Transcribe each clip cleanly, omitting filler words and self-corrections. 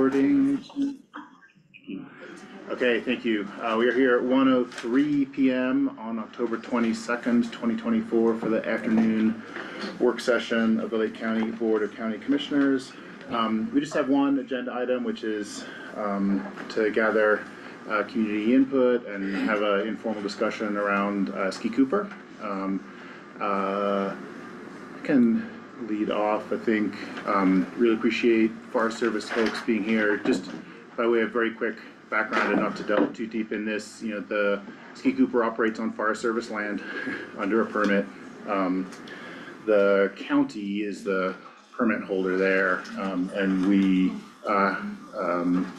recording. Okay, thank you. We are here at 1:03 p.m. on October 22nd, 2024 for the afternoon work session of the Lake County Board of County Commissioners. We just have one agenda item, which is to gather community input and have an informal discussion around Ski Cooper. I can lead off, I think. Really appreciate Forest Service folks being here. Just by way of very quick background and not to delve too deep in this, you know, the Ski Cooper operates on Forest Service land under a permit. The county is the permit holder there, and we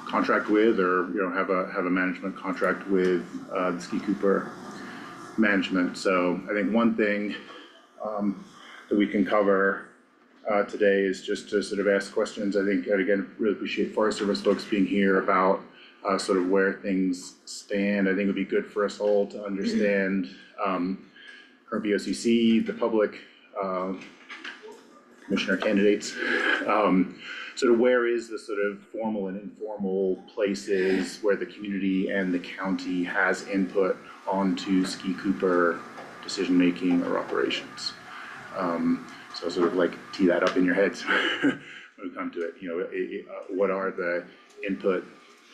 contract with, or have a management contract with the Ski Cooper management. So I think one thing that we can cover today is just to sort of ask questions. I think, and again, really appreciate Forest Service folks being here about sort of where things stand. I think it would be good for us all to understand current BOCC, the public, commissioner candidates, sort of where is the sort of formal and informal places where the community and the county has input onto Ski Cooper decision-making or operations. So sort of like tee that up in your heads when we come to it. What are the input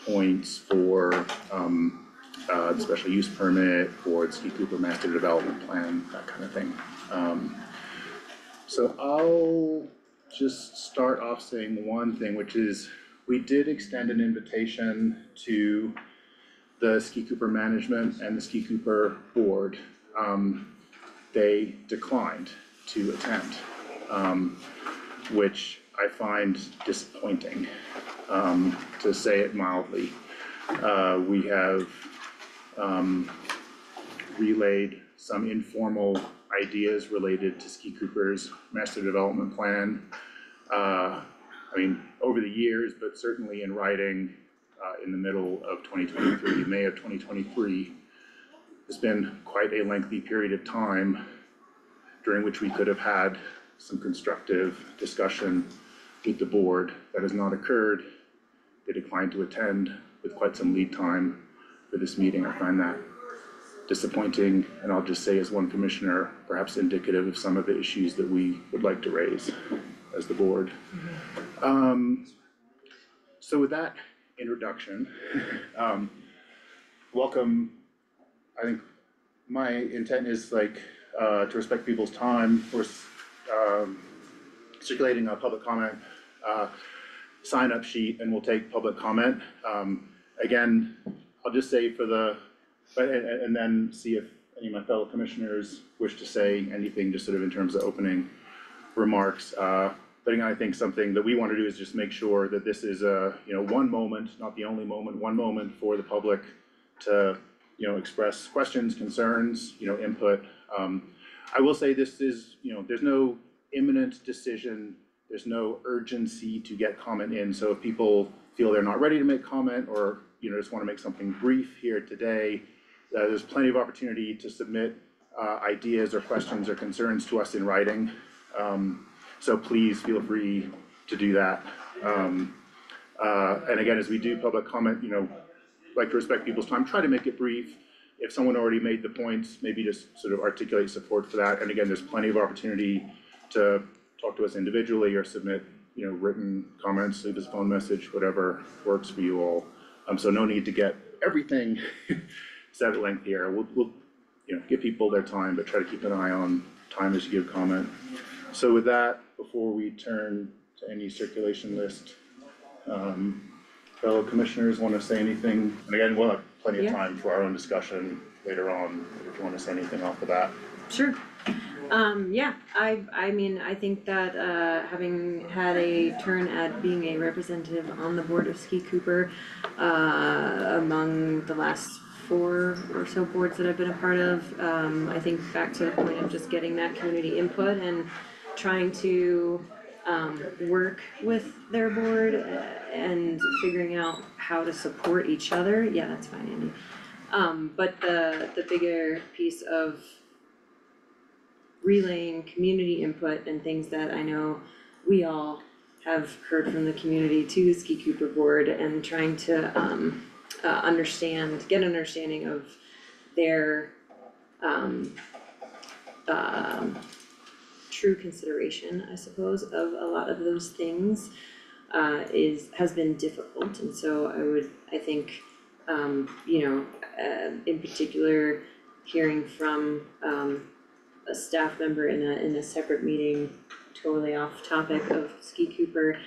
points for the special use permit, for the Ski Cooper master development plan, that kind of thing. So I'll just start off saying one thing, which is we did extend an invitation to the Ski Cooper management and the Ski Cooper board. They declined to attend, which I find disappointing, to say it mildly. We have relayed some informal ideas related to Ski Cooper's master development plan. I mean, over the years, but certainly in writing in the middle of 2023, May of 2023, it's been quite a lengthy period of time during which we could have had some constructive discussion with the board. That has not occurred. They declined to attend with quite some lead time for this meeting. I find that disappointing, and I'll just say as one commissioner, perhaps indicative of some of the issues that we would like to raise as the board. So with that introduction, welcome. I think my intent is to respect people's time. We're circulating a public comment sign up sheet, and we'll take public comment. Again, I'll just say and then see if any of my fellow commissioners wish to say anything, just sort of in terms of opening remarks. But again, I think something that we want to do is just make sure that this is one moment, not the only moment, one moment for the public to express questions, concerns, input. I will say this is, there's no imminent decision, there's no urgency to get comment in. So if people feel they're not ready to make comment, or just want to make something brief here today, there's plenty of opportunity to submit ideas or questions or concerns to us in writing. So please feel free to do that. And again, as we do public comment, like to respect people's time, try to make it brief. If someone already made the points, maybe just sort of articulate support for that. And again, there's plenty of opportunity to talk to us individually or submit, written comments, leave us a phone message, whatever works for you all. So no need to get everything said at length here. We'll give people their time, but try to keep an eye on time as you give comment. So with that, before we turn to any circulation list, fellow commissioners want to say anything? And again, we'll have plenty of time for our own discussion later on, if you want to say anything off the bat. Sure. I mean, I think that having had a turn at being a representative on the board of Ski Cooper among the last 4 or so boards that I've been a part of, I think back to the point of just getting that community input and trying to work with their board and figuring out how to support each other. Yeah, that's fine, Andy. But the bigger piece of relaying community input and things that I know we all have heard from the community to the Ski Cooper board and trying to get an understanding of their true consideration, I suppose, of a lot of those things has been difficult. And so I think in particular, hearing from a staff member in a separate meeting, totally off topic of Ski Cooper,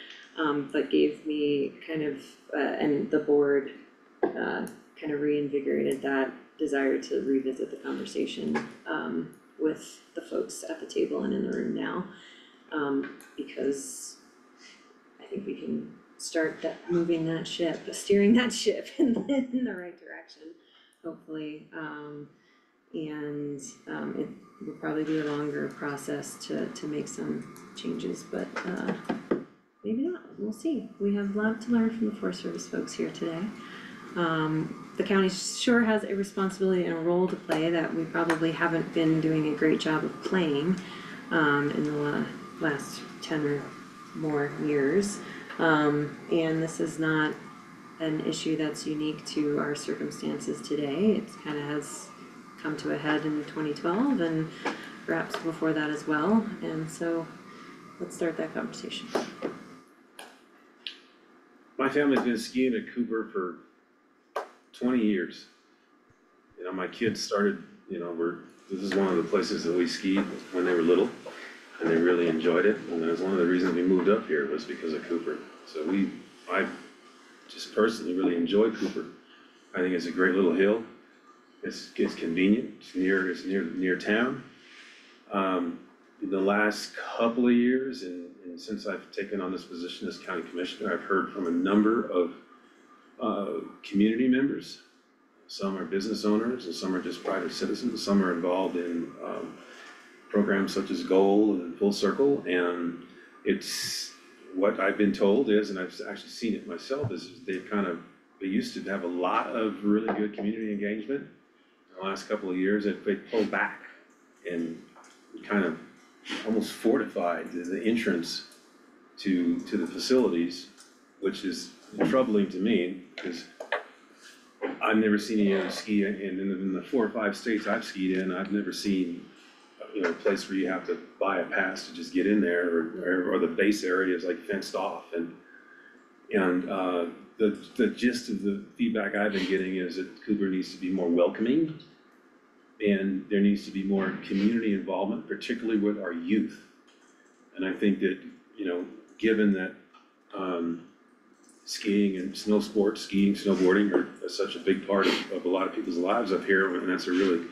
but gave me kind of and the board kind of reinvigorated that desire to revisit the conversation with the folks at the table and in the room now, because I think we can start steering that ship in the right direction, hopefully. And it will probably be a longer process to make some changes, but maybe not, we'll see. We have a lot to learn from the Forest Service folks here today. The county sure has a responsibility and a role to play that we probably haven't been doing a great job of playing in the last 10 or more years. And this is not an issue that's unique to our circumstances today. It kind of has come to a head in 2012 and perhaps before that as well. And so let's start that conversation. My family's been skiing at Cooper for 20 years. You know, my kids started, this is one of the places that we skied when they were little, and they really enjoyed it. And it was one of the reasons we moved up here was because of Cooper. So I just personally really enjoy Cooper. I think it's a great little hill. It's convenient. It's near town. The last couple of years, and since I've taken on this position as county commissioner, I've heard from a number of community members. Some are business owners, and some are just private citizens. Some are involved in programs such as Goal and Full Circle. And it's what I've been told is, and I've actually seen it myself, is they used to have a lot of really good community engagement. In the last couple of years, they pulled back and kind of almost fortified the entrance to the facilities, which is troubling to me because I've never seen anyone ski in the 4 or 5 states I've skied in. I've never seen a place where you have to buy a pass to just get in there, or the base area is like fenced off. And the gist of the feedback I've been getting is that Cooper needs to be more welcoming, and there needs to be more community involvement, particularly with our youth. And I think that, given that skiing and snowboarding are such a big part of a lot of people's lives up here, and it's a really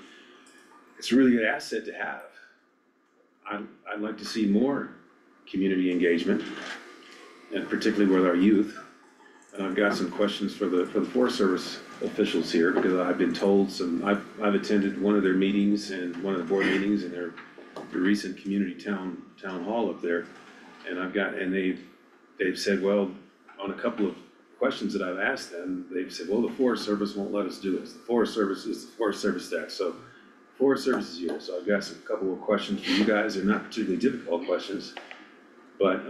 good asset to have. I'd like to see more community engagement, and particularly with our youth. And I've got some questions for the Forest Service officials here, because I've been told I've attended one of their meetings and one of the board meetings in their recent community town hall up there. And they've said, well, on a couple of questions that I've asked them, they've said, well, the Forest Service won't let us do this. The Forest Service is the Forest Service staff. So Forest Service is here. So I've got a couple of questions for you guys. They're not particularly difficult questions, but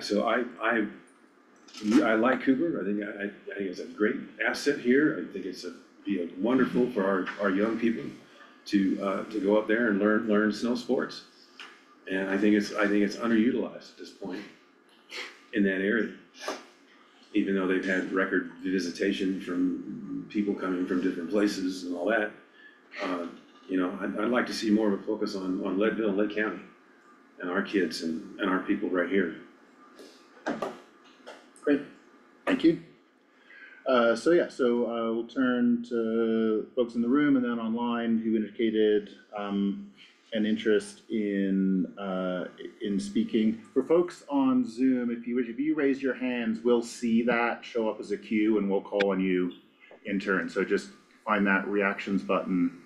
so I like Cooper. I think it's a great asset here. I think it's be wonderful for our young people to go up there and learn snow sports. And I think it's underutilized at this point in that area, even though they've had record visitation from people coming from different places and all that. I'd like to see more of a focus on Leadville and Lake County and our kids and our people right here. Great, thank you. So we'll turn to folks in the room and then online who indicated an interest in speaking. For folks on Zoom, if you raise your hands, we'll see that show up as a queue and we'll call on you in turn. So just find that reactions button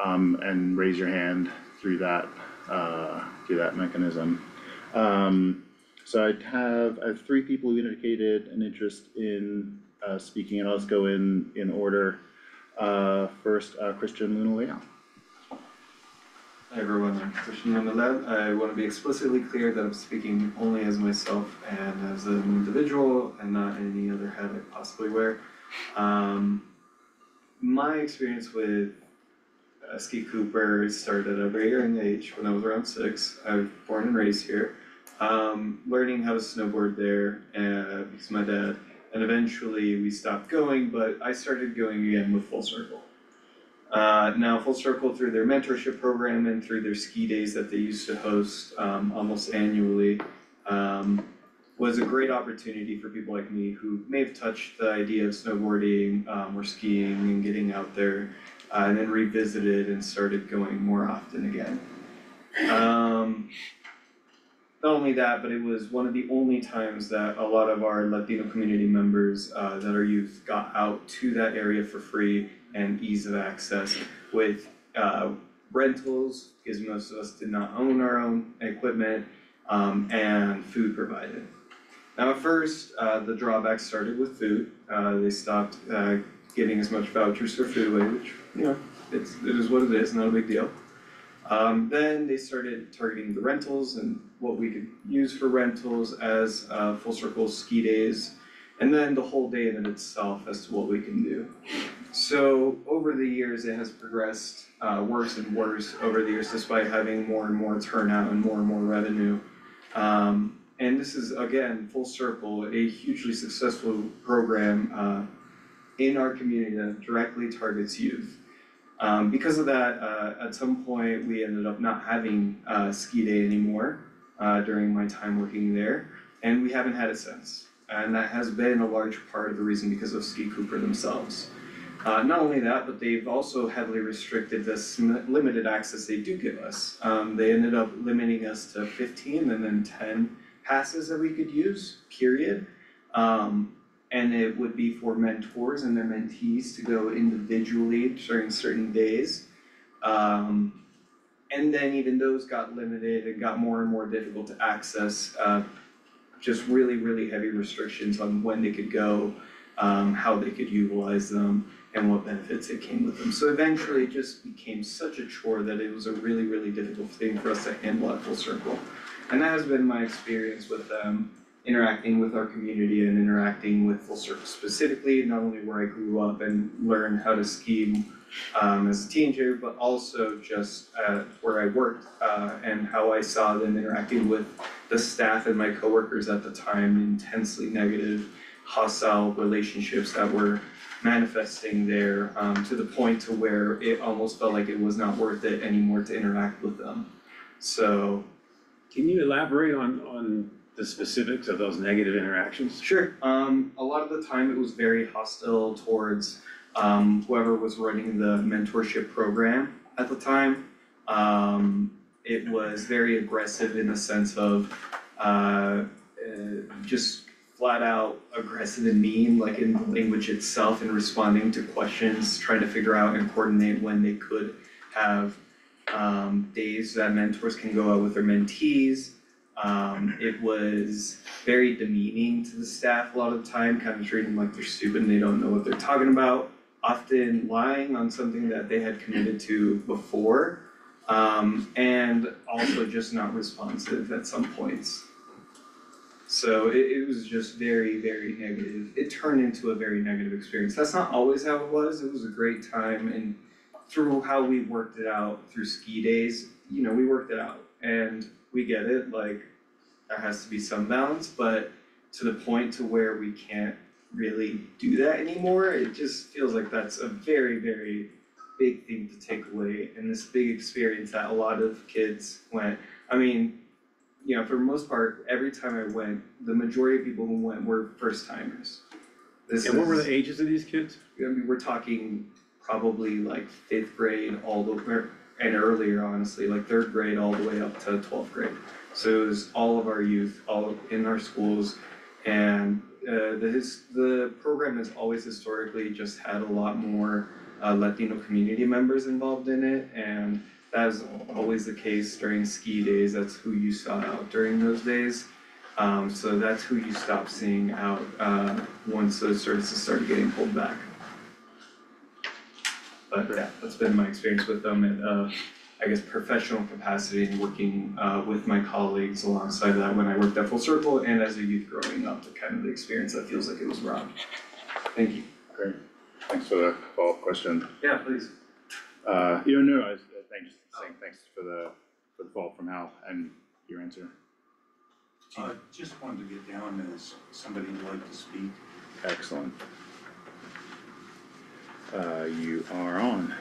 and raise your hand through that mechanism. So I have 3 people who indicated an interest in speaking, and I'll just go in order. First, Christian Luna Leal. Hi everyone, I'm Christian on the lab. I want to be explicitly clear that I'm speaking only as myself and as an individual and not any other hat I possibly wear. My experience with Ski Cooper started at a very young age when I was around 6. I was born and raised here. Learning how to snowboard there because of my dad, and eventually we stopped going, but I started going again with Full Circle. Now Full Circle, through their mentorship program and through their ski days that they used to host almost annually, was a great opportunity for people like me who may have touched the idea of snowboarding or skiing and getting out there, and then revisited and started going more often again. Not only that, but it was one of the only times that a lot of our Latino community members that are youth got out to that area for free and ease of access with rentals, because most of us did not own our own equipment, and food provided. Now at first, the drawbacks started with food. They stopped getting as much vouchers for food away, which, you know, it is what it is, not a big deal. Then they started targeting the rentals and what we could use for rentals as Full Circle ski days, and then the whole day in and itself as to what we can do. So over the years, it has progressed worse and worse over the years, despite having more and more turnout and more revenue. And this is, again, Full Circle, a hugely successful program in our community that directly targets youth. Because of that, at some point, we ended up not having ski day anymore during my time working there, and we haven't had it since. And that has been a large part of the reason because of Ski Cooper themselves. Not only that, but they've also heavily restricted this limited access they do give us. They ended up limiting us to 15 and then 10 passes that we could use, period. And it would be for mentors and their mentees to go individually during certain days. And then even those got limited and got more and more difficult to access. Just really heavy restrictions on when they could go, how they could utilize them, and what benefits it came with them. So eventually it just became such a chore that it was a really difficult thing for us to handle at Full Circle. And that has been my experience with them, interacting with our community and interacting with Full Circle specifically, not only where I grew up and learned how to ski as a teenager, but also just where I worked and how I saw them interacting with the staff and my coworkers at the time, intensely negative, hostile relationships that were manifesting there to the point to where it almost felt like it was not worth it anymore to interact with them. So, Can you elaborate on the specifics of those negative interactions? sure. A lot of the time it was very hostile towards whoever was running the mentorship program at the time. It was very aggressive in the sense of just flat out aggressive and mean, like in the language itself, and responding to questions, trying to figure out and coordinate when they could have days that mentors can go out with their mentees. It was very demeaning to the staff a lot of the time, kind of treating them like they're stupid and they don't know what they're talking about, often lying on something that they had committed to before, and also just not responsive at some points. So it was just very negative. It turned into a very negative experience. That's not always how it was. It was a great time, and through how we worked it out through ski days, you know, we worked it out, and we get it, like, there has to be some balance, but to the point to where we can't really do that anymore, it just feels like that's a very big thing to take away, and this big experience that a lot of kids went. I mean, you know, for the most part, every time I went, the majority of people who went were first timers. And what were the ages of these kids? I mean, we're talking probably like 5th grade all the way, and earlier, honestly, like 3rd grade all the way up to 12th grade. So it was all of our youth, all in our schools, and the program has always historically just had a lot more Latino community members involved in it, and that was always the case during ski days. That's who you saw out during those days. So that's who you stopped seeing out once those services started getting pulled back. But yeah, that's been my experience with them I guess, professional capacity and working with my colleagues alongside that when I worked at Full Circle and as a youth growing up, the kind of the experience that feels like it was robbed. Thank you. Great, thanks for the follow-up question. Yeah, please. Thanks for the follow-up from Hal and your answer. Just wanted to get down as somebody who'd like to speak. Excellent. You are on.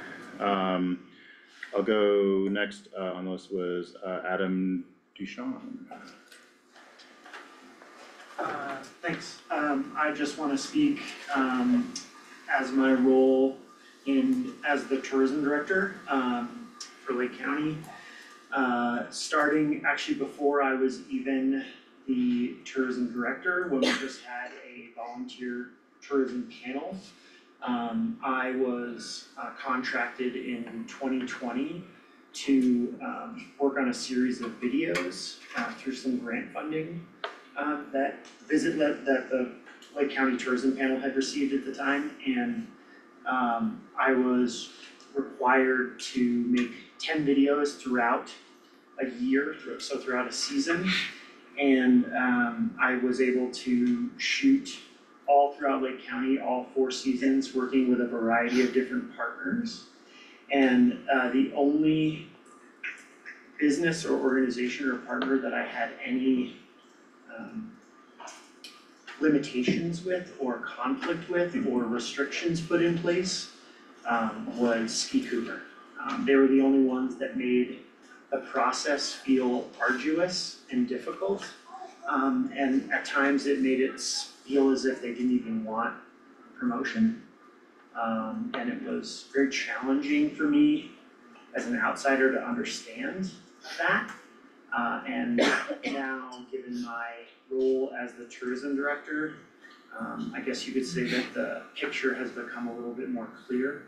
I'll go next on the list was Adam Ducharme. Thanks. I just wanna speak, as my role as the tourism director, for Lake County. Starting actually before I was even the tourism director, when we just had a volunteer tourism panel. I was contracted in 2020 to work on a series of videos through some grant funding that the Lake County Tourism Panel had received at the time, and I was required to make 10 videos throughout a year, so throughout a season, and I was able to shoot all throughout Lake County, all 4 seasons, working with a variety of different partners. And the only business or organization or partner that I had any limitations with or conflict with or restrictions put in place was Ski Cooper. They were the only ones that made the process feel arduous and difficult. And at times it made it feel as if they didn't even want promotion. And it was very challenging for me as an outsider to understand that. And now, given my role as the tourism director, I guess you could say that the picture has become a little bit more clear.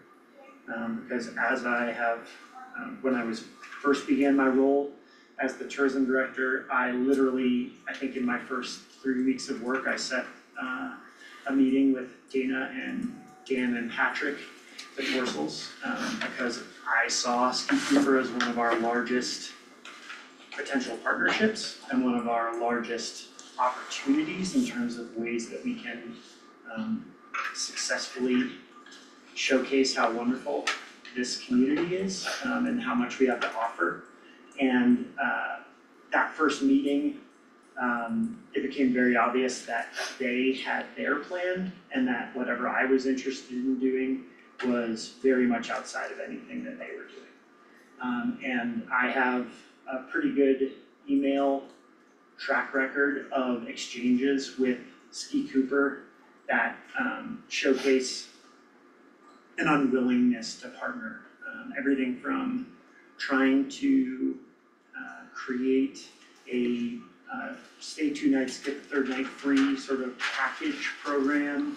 Because as I have, when I first began my role as the tourism director, I literally, I think in my first 3 weeks of work, I set a meeting with Dana and Dan and Patrick, the Torsels, because I saw Ski Cooper as one of our largest potential partnerships and one of our largest opportunities in terms of ways that we can successfully showcase how wonderful this community is and how much we have to offer. And that first meeting, it became very obvious that they had their plan and that whatever I was interested in doing was very much outside of anything that they were doing. And I have a pretty good email track record of exchanges with Ski Cooper that showcase an unwillingness to partner. Everything from trying to create a stay 2 nights, get the 3rd night free sort of package program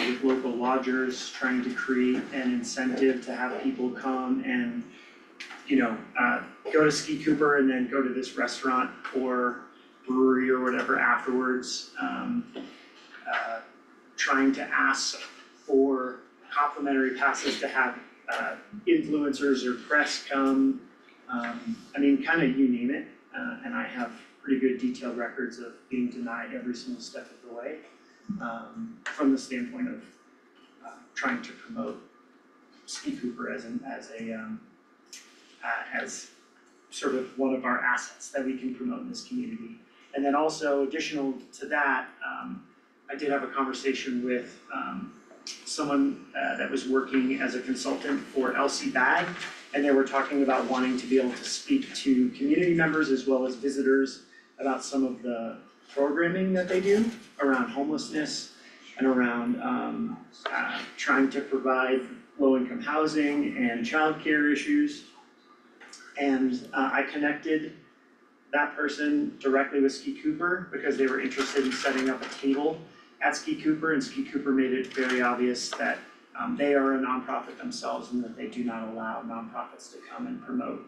with local lodgers, trying to create an incentive to have people come and, go to Ski Cooper and then go to this restaurant or brewery or whatever afterwards. Trying to ask for complimentary passes to have influencers or press come. Kind of you name it. And I have pretty good detailed records of being denied every single step of the way from the standpoint of trying to promote Ski Cooper as sort of one of our assets that we can promote in this community. And then also additional to that, I did have a conversation with someone that was working as a consultant for LC Bag, and they were talking about wanting to be able to speak to community members as well as visitors about some of the programming that they do around homelessness and around trying to provide low-income housing and childcare issues. And I connected that person directly with Ski Cooper because they were interested in setting up a table at Ski Cooper, and Ski Cooper made it very obvious that they are a nonprofit themselves and that they do not allow nonprofits to come and promote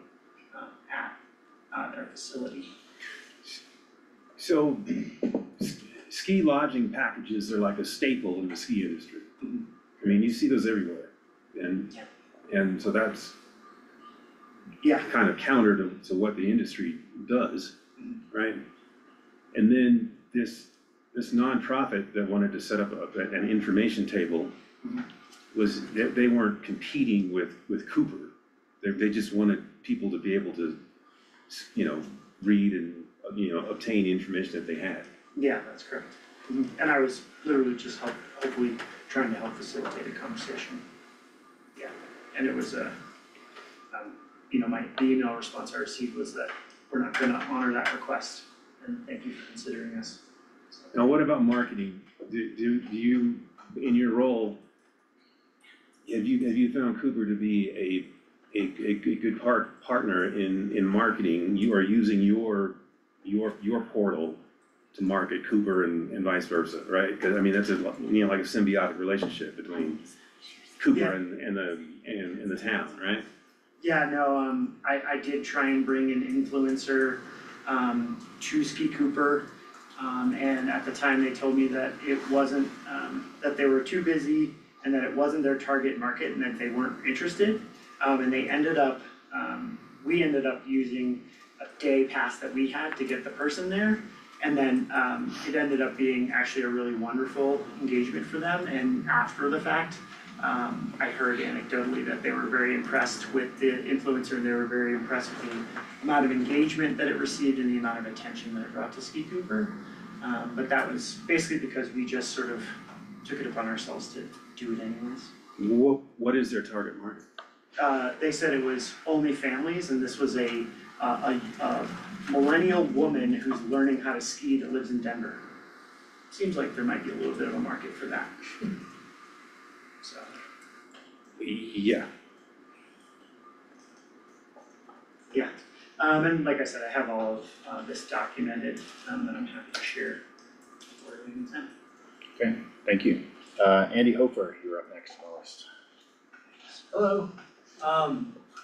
at their facility. So ski lodging packages are like a staple in the ski industry. I mean, you see those everywhere, and so that's Yeah, kind of counter to what the industry does, right? And then this nonprofit that wanted to set up an information table was, they weren't competing with Cooper. They just wanted people to be able to, you know, read and, you know, obtain the information that they had. yeah, that's correct. And I was literally just hopefully trying to help facilitate a conversation. Yeah, and it was you know, the email response I received was that we're not gonna honor that request, and thank you for considering us. So, Now, what about marketing? Do you, in your role, have you found Cooper to be a good partner in marketing? You are using your portal to market Cooper and vice versa, right? Cause I mean, that's like a symbiotic relationship between Cooper Yeah. and the town, right? Yeah, no, I did try and bring an influencer to Ski Cooper. And at the time, they told me that it wasn't, that they were too busy and that it wasn't their target market and that they weren't interested. And they ended up, we ended up using a day pass that we had to get the person there. And then it ended up being actually a really wonderful engagement for them. And after the fact, I heard anecdotally that they were very impressed with the influencer and they were very impressed with the amount of engagement that it received and the amount of attention that it brought to Ski Cooper. But that was basically because we just sort of took it upon ourselves to do it anyways. What is their target market? They said it was only families and this was a millennial woman who's learning how to ski that lives in Denver. Seems like there might be a little bit of a market for that. So, Yeah. yeah. And like I said, I have all of this documented that I'm happy to share for you anytime. Okay, thank you. Andy Hofer, you're up next on the list. Hello,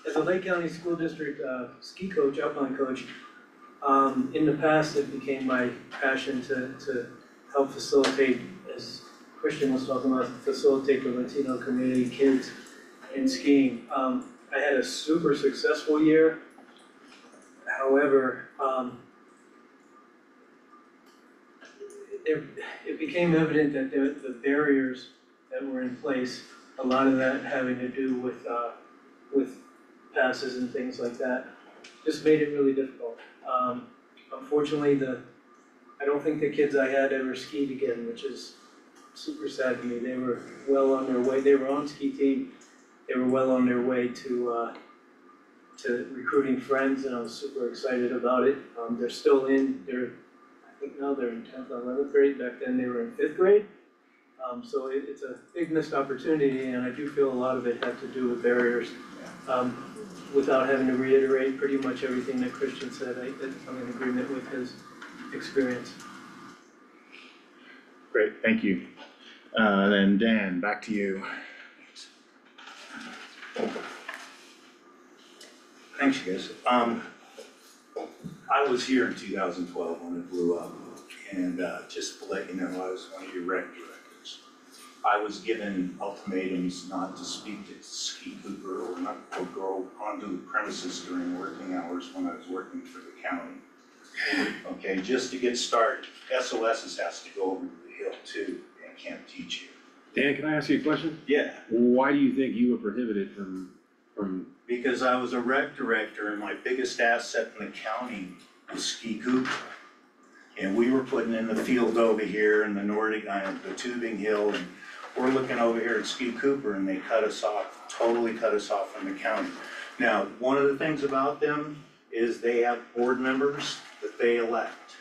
as a Lake County School District ski coach, alpine coach, in the past, it became my passion to help facilitate, as Christian was talking about, facilitate the Latino community kids in skiing. I had a super successful year. However, it became evident that the barriers that were in place, a lot of that having to do with passes and things like that, just made it really difficult. Unfortunately, I don't think the kids I had ever skied again, which is super sad to me. They were well on their way. They were on ski team. They were well on their way to recruiting friends, and I was super excited about it. They're still I think now they're in 10th and 11th grade. Back then they were in 5th grade. So it's a big missed opportunity, and I do feel a lot of it had to do with barriers. Without having to reiterate pretty much everything that Christian said, I'm in agreement with his experience. Great, thank you. Then Dan, back to you. Thanks, you guys. I was here in 2012 when it blew up, and just to let you know, I was one of your rec directors. I was given ultimatums not to speak to Ski Cooper or not to go onto the premises during working hours when I was working for the county. Okay, just to get started, SOSs has to go over to the hill too, and can't teach you. Dan, can I ask you a question? Yeah. Why do you think you were prohibited from? Because I was a rec director and my biggest asset in the county was Ski Cooper. And we were putting in the field over here in the Nordic, the tubing hill, and we're looking over here at Ski Cooper and they cut us off, totally cut us off from the county. Now, one of the things about them is they have board members that they elect.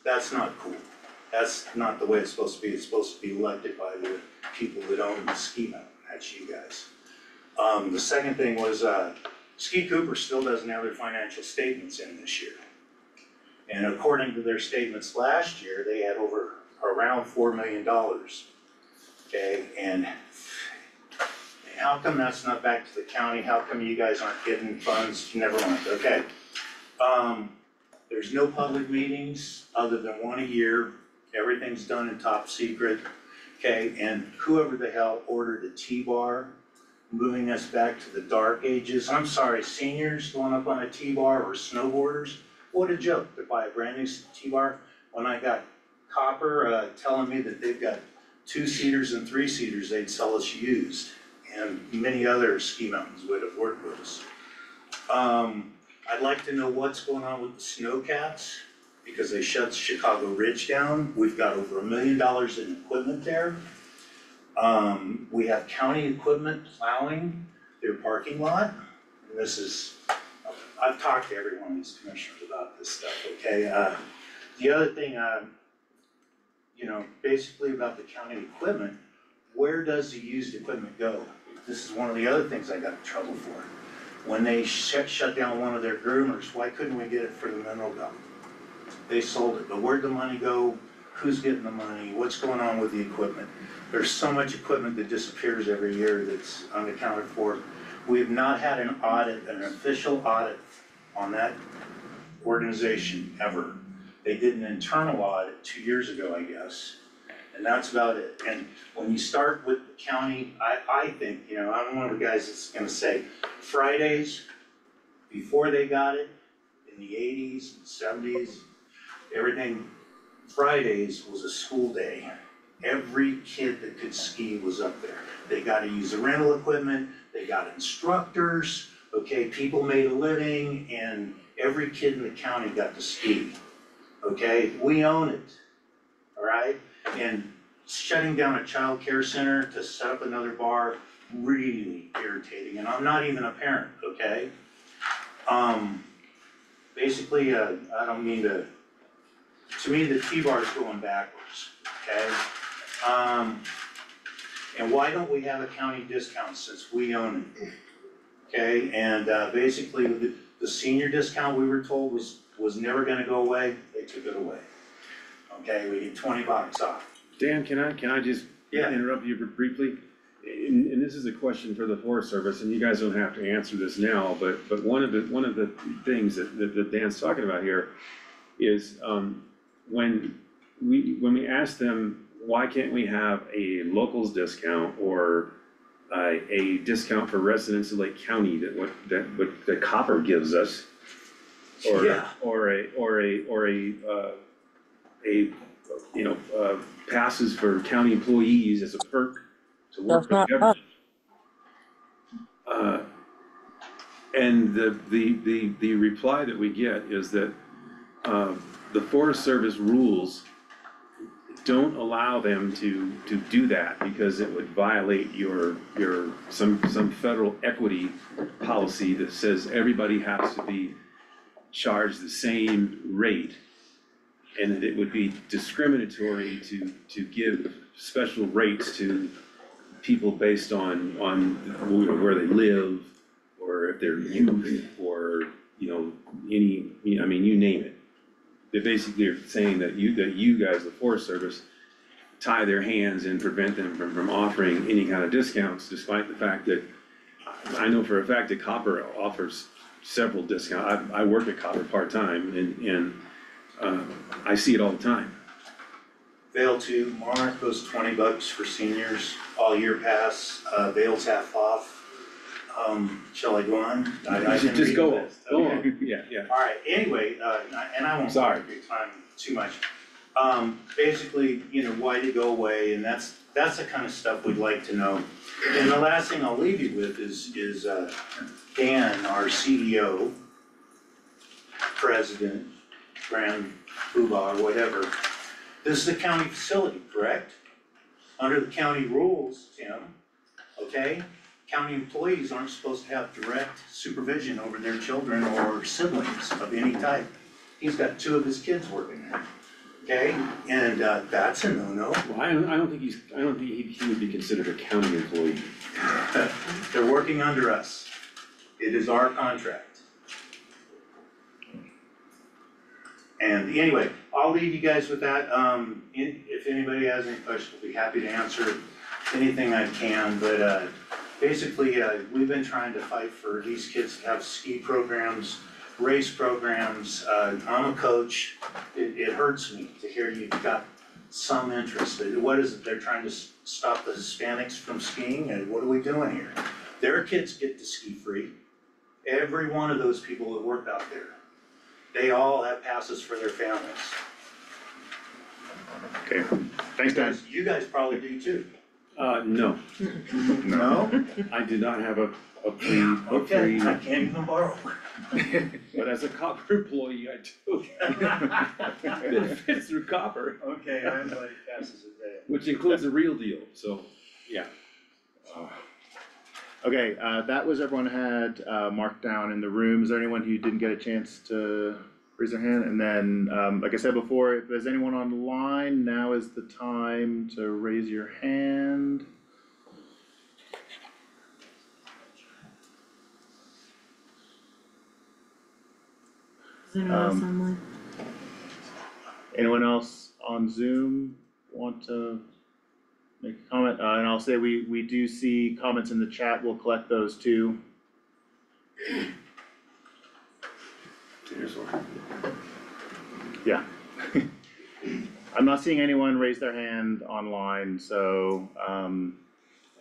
That's not cool. That's not the way it's supposed to be. It's supposed to be elected by the people that own the ski mountain. That's you guys. The second thing was, Ski Cooper still doesn't have their financial statements in this year. And according to their statements last year, they had around $4 million. Okay, and how come that's not back to the county? How come you guys aren't getting funds? Never mind, okay. There's no public meetings other than one a year. Everything's done in top secret, okay? And whoever the hell ordered a T-bar moving us back to the dark ages. I'm sorry, seniors going up on a T-bar or snowboarders, what a joke to buy a brand new T-bar when I got Copper telling me that they've got 2-seaters and 3-seaters they'd sell us used, and many other ski mountains would have worked with us. I'd like to know what's going on with the snowcats, because they shut Chicago Ridge down. We've got over $1 million in equipment there. We have county equipment plowing their parking lot, and this is, I've talked to every one of these commissioners about this stuff, okay? The other thing, you know, basically about the county equipment, where does the used equipment go? This is one of the other things I got in trouble for. When they shut down one of their groomers, why couldn't we get it for the mineral belt? They sold it, but where'd the money go? Who's getting the money? What's going on with the equipment? There's so much equipment that disappears every year that's unaccounted for. We have not had an audit, an official audit on that organization ever. They did an internal audit 2 years ago, I guess, and that's about it. And when you start with the county, I think, you know, I'm one of the guys that's gonna say, Fridays, before they got it, in the 80s and 70s, everything, Fridays was a school day. Every kid that could ski was up there. They got to use the rental equipment, they got instructors, okay, people made a living, and every kid in the county got to ski, okay? We own it, all right? And shutting down a child care center to set up another bar, really irritating, and I'm not even a parent, okay? Basically, I don't mean to me, the T-bar is going backwards, okay? And why don't we have a county discount since we own it? Okay, and basically, the senior discount we were told was never gonna go away, they took it away. Okay, we get $20 off. Dan, can I just Yeah. interrupt you briefly? And this is a question for the Forest Service, and you guys don't have to answer this now, but one of the things that Dan's talking about here is, when we ask them, why can't we have a locals discount or a discount for residents of Lake County that Copper gives us? Or, Yeah. or passes for county employees as a perk to work for the government. And the reply that we get is that the Forest Service rules don't allow them to do that because it would violate some federal equity policy that says everybody has to be charged the same rate. And that it would be discriminatory to give special rates to people based on where they live, or if they're youth, or, any, I mean, you name it. They basically are saying that you guys, the Forest Service, tie their hands and prevent them from offering any kind of discounts, despite the fact that, I know for a fact that Copper offers several discounts. I work at Copper part-time, and I see it all the time. Vail 2, Monarch goes $20 for seniors, all year pass, Vail's half off. Shall I go on? I can Just read go the on, list. go Okay. on, yeah. All right, anyway, and I won't Sorry. take your time too much. Basically, why did it go away, and that's the kind of stuff we'd like to know. And the last thing I'll leave you with is Dan, our CEO, president, grand poobah, or whatever. This is a county facility, correct? Under the county rules, Tim, okay? County employees aren't supposed to have direct supervision over their children or siblings of any type. He's got 2 of his kids working there, okay? And that's a no-no. Well, I don't think he would be considered a county employee. They're working under us. It is our contract. And anyway, I'll leave you guys with that. If anybody has any questions, I'll be happy to answer anything I can, but basically, we've been trying to fight for these kids to have ski programs, race programs. I'm a coach. It hurts me to hear you've got some interest. What is it? They're trying to stop the Hispanics from skiing, and what are we doing here? Their kids get to ski free. Every one of those people that work out there, they all have passes for their families. Okay, thanks, Dan. You guys probably do too. No, No? I did not have a Okay, free, I can't even borrow. but as a copper employee, I do. Benefits through copper, Okay, I have like passes a day. which includes a real deal, so, yeah. Okay, that was everyone had marked down in the room. Is there anyone who didn't get a chance to raise their hand? And then, like I said before, if there's anyone online, now is the time to raise your hand. Is anyone else online? Anyone else on Zoom want to make a comment? And I'll say we do see comments in the chat. We'll collect those too. Here's one. Yeah. I'm not seeing anyone raise their hand online, so,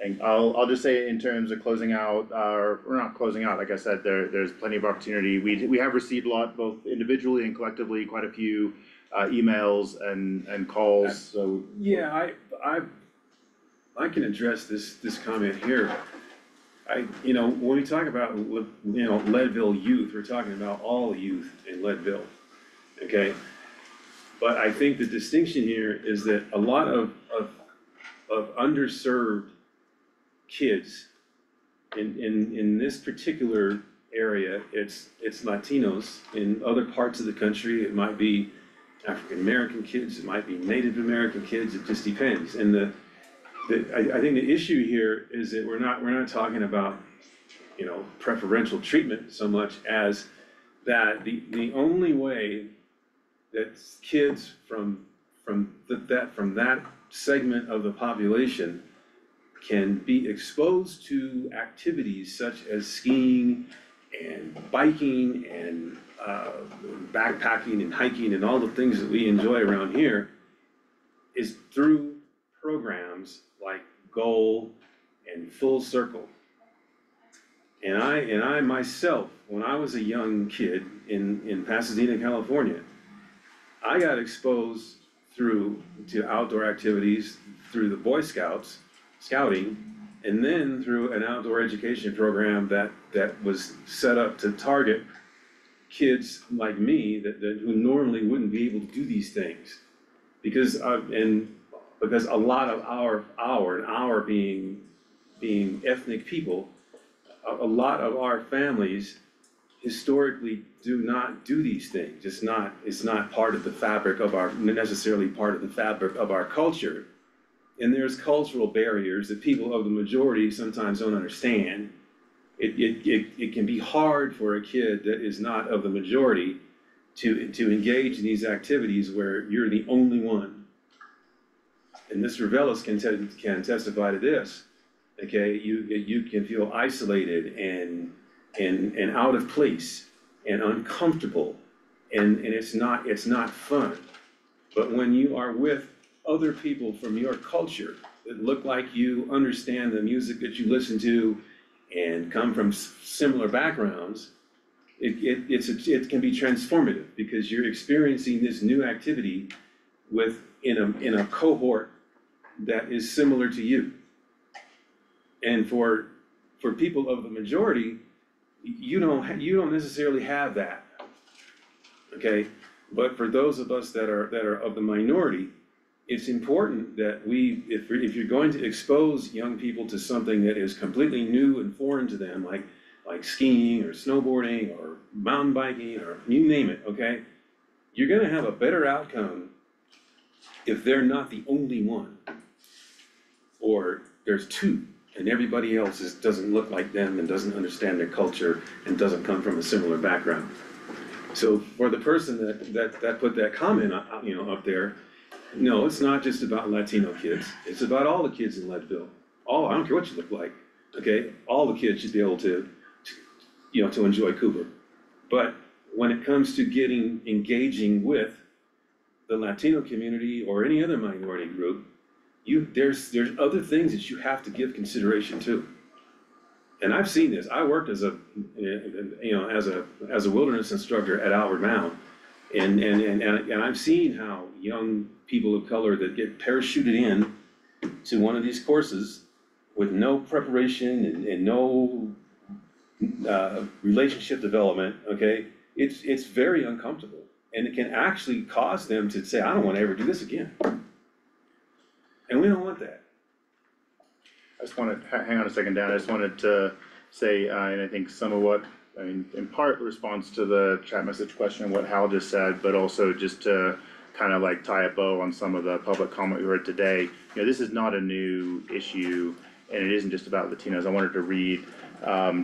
and I'll just say in terms of closing out, or we're not closing out, like I said, there's plenty of opportunity. We have received a lot, both individually and collectively, quite a few emails and calls, so. Yeah, I can address this comment here. When we talk about, Leadville youth, we're talking about all the youth in Leadville, okay? But I think the distinction here is that a lot of underserved kids in this particular area, it's Latinos. In other parts of the country, it might be African American kids, it might be Native American kids, it just depends. And I think the issue here is that we're not talking about, preferential treatment so much as that the only way that kids from that segment of the population can be exposed to activities such as skiing and biking and backpacking and hiking and all the things that we enjoy around here is through programs like Goal and Full Circle. And I myself, when I was a young kid in Pasadena, California, I got exposed to outdoor activities through the Boy Scouts, scouting, and then through an outdoor education program that was set up to target kids like me who normally wouldn't be able to do these things. Because a lot of our being ethnic people, a lot of our families historically do not do these things. It's not part of the fabric of necessarily part of the fabric of our culture. And there's cultural barriers that people of the majority sometimes don't understand. It can be hard for a kid that is not of the majority to engage in these activities where you're the only one. And Mr. Velas can testify to this. Okay, you can feel isolated and out of place and uncomfortable, and it's not fun. But when you are with other people from your culture that look like you, understand the music that you listen to, and come from similar backgrounds, it can be transformative because you're experiencing this new activity in a cohort that is similar to you. And for people of the majority, you don't necessarily have that, okay? But for those of us that are of the minority, it's important that if you're going to expose young people to something that is completely new and foreign to them, like skiing or snowboarding or mountain biking or you name it, okay? You're gonna have a better outcome if they're not the only one, or there's two, and everybody else doesn't look like them and doesn't understand their culture and doesn't come from a similar background. So for the person that put that comment, up there, no, it's not just about Latino kids. It's about all the kids in Leadville. I don't care what you look like, okay? All the kids should be able to enjoy Cooper. But when it comes to engaging with the Latino community or any other minority group, there's other things that you have to give consideration to. And I've seen this, I worked as a, you know, as a wilderness instructor at Albert Mound. And I've seen how young people of color that get parachuted in to one of these courses with no preparation and no relationship development, okay? It's very uncomfortable, and it can actually cause them to say, I don't wanna ever do this again. And we don't want that. I just wanted, hang on a second, Dan, I just wanted to say, and I think some of what, I mean, in part response to the chat message question, what Hal just said, but also just to kind of like tie a bow on some of the public comment we heard today. You know, this is not a new issue, and it isn't just about Latinos. I wanted to read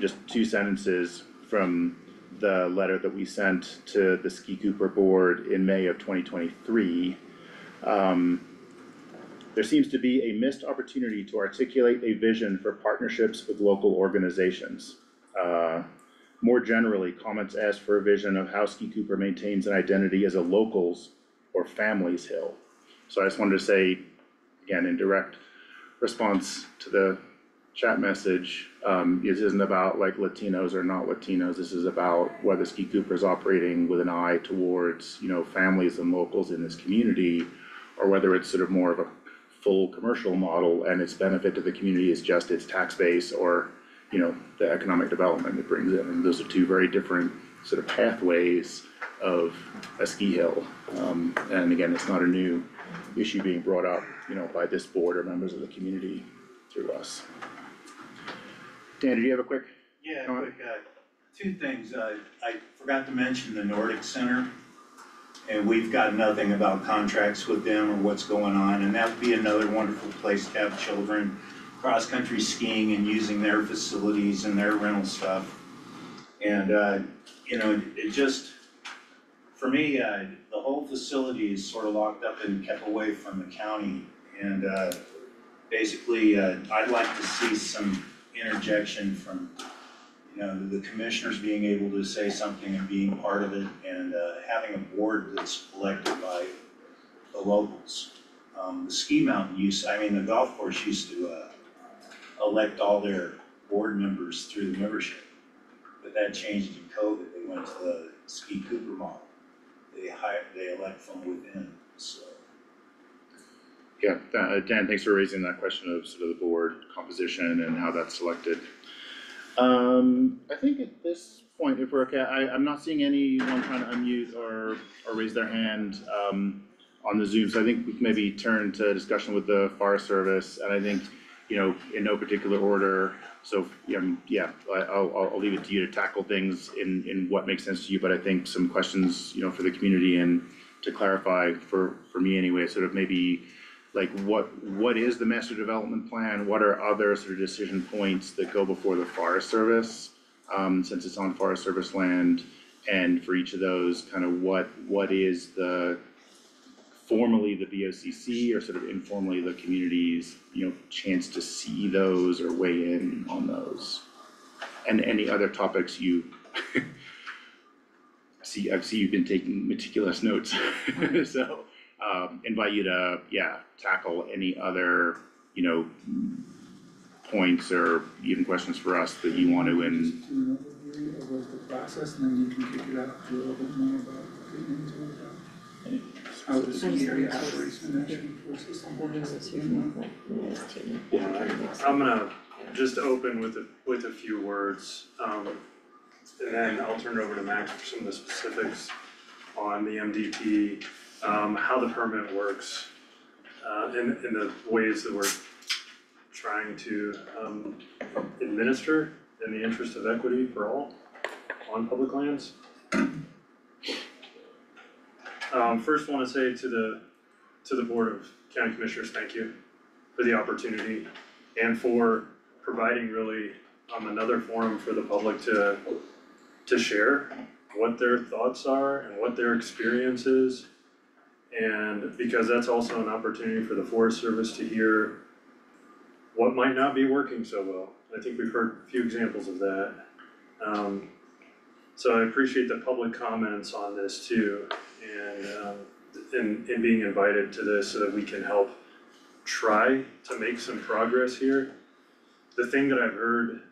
just 2 sentences from the letter that we sent to the Ski Cooper board in May of 2023. There seems to be a missed opportunity to articulate a vision for partnerships with local organizations. More generally, comments ask for a vision of how Ski Cooper maintains an identity as a locals or families hill. So I just wanted to say, again, in direct response to the chat message, this isn't about like Latinos or not Latinos. This is about whether Ski Cooper is operating with an eye towards, you know, families and locals in this community, or whether it's sort of more of a full commercial model and its benefit to the community is just its tax base or, you know, the economic development it brings in. And those are 2 very different sort of pathways of a ski hill. And again, it's not a new issue being brought up, you know, by this board or members of the community through us. Dan, did you have a quick? Yeah, quick, 2 things. I forgot to mention the Nordic Center. And we've got nothing about contracts with them or what's going on, and that would be another wonderful place to have children cross-country skiing and using their facilities and their rental stuff. And, you know, it just, for me, the whole facility is sort of locked up and kept away from the county. And basically, I'd like to see some interjection from, you know, the commissioners being able to say something and being part of it, and having a board that's elected by the locals. The ski mountain the golf course used to elect all their board members through the membership. But that changed in COVID. They went to the Ski Cooper model. They elect from within, so. Yeah, Dan, thanks for raising that question of sort of the board composition and how that's selected. I think at this point, if we're okay, I'm not seeing anyone trying to unmute or raise their hand on the Zoom, so I think we can maybe turn to discussion with the Forest Service, and I think, you know, in no particular order, so, yeah, I'll leave it to you to tackle things in what makes sense to you, but I think some questions, you know, for the community and to clarify for me anyway, sort of maybe like what is the master development plan? What are other sort of decision points that go before the Forest Service, since it's on Forest Service land? And for each of those, kind of what is the formally the BOCC or sort of informally the community's, you know, chance to see those or weigh in on those? And any other topics you see, I see you've been taking meticulous notes, so invite you to, tackle any other, you know, points or even questions for us that you want to Just do an overview of like the process, and then you can kick it out to a little bit more about getting into it. How the ski area operates in that ski forces. I'm gonna just open with a few words, and then I'll turn it over to Max for some of the specifics on the MDP, how the permit works, and the ways that we're trying to administer in the interest of equity for all on public lands. First wanna say to the Board of County Commissioners, thank you for the opportunity and for providing really another forum for the public to share what their thoughts are and what their experience is. And because that's also an opportunity for the Forest Service to hear what might not be working so well. I think we've heard a few examples of that. So I appreciate the public comments on this too, and being invited to this so that we can help try to make some progress here. The thing that I've heard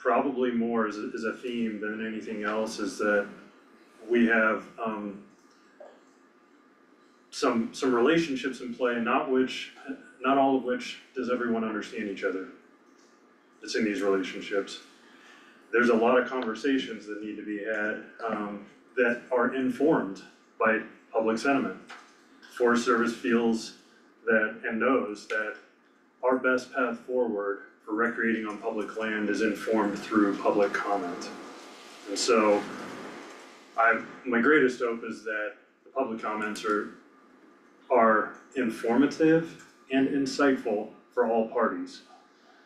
probably more is a theme than anything else, is that we have, some relationships in play, not all of which does everyone understand each other. It's in these relationships. There's a lot of conversations that need to be had, that are informed by public sentiment. Forest Service feels that and knows that our best path forward for recreating on public land is informed through public comment. And so my greatest hope is that the public comments are informative and insightful for all parties.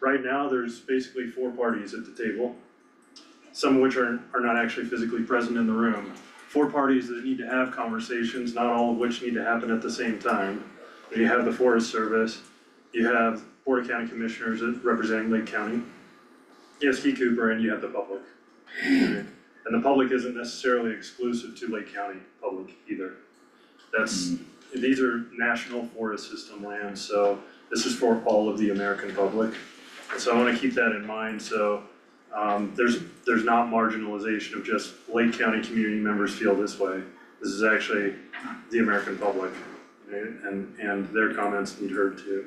Right now, there's basically 4 parties at the table, some of which are not actually physically present in the room. 4 parties that need to have conversations, not all of which need to happen at the same time. You have the Forest Service, you have Board of County Commissioners representing Lake County, you have Ski Cooper, and you have the public. And the public isn't necessarily exclusive to Lake County public either. These are national forest system lands, so this is for all of the American public. And so I wanna keep that in mind, so there's not marginalization of just Lake County community members feel this way. This is actually the American public, right? And their comments need heard too.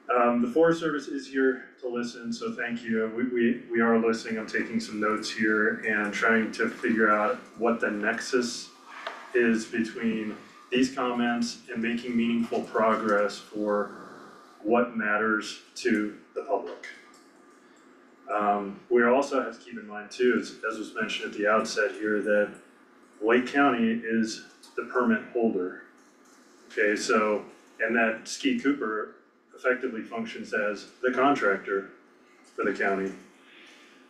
The Forest Service is here to listen, so thank you. We are listening. I'm taking some notes here and trying to figure out what the nexus is between these comments and making meaningful progress for what matters to the public. We also have to keep in mind too, as was mentioned at the outset here, that Lake County is the permit holder. Okay, so, and that Ski Cooper effectively functions as the contractor for the county.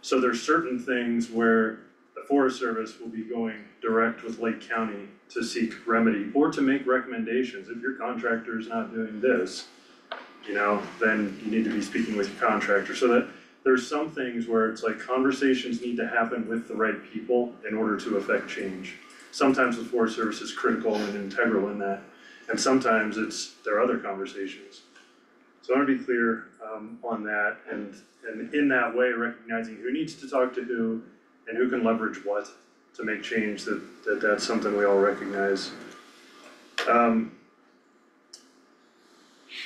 So there's certain things where the Forest Service will be going direct with Lake County to seek remedy or to make recommendations. If your contractor is not doing this, then you need to be speaking with your contractor. So that there's some things where it's like conversations need to happen with the right people in order to affect change. Sometimes the Forest Service is critical and integral in that, and sometimes there are other conversations. So I want to be clear on that, and in that way, recognizing who needs to talk to who and who can leverage what to make change, that's something we all recognize.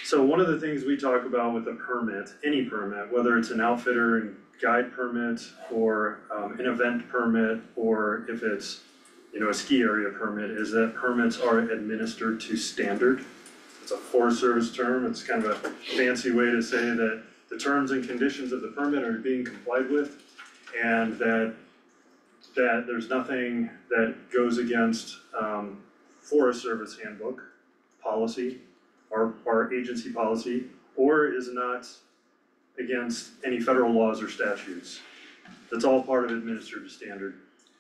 So one of the things we talk about with a permit, any permit, whether it's an outfitter and guide permit or an event permit, or if it's a ski area permit, is that permits are administered to standard. It's a Forest Service term. It's kind of a fancy way to say that the terms and conditions of the permit are being complied with, and that there's nothing that goes against Forest Service handbook policy, our agency policy, or is not against any federal laws or statutes. That's all part of administered to standard.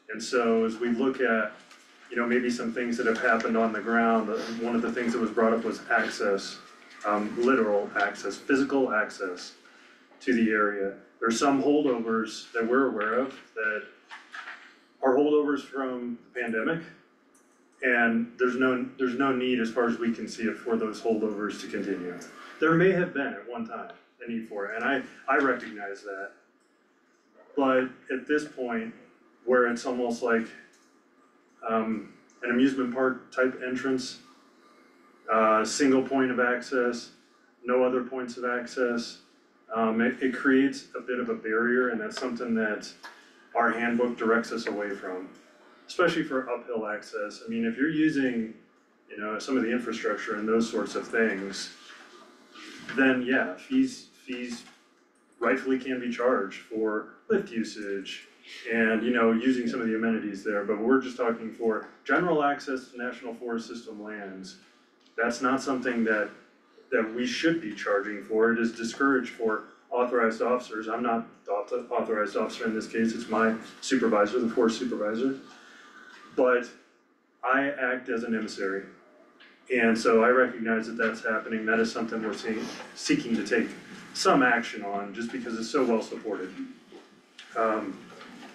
And so as we look at, maybe some things that have happened on the ground, one of the things that was brought up was access, literal access, physical access to the area. There's some holdovers that we're aware of that are holdovers from the pandemic, and there's no need, as far as we can see it, for those holdovers to continue. There may have been at one time a need for it, and I recognize that. But at this point, where it's almost like an amusement park type entrance, single point of access, no other points of access, it creates a bit of a barrier, and that's something that our handbook directs us away from, especially for uphill access. I mean, if you're using, some of the infrastructure and those sorts of things, then yeah, fees rightfully can be charged for lift usage and, using some of the amenities there, but we're just talking for general access to National Forest System lands. That's not something that we should be charging for. It is discouraged for authorized officers. I'm not the authorized officer in this case, it's my supervisor, the forest supervisor. But I act as an emissary. And so I recognize that that's happening. That is something we're seeking to take some action on, just because it's so well supported.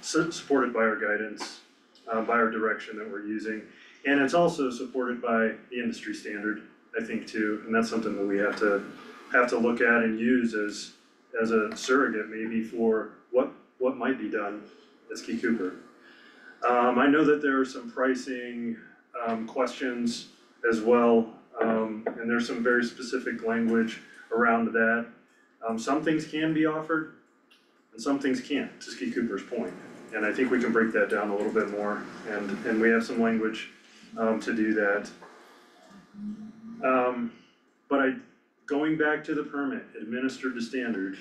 Supported by our guidance, by our direction that we're using. And it's also supported by the industry standard, I think too, and that's something that we have to look at and use as a surrogate maybe for what might be done at Ski Cooper. I know that there are some pricing questions as well, and there's some very specific language around that. Some things can be offered and some things can't, to Ski Cooper's point. And I think we can break that down a little bit more, and we have some language to do that. But going back to the permit, administered to standard,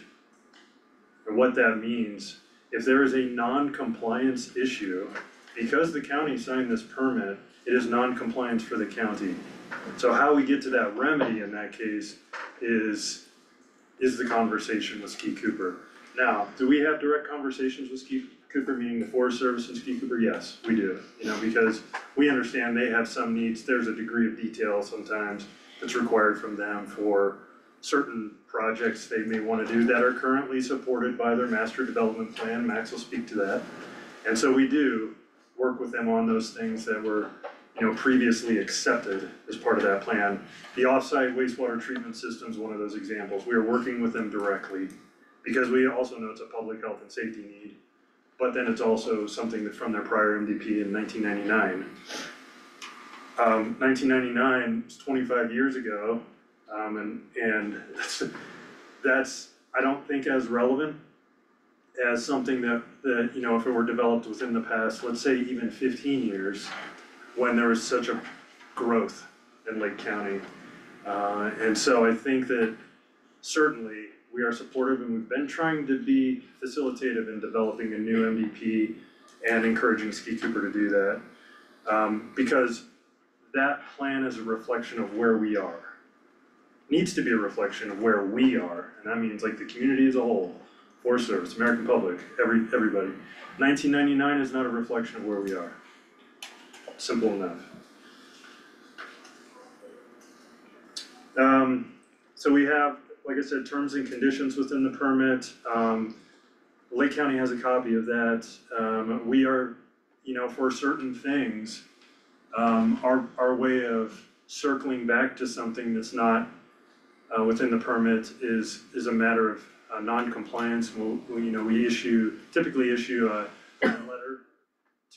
and what that means, if there is a non-compliance issue, because the county signed this permit, it is non-compliance for the county. So how we get to that remedy in that case is the conversation with Ski Cooper. Now, do we have direct conversations with Ski Cooper, meaning the Forest Service and Ski Cooper? Yes, we do, because we understand they have some needs, there's a degree of detail sometimes that's required from them for certain projects they may wanna do that are currently supported by their master development plan. Max will speak to that. And so we do work with them on those things that were, previously accepted as part of that plan. The offsite wastewater treatment system is one of those examples. We are working with them directly because we also know it's a public health and safety need. But then it's also something that from their prior MDP in 1999. 1999 was 25 years ago, and that's I don't think as relevant as something that if it were developed within the past, let's say even 15 years, when there was such a growth in Lake County. And so I think that certainly we are supportive, and we've been trying to be facilitative in developing a new MVP and encouraging Ski Cooper to do that. Because that plan is a reflection of where we are. Needs to be a reflection of where we are, and that means like the community as a whole, Forest Service, American public, everybody. 1999 is not a reflection of where we are. Simple enough. So we have, like I said, terms and conditions within the permit. Lake County has a copy of that. We are, for certain things, our way of circling back to something that's not within the permit is a matter of non-compliance. We typically issue a letter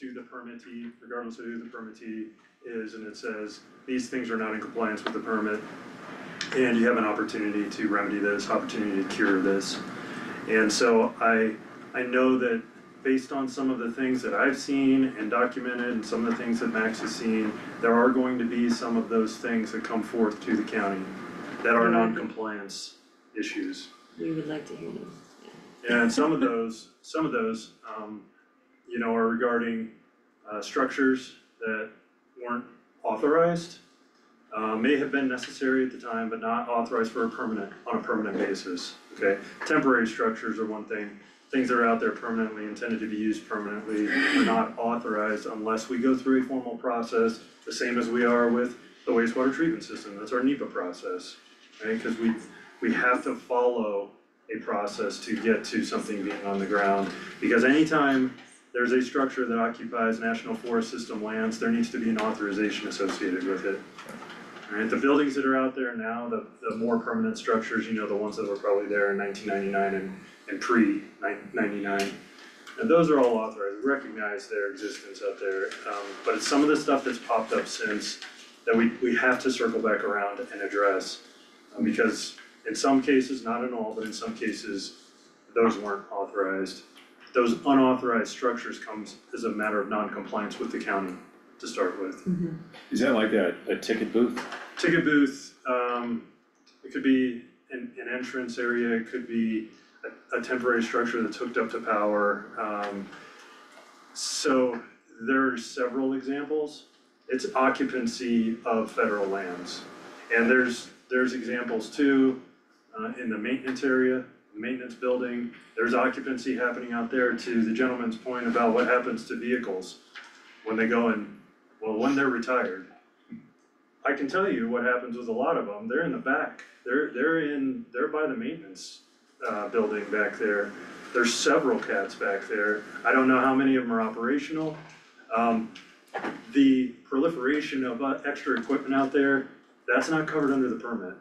to the permittee, regardless of who the permittee is, and it says, these things are not in compliance with the permit, and you have an opportunity to remedy this, opportunity to cure this. And so I know that based on some of the things that I've seen and documented, and some of the things that Max has seen, there are going to be some of those things that come forth to the county that are non-compliance issues. We would like to hear them. And some of those, are regarding structures that weren't authorized, may have been necessary at the time, but not authorized on a permanent basis, okay? Temporary structures are one thing. Things that are out there permanently, intended to be used permanently, are not authorized unless we go through a formal process, the same as we are with the wastewater treatment system. That's our NEPA process, right? Because we have to follow a process to get to something being on the ground. Because anytime there's a structure that occupies National Forest System lands, there needs to be an authorization associated with it. Right, the buildings that are out there now, the more permanent structures, the ones that were probably there in 1999 and pre-99, and those are all authorized. We recognize their existence out there, but it's some of the stuff that's popped up since that we have to circle back around and address, because in some cases, not in all, but in some cases, those weren't authorized. Those unauthorized structures comes as a matter of non-compliance with the county to start with. Mm-hmm. Is that like a ticket booth? Ticket booth, it could be an entrance area, it could be a temporary structure that's hooked up to power. So there are several examples. It's occupancy of federal lands. And there's examples too, in the maintenance area, the maintenance building. There's occupancy happening out there, to the gentleman's point about what happens to vehicles when they go in. Well, when they're retired, I can tell you what happens with a lot of them. They're in the back. They're by the maintenance building back there. There's several cats back there. I don't know how many of them are operational. The proliferation of extra equipment out there, that's not covered under the permit.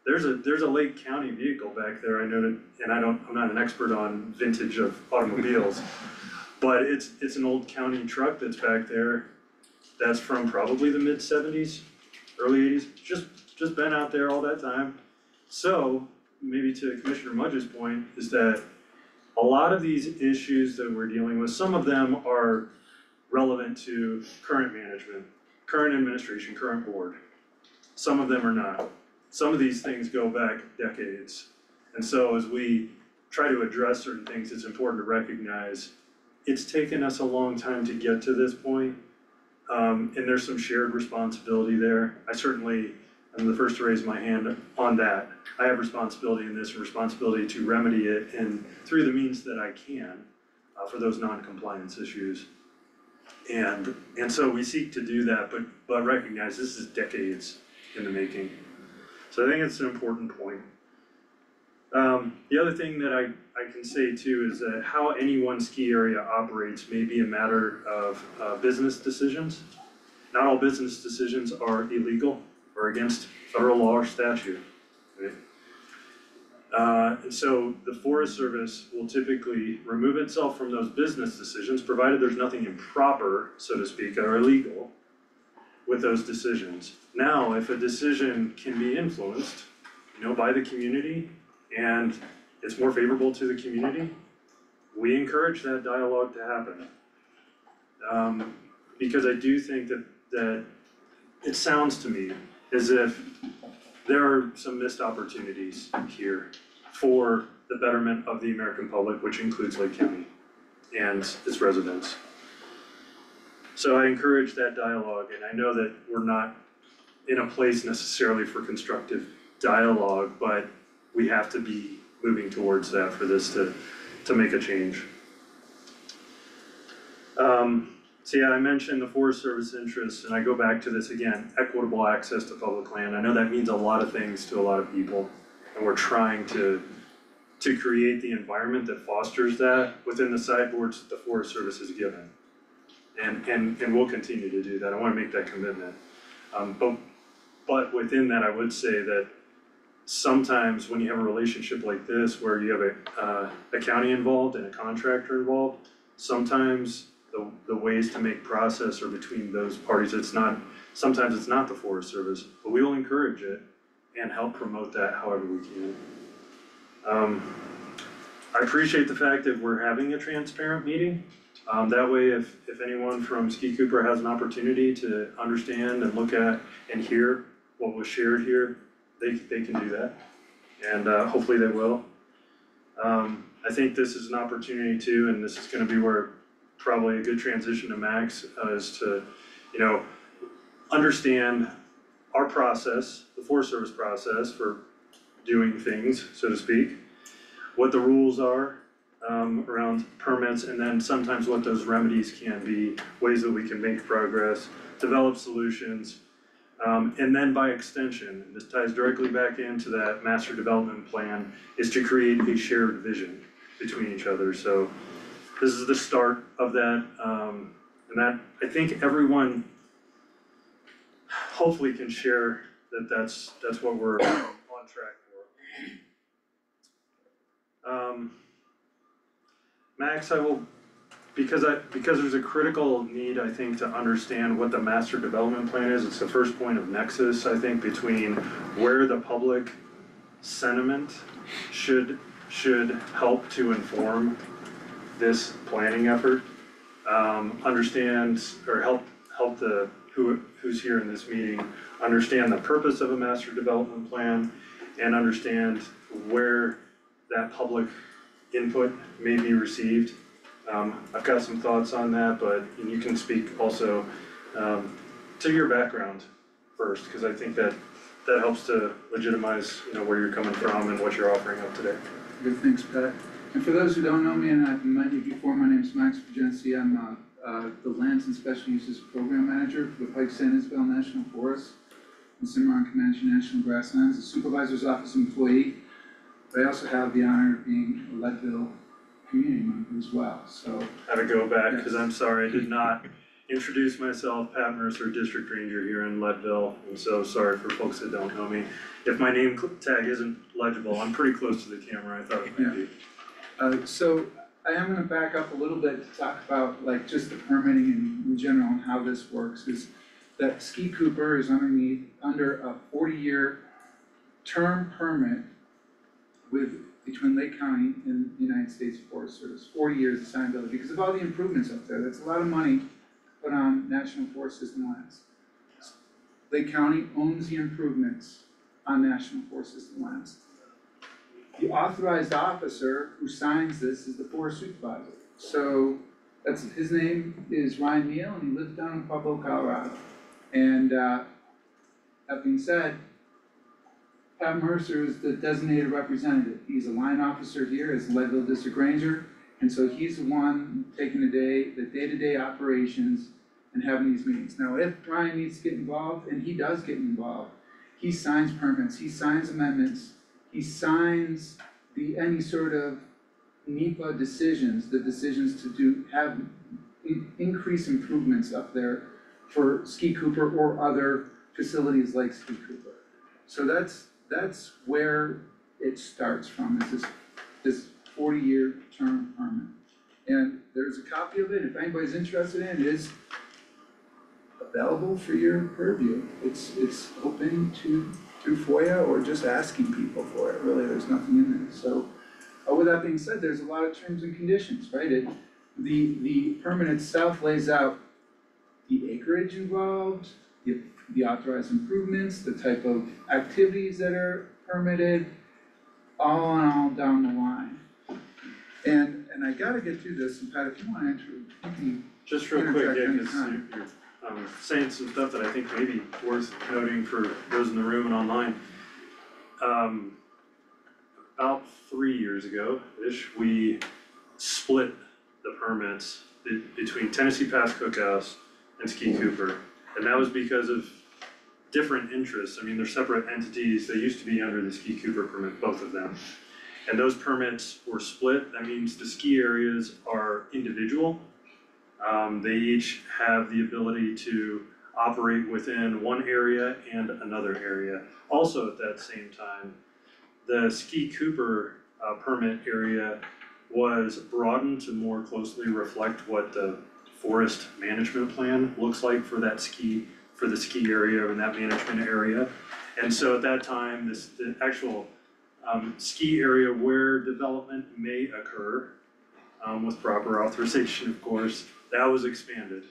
there's a Lake County vehicle back there, I noted, and I'm not an expert on vintage of automobiles. But it's an old county truck that's back there, that's from probably the mid-70s, early 80s, just been out there all that time. So, maybe to Commissioner Mudge's point, is that a lot of these issues that we're dealing with, some of them are relevant to current management, current administration, current board. Some of them are not. Some of these things go back decades. And so as we try to address certain things, it's important to recognize it's taken us a long time to get to this point. And there's some shared responsibility there. I'm the first to raise my hand on that. I have responsibility in this, responsibility to remedy it and through the means that I can for those non-compliance issues. And so we seek to do that, but recognize this is decades in the making. So I think it's an important point. The other thing that I can say too is that how any one ski area operates may be a matter of business decisions. Not all business decisions are illegal or against federal law or statute, right? And so the Forest Service will typically remove itself from those business decisions, provided there's nothing improper, so to speak, or illegal with those decisions. Now, if a decision can be influenced, by the community, and it's more favorable to the community, we encourage that dialogue to happen. Because I do think that it sounds to me as if there are some missed opportunities here for the betterment of the American public, which includes Lake County and its residents. So I encourage that dialogue, and I know that we're not in a place necessarily for constructive dialogue, but we have to be moving towards that for this to make a change. So yeah, I mentioned the Forest Service interests, and I go back to this again, equitable access to public land. I know that means a lot of things to a lot of people, and we're trying to create the environment that fosters that within the sideboards that the Forest Service has given. And we'll continue to do that. I wanna make that commitment. But within that, I would say that sometimes when you have a relationship like this, where you have a county involved and a contractor involved, sometimes the ways to make process are between those parties. Sometimes it's not the Forest Service, but we will encourage it and help promote that however we can. I appreciate the fact that we're having a transparent meeting. That way, if anyone from Ski Cooper has an opportunity to understand and look at and hear what was shared here, they can do that, and hopefully they will. I think this is an opportunity too, and this is gonna be where probably a good transition to Max is to, understand our process, the Forest Service process for doing things, so to speak, what the rules are around permits, and then sometimes what those remedies can be, ways that we can make progress, develop solutions. And then by extension, and this ties directly back into that master development plan, is to create a shared vision between each other. So this is the start of that, and that, I think everyone hopefully can share that's what we're on track for. Max, I will, because there's a critical need, I think, to understand what the master development plan is. It's the first point of nexus, I think, between where the public sentiment should help to inform this planning effort. Understand or help who's here in this meeting understand the purpose of a master development plan and understand where that public input may be received. I've got some thoughts on that, but you can speak also to your background first, because I think that helps to legitimize, where you're coming from and what you're offering up today. Good, thanks, Pat. And for those who don't know me, and I've met you before, my name's Max Vigenci. I'm the Lands and Special Uses Program Manager for the Pike San Isabel National Forest and Cimarron Comanche National Grasslands, a supervisor's office employee. But I also have the honor of being a Leadville community member as well, so. Had to go back, because I'm sorry, I did not introduce myself, Pat Mercer, District Ranger here in Leadville, and so sorry for folks that don't know me. If my name tag isn't legible, I'm pretty close to the camera, I thought it might be. So I am gonna back up a little bit to talk about like just the permitting in general and how this works is that Ski Cooper is under a 40-year term permit between Lake County and the United States Forest Service, 40 years assignability, because of all the improvements up there. That's a lot of money put on National Forest System lands. Lake County owns the improvements on National Forest System lands. The authorized officer who signs this is the forest supervisor. So his name is Ryan Neal, and he lives down in Pueblo, Colorado. And that being said, Pat Mercer is the designated representative. He's a line officer here as Leadville District Ranger, and so he's the one taking the day-to-day operations and having these meetings. Now, if Ryan needs to get involved, and he does get involved, he signs permits, he signs amendments, he signs any sort of NEPA decisions, the decisions to have increase improvements up there for Ski Cooper or other facilities like Ski Cooper. So that's where it starts from, is this 40-year term permit. And there's a copy of it, if anybody's interested in it, is available for your purview. It's open through FOIA or just asking people for it, really, there's nothing in there. So, with that being said, there's a lot of terms and conditions, right? The permit itself lays out the acreage involved, the authorized improvements, the type of activities that are permitted, all and all down the line. And I gotta get through this, and Pat, if you wanna enter, you can Just real quick, interject yeah, cause anytime. you're saying some stuff that I think may be worth noting for those in the room and online. About 3 years ago-ish, we split the permits between Tennessee Pass Cookhouse and Ski Cooper. And that was because of different interests. I mean, they're separate entities. They used to be under the Ski Cooper permit, both of them. And those permits were split. That means the ski areas are individual. They each have the ability to operate within one area and another area. Also at that same time, the Ski Cooper permit area was broadened to more closely reflect what the forest management plan looks like for the ski area and that management area. And so at that time, the actual ski area where development may occur, with proper authorization, of course, that was expanded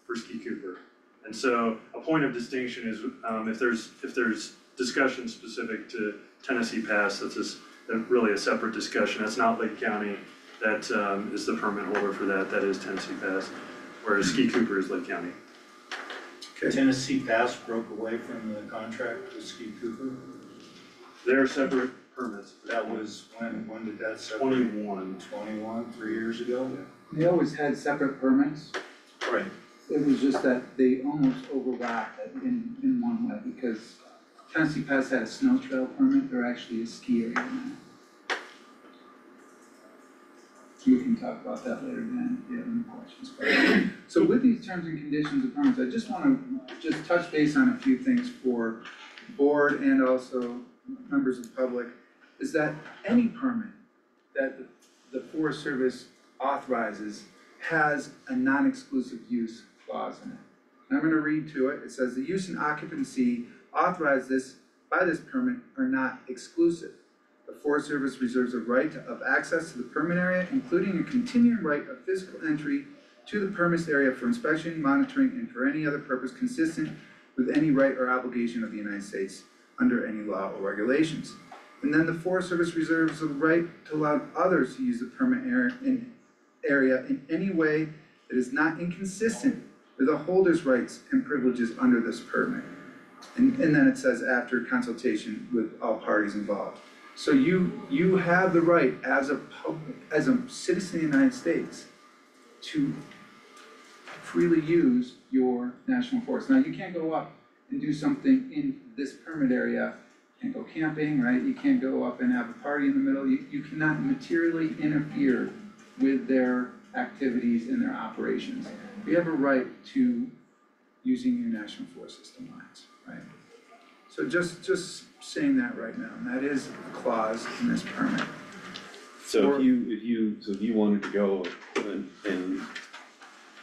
for Ski Cooper. And so a point of distinction is if there's discussion specific to Tennessee Pass, that's really a separate discussion. That's not Lake County, that is the permit holder for that is Tennessee Pass, whereas Ski Cooper is Lake County. Tennessee Pass broke away from the contract with Ski Cooper. They're separate permits. That was, when did that separate? 21. 3 years ago? They always had separate permits. Right. It was just that they almost overlapped in one way, because Tennessee Pass had a snow trail permit, they're actually a ski area now. We can talk about that later then, if you have any questions. So with these terms and conditions of permits, I just wanna touch base on a few things for the board and also members of the public, is that any permit that the Forest Service authorizes has a non-exclusive use clause in it. And I'm gonna read to it. It says the use and occupancy authorized by this permit are not exclusive. The Forest Service reserves a right of access to the permit area, including a continuing right of physical entry to the permit area for inspection, monitoring, and for any other purpose consistent with any right or obligation of the United States under any law or regulations. And then the Forest Service reserves the right to allow others to use the permit area in any way that is not inconsistent with the holder's rights and privileges under this permit. And then it says after consultation with all parties involved. So you have the right as a citizen of the United States to freely use your national forest. Now, you can't go up and do something in this permit area. You can't go camping, right? You can't go up and have a party in the middle. You cannot materially interfere with their activities and their operations. we have a right to using your national forest system lines, right? So just saying that right now, and that is a clause in this permit. So Or- if you wanted to go and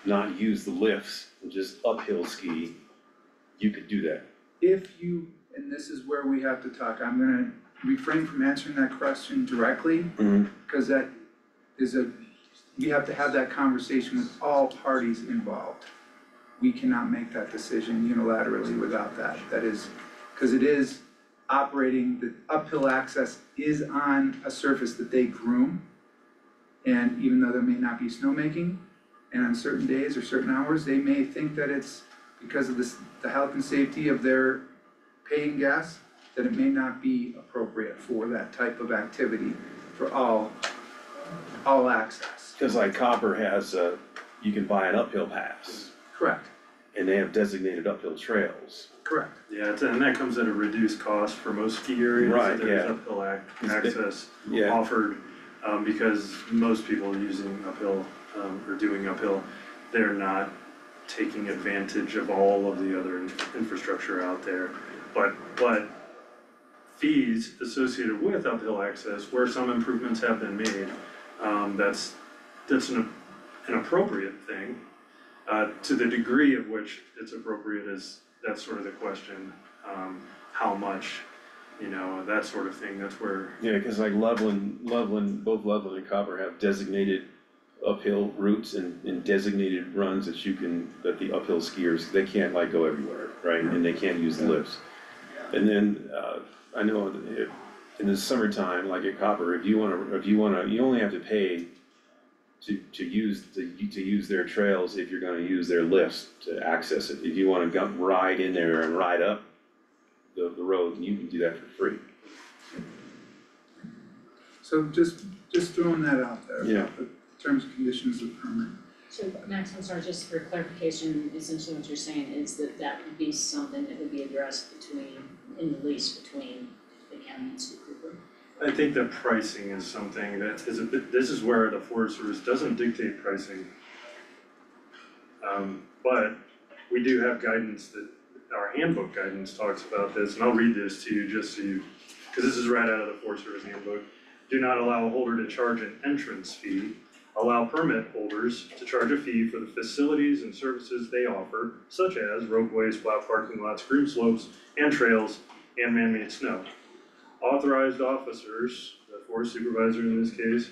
not use the lifts and just uphill ski, you could do that. If you, and this is where we have to talk, I'm gonna refrain from answering that question directly, because that is we have to have that conversation with all parties involved. We cannot make that decision unilaterally without that. That is, because it is operating, the uphill access is on a surface that they groom. And even though there may not be snowmaking, and on certain days or certain hours, they may think that it's because of the health and safety of their paying guests, that it may not be appropriate for that type of activity for all access. Cause like Copper has, you can buy an uphill pass, Correct, and they have designated uphill trails. correct. Yeah, and that comes at a reduced cost for most ski areas. Right, There's yeah. uphill access Yeah, offered, because most people using uphill, or doing uphill, they're not taking advantage of all of the other infrastructure out there. But fees associated with uphill access, where some improvements have been made, that's an appropriate thing. To the degree of which it's appropriate that's sort of the question, how much, that sort of thing, that's where. yeah, cause like Loveland, both Loveland and Copper have designated uphill routes and designated runs that the uphill skiers, they can't like go everywhere, right? And they can't use the lifts. And then, I know in the summertime, like at Copper, if you wanna, you only have to pay to use their trails if you're gonna use their lifts to access it. If you wanna go ride in there and ride up the road, you can do that for free. So just throwing that out there. Yeah. The terms and conditions of the permit. So Max, I'm sorry, just for clarification, essentially what you're saying is that that would be something that would be addressed in the lease between the county and Ski Cooper. I think the pricing is something that is this is where the Forest Service doesn't dictate pricing. But we do have guidance that, our handbook guidance talks about this, and I'll read this to you just so you, because this is right out of the Forest Service handbook. Do not allow a holder to charge an entrance fee. Allow permit holders to charge a fee for the facilities and services they offer, such as ropeways, flat parking lots, green slopes, and trails, and man-made snow. Authorized officers, the forest supervisor in this case,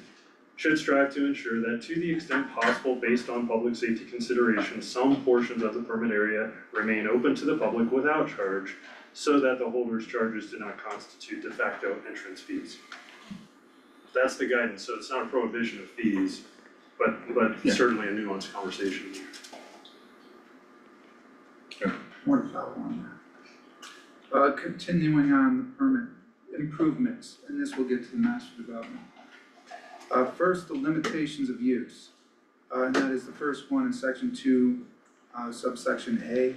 should strive to ensure that to the extent possible based on public safety considerations, some portions of the permit area remain open to the public without charge, so that the holder's charges do not constitute de facto entrance fees. That's the guidance, so it's not a prohibition of fees, but Yeah. certainly a nuanced conversation. More to follow on that. Continuing on the permit improvements, and this will get to the master development. First, the limitations of use, and that is the first one in section 2, subsection A.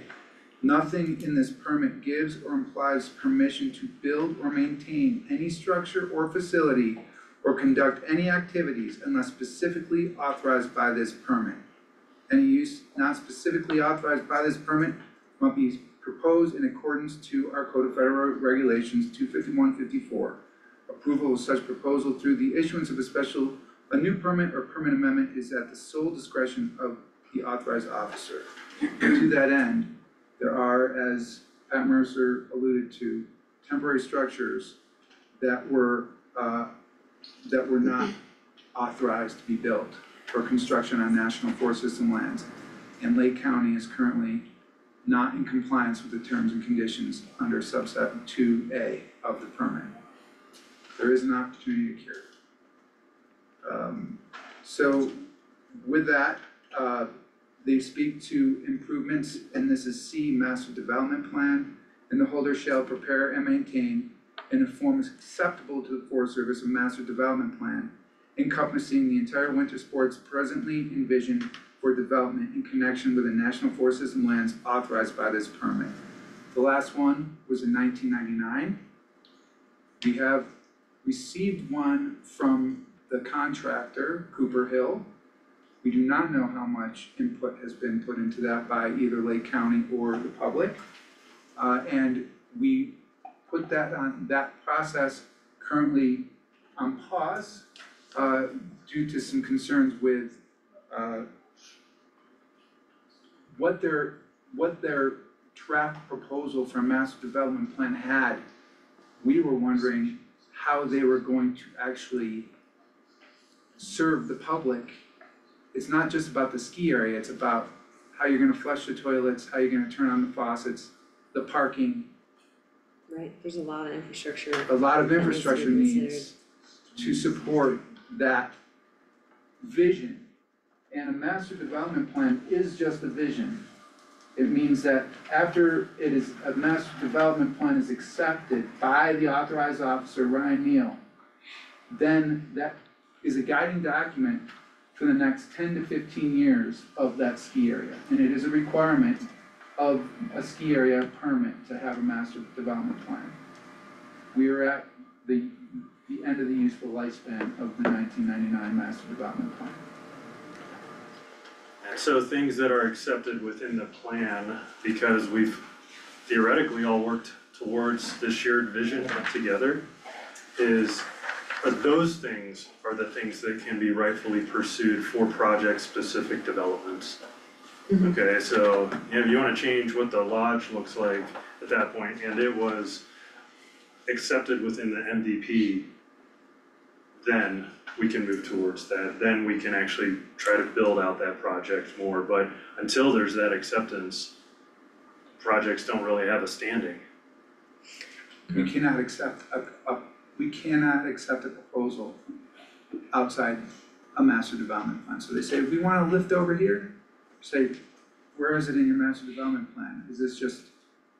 Nothing in this permit gives or implies permission to build or maintain any structure or facility or conduct any activities unless specifically authorized by this permit. Any use not specifically authorized by this permit must be proposed in accordance to our Code of Federal Regulations 251-54. Approval of such proposal through the issuance of a new permit or permit amendment is at the sole discretion of the authorized officer. To that end, there are, as Pat Mercer alluded to, temporary structures that were not authorized to be built for construction on National Forest System lands. And Lake County is currently not in compliance with the terms and conditions under subset 2A of the permit. There is an opportunity to cure. So with that, they speak to improvements, and this is C, Master Development Plan, and the holder shall prepare and maintain in a form acceptable to the Forest Service a Master Development Plan encompassing the entire winter sports presently envisioned for development in connection with the National Forest System lands authorized by this permit. The last one was in 1999. We have received one from the contractor, Cooper Hill. We do not know how much input has been put into that by either Lake County or the public. And we put that process currently on pause, due to some concerns with, what their draft proposal for a master development plan had. We were wondering how they were going to actually serve the public. It's not just about the ski area, it's about how you're gonna flush the toilets, how you're gonna turn on the faucets, the parking, Right, there's a lot of infrastructure. a lot of that needs to be infrastructure needs to support that vision. And a master development plan is just a vision. It means that after a master development plan is accepted by the authorized officer, Ryan Neal, then that is a guiding document for the next 10 to 15 years of that ski area. And it is a requirement of a ski area permit to have a master development plan. We are at the end of the useful lifespan of the 1999 master development plan. So things that are accepted within the plan, because we've theoretically all worked towards this shared vision together, those things are the things that can be rightfully pursued for project-specific developments. Mhm. Okay, so if you wanna change what the lodge looks like at that point, and it was accepted within the MDP, then we can move towards that, then we can actually try to build out that project more, but until there's that acceptance, projects don't really have a standing. We cannot accept we cannot accept a proposal outside a master development plan. So they say, we wanna lift over here, say, where is it in your master development plan? Is this just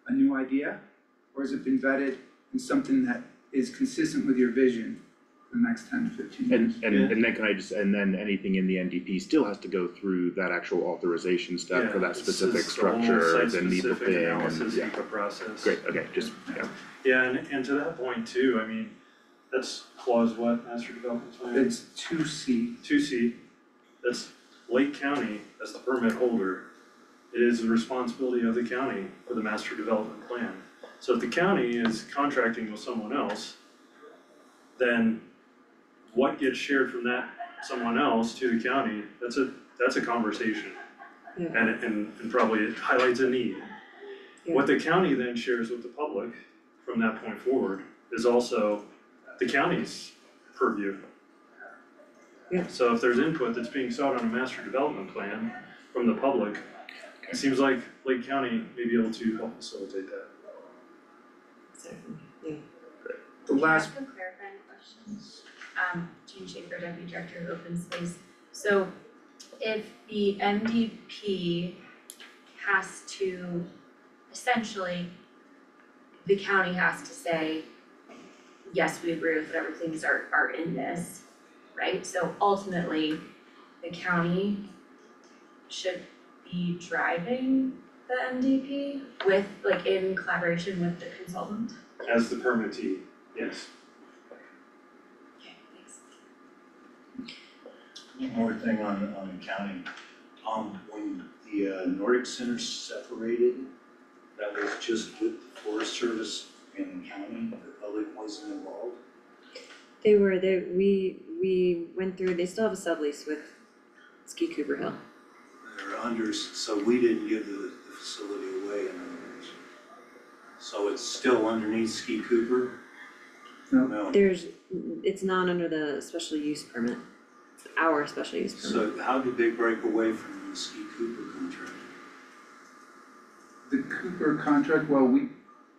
a new idea? Or has it been vetted in something that is consistent with your vision for the next 10 to 15 years? And then can I just, and then anything in the NDP still has to go through that actual authorization step for that specific structure, the need the Site-specific thing, analysis, and, yeah, HEPA process. great, okay, just, yeah. Yeah, and to that point too, I mean, that's clause what, master development plan? It's 2C. 2C, that's Lake County as the permit holder. It is the responsibility of the county for the master development plan. So if the county is contracting with someone else, then what gets shared from that someone else to the county, that's a conversation. Yeah. And probably it highlights a need. Yeah. What the county then shares with the public from that point forward is also the county's purview. Yeah. So if there's input that's being sought on a master development plan from the public, it seems like Lake County may be able to help facilitate that. Exactly, yeah. The last, Can I ask a clarifying question? Jean Schaefer, Deputy Director of Open Space. So if the MDP has to, essentially, the county has to say, yes, we agree with whatever things are in this, right? So ultimately, the county should be driving the MDP with, like, in collaboration with the consultant? As the permittee, yes. Okay, thanks. One more thing on the county, when the Nordic Center separated, that was just with the Forest Service and the county, the public wasn't involved. We went through, they still have a sublease with Ski Cooper Hill. They're under, so we didn't give the facility away in other words. So it's still underneath Ski Cooper? No. It's not under the special use permit, it's our special use permit. So how did they break away from the Ski Cooper contract? the Cooper contract, well,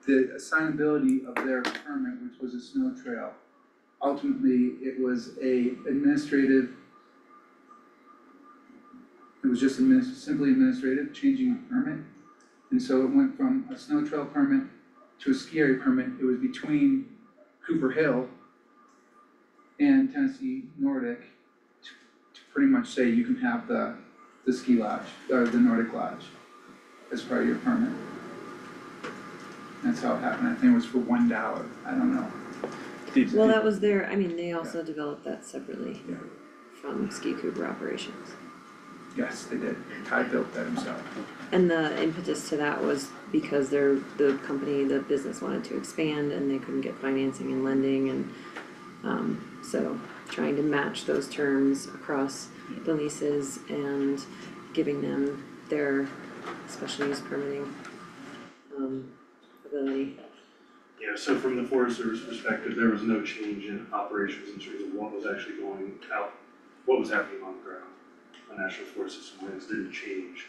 the assignability of their permit, which was a snow trail, ultimately, it was just simply administrative, changing the permit. And so it went from a snow trail permit to a ski area permit. It was between Cooper Hill and Tennessee Nordic to pretty much say you can have the ski lodge, or the Nordic Lodge as part of your permit. That's how it happened. I think it was for $1, I don't know. Well, that was their, I mean, they also developed that separately from Ski Cooper operations. Yes, they did. Ty built that himself. And the impetus to that was because the company, the business wanted to expand and they couldn't get financing and lending and so trying to match those terms across the leases and giving them their special use permitting ability. Yeah, so from the Forest Service perspective, there was no change in operations in terms of what was actually going out, what was happening on the ground. The National Forest System lands didn't change.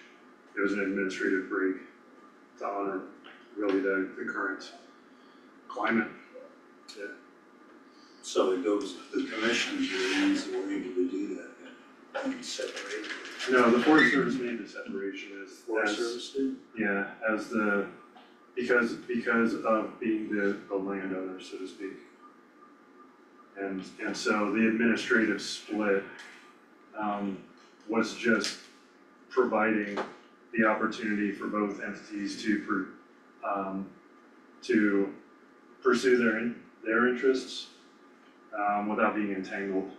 It was an administrative break to honor really the current climate. Yeah. So it goes, the commissions were the ones that were able to do that and separate. No, the Forest Service made the separation as. Forest Service did? Yeah, as the, because of being the landowner, so to speak. And so the administrative split was just providing the opportunity for both entities to pursue their interests without being entangled.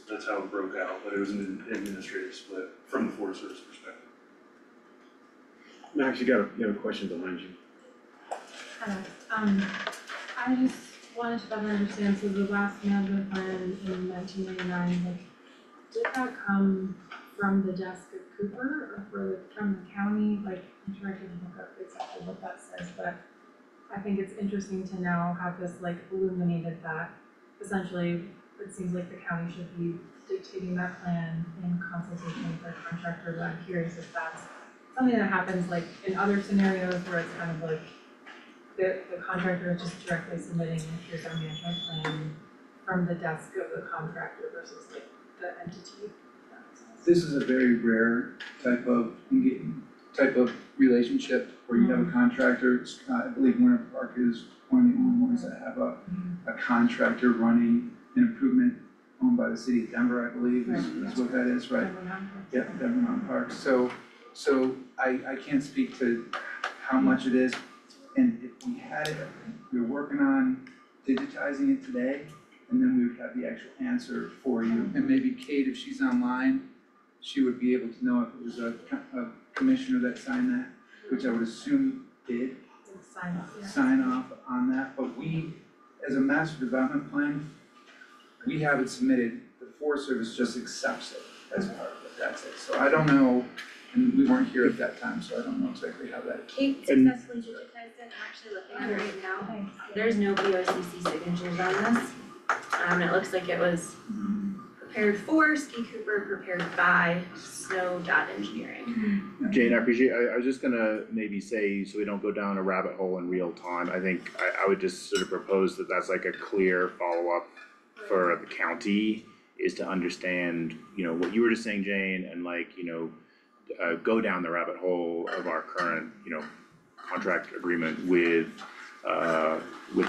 That's how it broke out, but it was an administrative split from the Forest Service perspective. Max, you have a question behind you. I just wanted to better understand, so the last management plan in 1999, like, did that come from the desk of Cooper or from the county? Like, I'm sure I can look up exactly what that says, but I think it's interesting to now have this like illuminated that essentially it seems like the county should be dictating that plan in consultation with their contractor, but I'm curious if that's something that happens like in other scenarios where it's kind of like the contractor is just directly submitting, here's our management plan from the desk of the contractor versus like the entity. This is a very rare type of relationship where you have a contractor. I believe Winter Park is one of the only ones that have a contractor running an improvement owned by the city of Denver, I believe, is what that is, right? Yeah, Denver Mountain Park. So I can't speak to how much it is. And if we had it, we were working on digitizing it today, and then we would have the actual answer for you. And maybe Kate, if she's online, she would be able to know if it was a commissioner that signed that, which I would assume did sign off on that. But we, as a master development plan, we have it submitted, the Forest Service just accepts it as part of it, that's it. So I don't know, and we weren't here at that time, so I don't know exactly how that. Kate successfully digitized it, I'm actually looking at it right now. There's no BOCC signatures on this. And it looks like it was prepared for Ski Cooper, prepared by Snow Engineering. Jane, I appreciate, I was just gonna maybe say, so we don't go down a rabbit hole in real time, I think I would just sort of propose that that's like a clear follow-up for the county, is to understand, what you were just saying, Jane, and like, go down the rabbit hole of our current, contract agreement with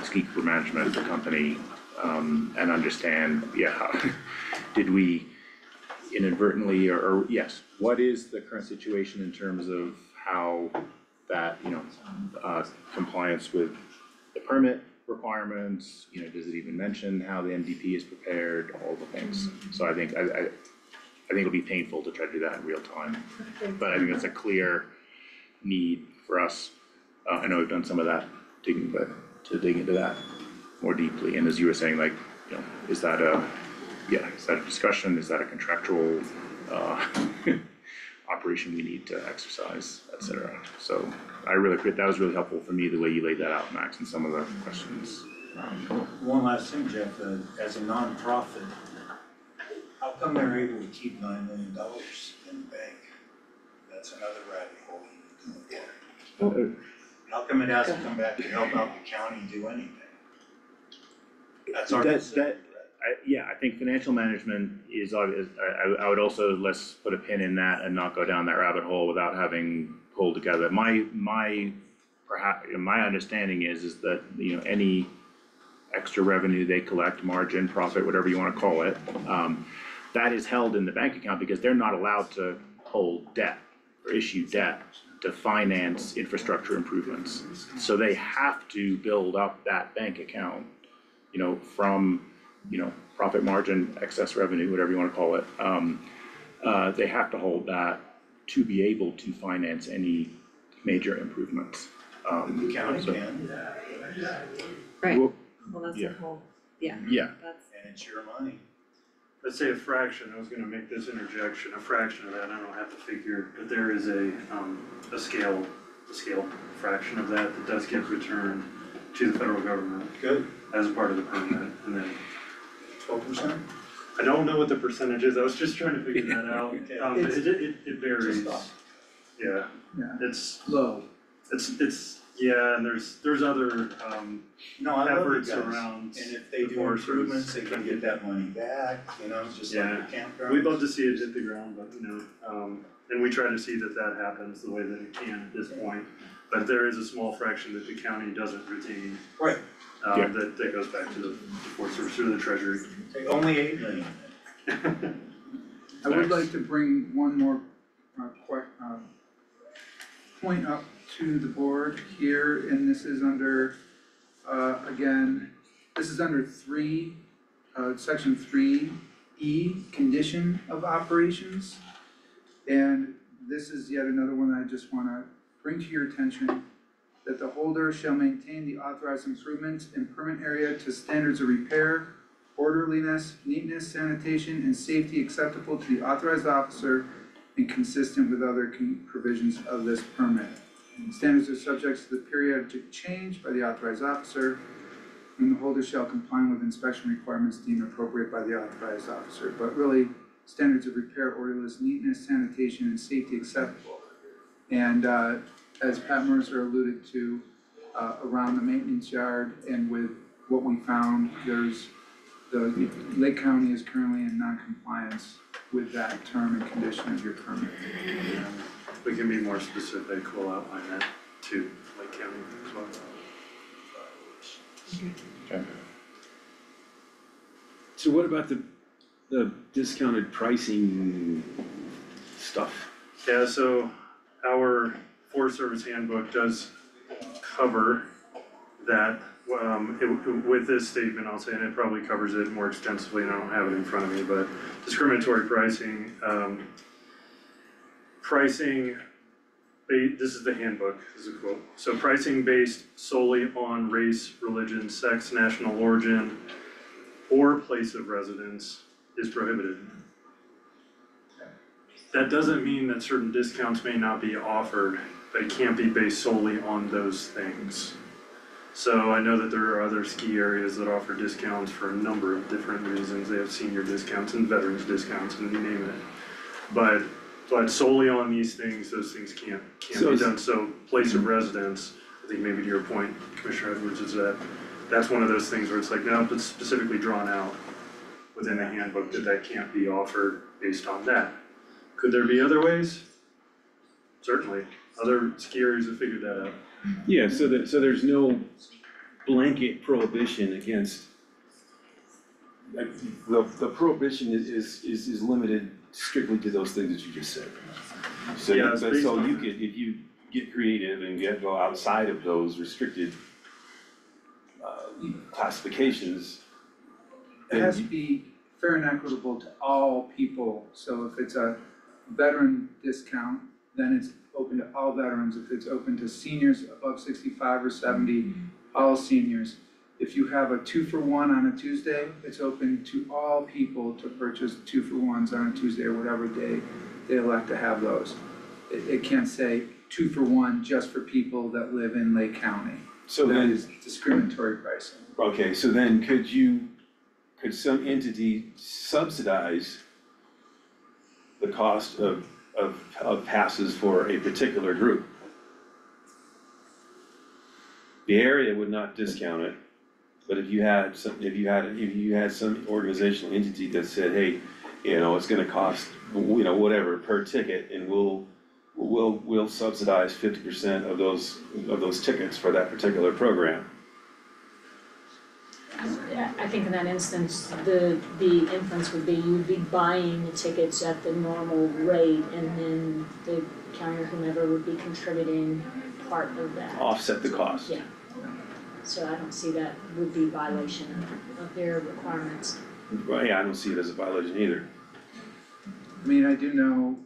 Ski Cooper Management, the company, and understand, did we inadvertently, or yes, what is the current situation in terms of how that, compliance with the permit requirements, does it even mention how the MDP is prepared, all the things. So I think it'll be painful to try to do that in real time, but I think that's a clear need for us. I know we've done some of that digging, but to dig into that more deeply, and as you were saying, like, is that a discussion, is that a contractual operation we need to exercise, et cetera. So I really appreciate, that was really helpful for me, the way you laid that out, Max, and some of the questions. One last thing, Jeff, as a nonprofit, how come they're able to keep $9 million in the bank? That's another rabbit hole you need to look at. How come it hasn't come back to help out the county do anything? That's our concern. I think financial management is obvious. I would also, let's put a pin in that and not go down that rabbit hole without having pulled together. My understanding is that, any extra revenue they collect, margin, profit, whatever you wanna call it, that is held in the bank account because they're not allowed to hold debt or issue debt to finance infrastructure improvements. So they have to build up that bank account, from, profit margin, excess revenue, whatever you wanna call it, they have to hold that to be able to finance any major improvements. The county so- can, Right, Well, well, that's yeah. the whole, yeah, yeah, that's, and it's your money. Let's say a fraction, I was gonna make this interjection, a fraction of that, I don't have the figure, but there is a scale fraction of that does get returned to the federal government Good, as a part of the permit, and then 12%? I don't know what the percentage is, I was just trying to figure that out, Okay. it varies. Just off. Yeah, Yeah. it's, Low. yeah, and there's other, No, I love you efforts guys, around and if they the do Forest improvements, Service. they can get that money back, just like Yeah. the campground. we'd love to see it hit the ground, but and we try to see that happens the way that it can at this point. But there is a small fraction that the county doesn't retain, Right, Yeah. that goes back to the Forest Service or the Treasury. okay, only 8 million. I would like to bring one more, point up to the board here, and this is under, again, this is under section 3E, condition of operations. And this is yet another one I just wanna bring to your attention, that the holder shall maintain the authorized improvements in permit area to standards of repair, orderliness, neatness, sanitation, and safety acceptable to the authorized officer and consistent with other provisions of this permit. Standards are subject to the periodic change by the authorized officer, and the holder shall comply with inspection requirements deemed appropriate by the authorized officer. But really, standards of repair, orderliness, neatness, sanitation, and safety acceptable. And as Pat Mercer alluded to, around the maintenance yard and with what we found, the Lake County is currently in non-compliance with that term and condition of your permit. We can be more specific, we'll outline that to Lake County as well. So what about the discounted pricing stuff? Yeah, so our Forest Service handbook does cover that, with this statement, I'll say, and it probably covers it more extensively, and I don't have it in front of me, but discriminatory pricing, this is the handbook, this is a quote. So pricing based solely on race, religion, sex, national origin, or place of residence is prohibited. That doesn't mean that certain discounts may not be offered, but it can't be based solely on those things. So I know that there are other ski areas that offer discounts for a number of different reasons. They have senior discounts and veterans discounts and you name it. But solely on these things, those things can't be done. So place of residence, I think maybe to your point, Commissioner Edwards, is that's one of those things where it's like, no, it's specifically drawn out within the handbook that can't be offered based on that. Could there be other ways? Certainly, other ski areas have figured that out. Yeah, so there's no blanket prohibition against, like, the prohibition is limited strictly to those things that you just said. So, Yeah, it's but based so on you that. could, if you get creative and go outside of those restricted classifications, It has to be fair and equitable to all people, so if it's a veteran discount, then it's open to all veterans. If it's open to seniors above 65 or 70, all seniors. If you have a 2-for-1 on a Tuesday, it's open to all people to purchase 2-for-1s on a Tuesday or whatever day they elect to have those. It can't say 2-for-1 just for people that live in Lake County. so That then, is discriminatory pricing. okay, so then could some entity subsidize the cost of passes for a particular group? The area would not discount it, but if you had some organizational entity that said, hey, it's gonna cost, whatever per ticket, and we'll subsidize 50% of those tickets for that particular program. I think in that instance, the inference would be you'd be buying the tickets at the normal rate and then the county or whomever would be contributing part of that. Offset the cost. Yeah. So I don't see that would be violation of their requirements. Well, yeah, I don't see it as a violation either. I mean, I do know,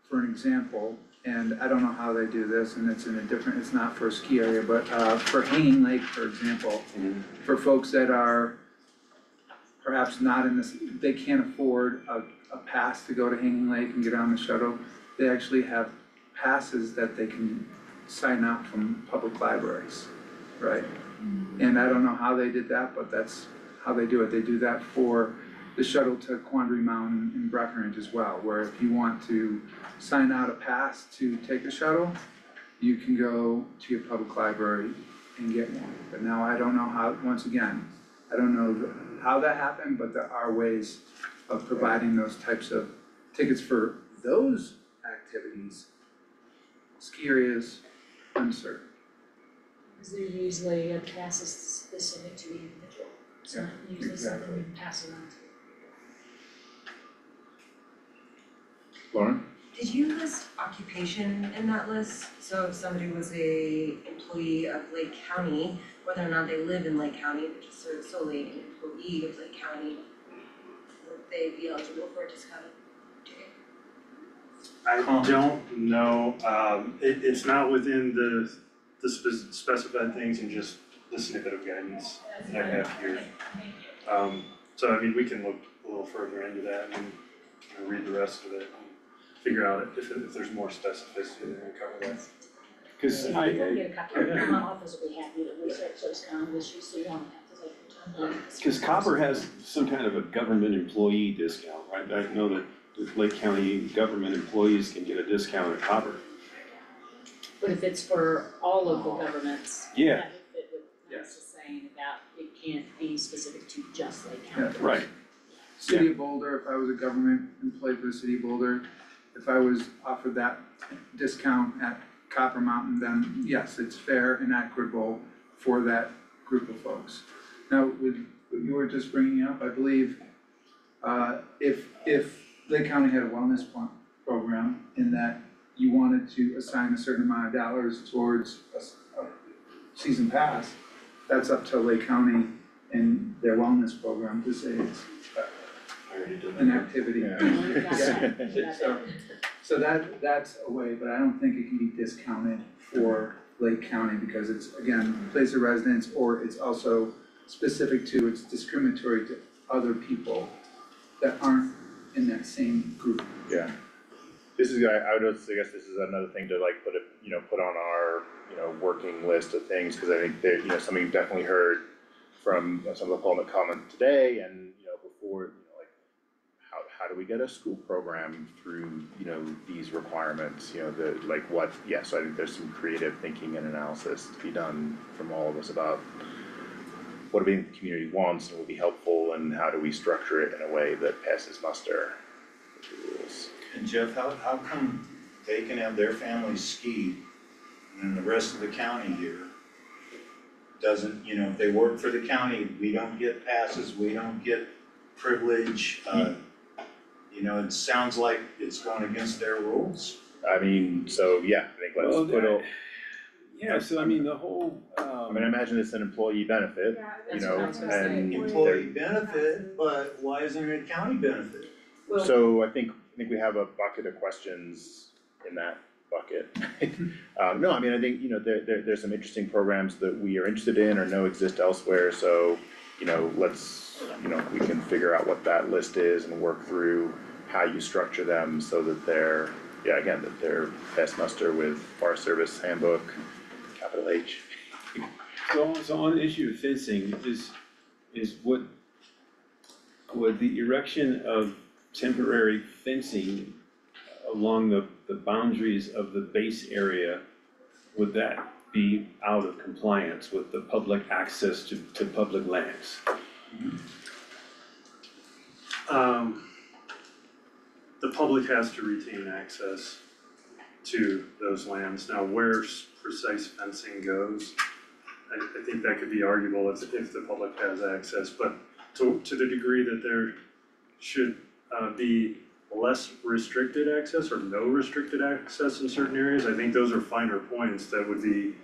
for an example, and I don't know how they do this, and it's in a different, it's not for a ski area, but for Hanging Lake, for example, for folks that are perhaps not in this, they can't afford a pass to go to Hanging Lake and get on the shuttle, they actually have passes that they can sign up from public libraries, right? And I don't know how they did that, but that's how they do it. They do that for the shuttle to Quandary Mountain in Breckenridge as well, where if you want to sign out a pass to take the shuttle, you can go to your public library and get one. But now I don't know how, once again, I don't know how that happened, but there are ways of providing those types of tickets for those activities. Ski areas, uncertain. Because they're usually a pass is specific to the individual, it's not usually something we can pass around. Lauren? Did you list occupation in that list? So if somebody was a employee of Lake County, whether or not they live in Lake County, but just sort of solely an employee of Lake County, would they be eligible for a discounted ticket? I don't know, it's not within the specified things and just the snippet of guidance that I have here. So I mean, we can look a little further into that and read the rest of it and figure out if there's more specificity there and cover that. Cause If we can get a copy, my office will be happy to research those kind of issues, so you don't have to take your time. Cause Copper has some kind of a government employee discount, right? I know that the Lake County government employees can get a discount at Copper. But if it's for all local governments, Yeah. that would fit with Matt's saying about it can't be specific to just Lake County. Right. City of Boulder, if I was a government employee for the city of Boulder, if I was offered that discount at Copper Mountain, then yes, it's fair and equitable for that group of folks. Now, with what you were just bringing up, I believe, if Lake County had a wellness program in that you wanted to assign a certain amount of dollars towards a season pass, that's up to Lake County and their wellness program to say it's an activity. So that's a way, but I don't think it can be discounted for Lake County because it's, again, place of residence, or it's also specific to, it's discriminatory to other people that aren't in that same group. Yeah. This is, I would also, I guess this is another thing to like put on our, working list of things, cause I think that, something you've definitely heard from some of the public comment today and, before, like, how do we get a school program through, these requirements, so I think there's some creative thinking and analysis to be done from all of us about what do we think the community wants and would be helpful and how do we structure it in a way that passes muster with the rules. And Jeff, how come they can have their families ski and the rest of the county here doesn't, if they work for the county, we don't get passes, we don't get privilege, it sounds like it's going against their rules. I mean, so yeah, I think let's put a. Yeah, so I mean, the whole, I imagine it's an employee benefit, That's what I was gonna say. and Employee benefit, but why isn't it a county benefit? so I think we have a bucket of questions in that bucket. No, I mean, I think, there's some interesting programs that we are interested in or know exist elsewhere, so, let's, we can figure out what that list is and work through how you structure them so that they're, that they're pass muster with Forest Service handbook, capital H. so on the issue of fencing, is would the erection of temporary fencing along the boundaries of the base area, would that be out of compliance with the public access to public lands? The public has to retain access to those lands. Now, where precise fencing goes, I think that could be arguable if the public has access, but to the degree that there should be less restricted access or no restricted access in certain areas, I think those are finer points that would be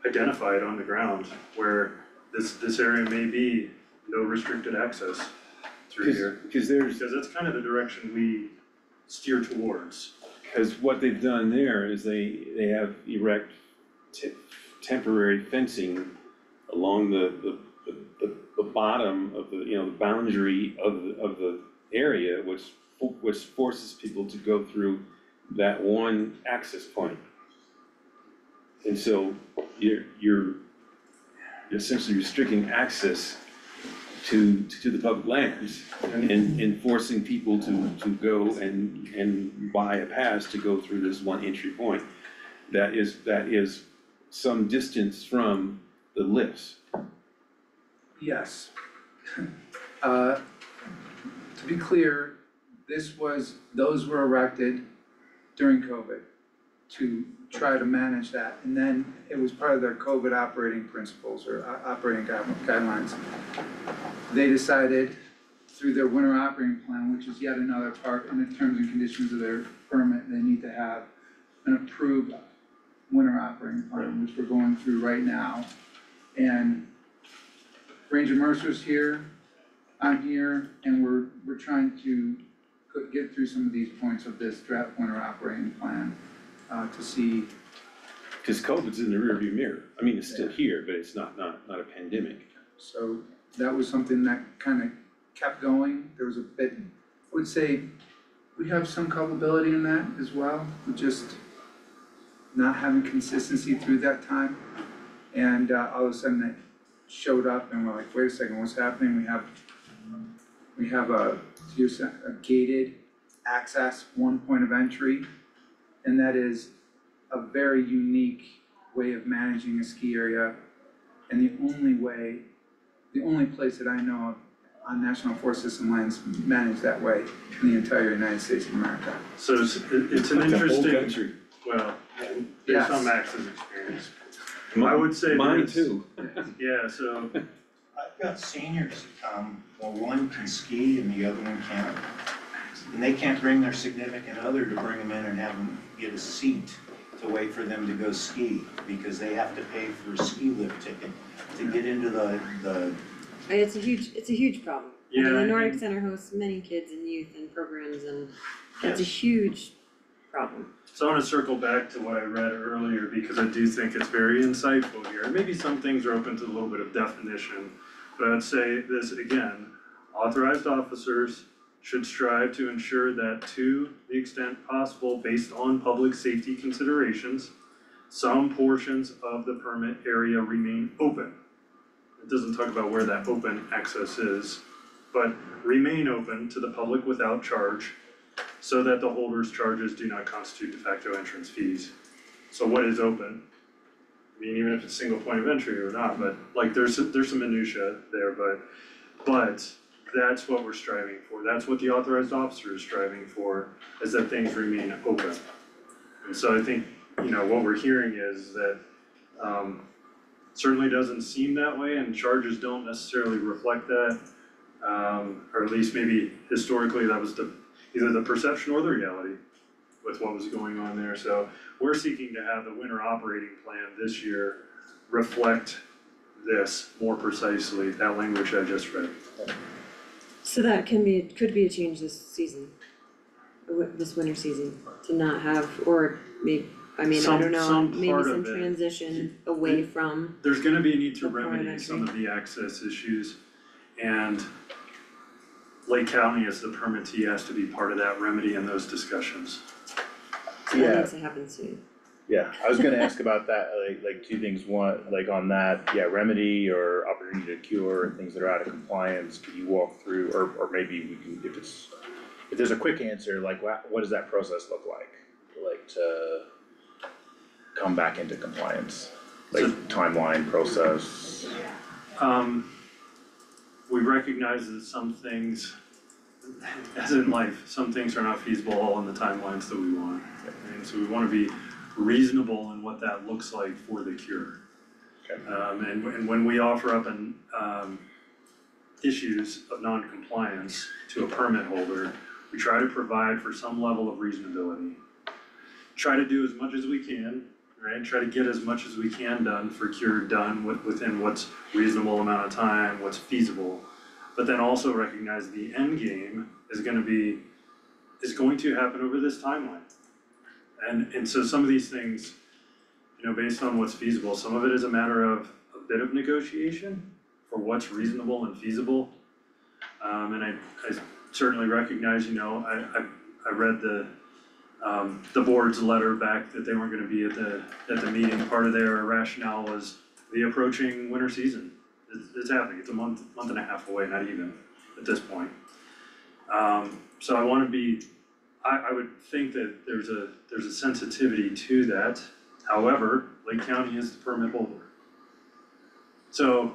identified on the ground where this area may be no restricted access through here. Because Because that's kind of the direction we steer towards. Cause what they've done there is they have erect temporary fencing along the bottom of the, you know, the boundary of the area, which forces people to go through that one access point. And so you're essentially restricting access to the public lands and forcing people to go and buy a pass to go through this one entry point that is some distance from the lifts. Yes. To be clear, those were erected during COVID to try to manage that. And then it was part of their COVID operating principles or operating guidelines. They decided through their winter operating plan, which is yet another part in the terms and conditions of their permit, they need to have an approved winter operating plan, which we're going through right now. And Ranger Mercer's here, I'm here, and we're trying to get through some of these points of this draft winter operating plan to see. Cause COVID's in the rearview mirror. I mean, it's still here, but it's not a pandemic. So that was something that kind of kept going. There was a bit, I would say, we have some culpability in that as well, with just not having consistency through that time. And all of a sudden it showed up and we're like, wait a second, what's happening? We have a gated access, one point of entry, and that is a very unique way of managing a ski area. And the only place that I know of on National Forest System lands managed that way in the entire United States of America. So it's an The whole interesting, country. well, there's Yes. some access experience. I would say Mine there's- too. Yeah, so, I've got seniors that come, well, one can ski and the other one can't. And they can't bring their significant other to bring them in and have them get a seat to wait for them to go ski, because they have to pay for a ski lift ticket to get into the It's a huge problem. I mean, Yeah, the I Nordic mean- Center hosts many kids and youth and programs and it's a huge problem. so I wanna circle back to what I read earlier, because I do think it's very insightful here. Maybe some things are open to a little bit of definition, but I would say this again, authorized officers should strive to ensure that to the extent possible, based on public safety considerations, some portions of the permit area remain open. It doesn't talk about where that open access is, but remain open to the public without charge, so that the holder's charges do not constitute de facto entrance fees. So what is open? I mean, even if it's single point of entry or not, but like there's some minutia there, but that's what we're striving for. That's what the authorized officer is striving for, is that things remain open. And so I think, you know, what we're hearing is that certainly doesn't seem that way, and charges don't necessarily reflect that. Or at least maybe historically that was either the perception or the reality with what was going on there. So we're seeking to have the winter operating plan this year reflect this more precisely, that language I just read. So that could be a change this season, this winter season, to not have, or maybe, I mean, I don't know, Some maybe part some of it. transition away from, There's gonna be a need to The point of remedy some entry. of the access issues, and Lake County as the permittee has to be part of that remedy in those discussions. so that needs to happen soon. Yeah, I was gonna ask about that, like two things, one, like on that, yeah, remedy or opportunity to cure, things that are out of compliance, could you walk through, or maybe we can, if there's a quick answer, like what does that process look like? Like to come back into compliance, like timeline, process? We recognize that some things, as in life, some things are not feasible all in the timelines that we want. And so we wanna be reasonable in what that looks like for the cure. Okay. And when we offer up issues of non-compliance to a permit holder, we try to provide for some level of reasonability. Try to do as much as we can, right? Try to get as much as we can done for cure done within what's reasonable amount of time, what's feasible. But then also recognize the end game is gonna be is going to happen over this timeline. And so some of these things, you know, based on what's feasible, some of it is a matter of a bit of negotiation for what's reasonable and feasible. And I certainly recognize, you know, I read the board's letter back that they weren't gonna be at the meeting. Part of their rationale was the approaching winter season. It's happening, it's a month and a half away, not even at this point. So I wanna be, I would think that there's a sensitivity to that. However, Lake County is the permit holder. So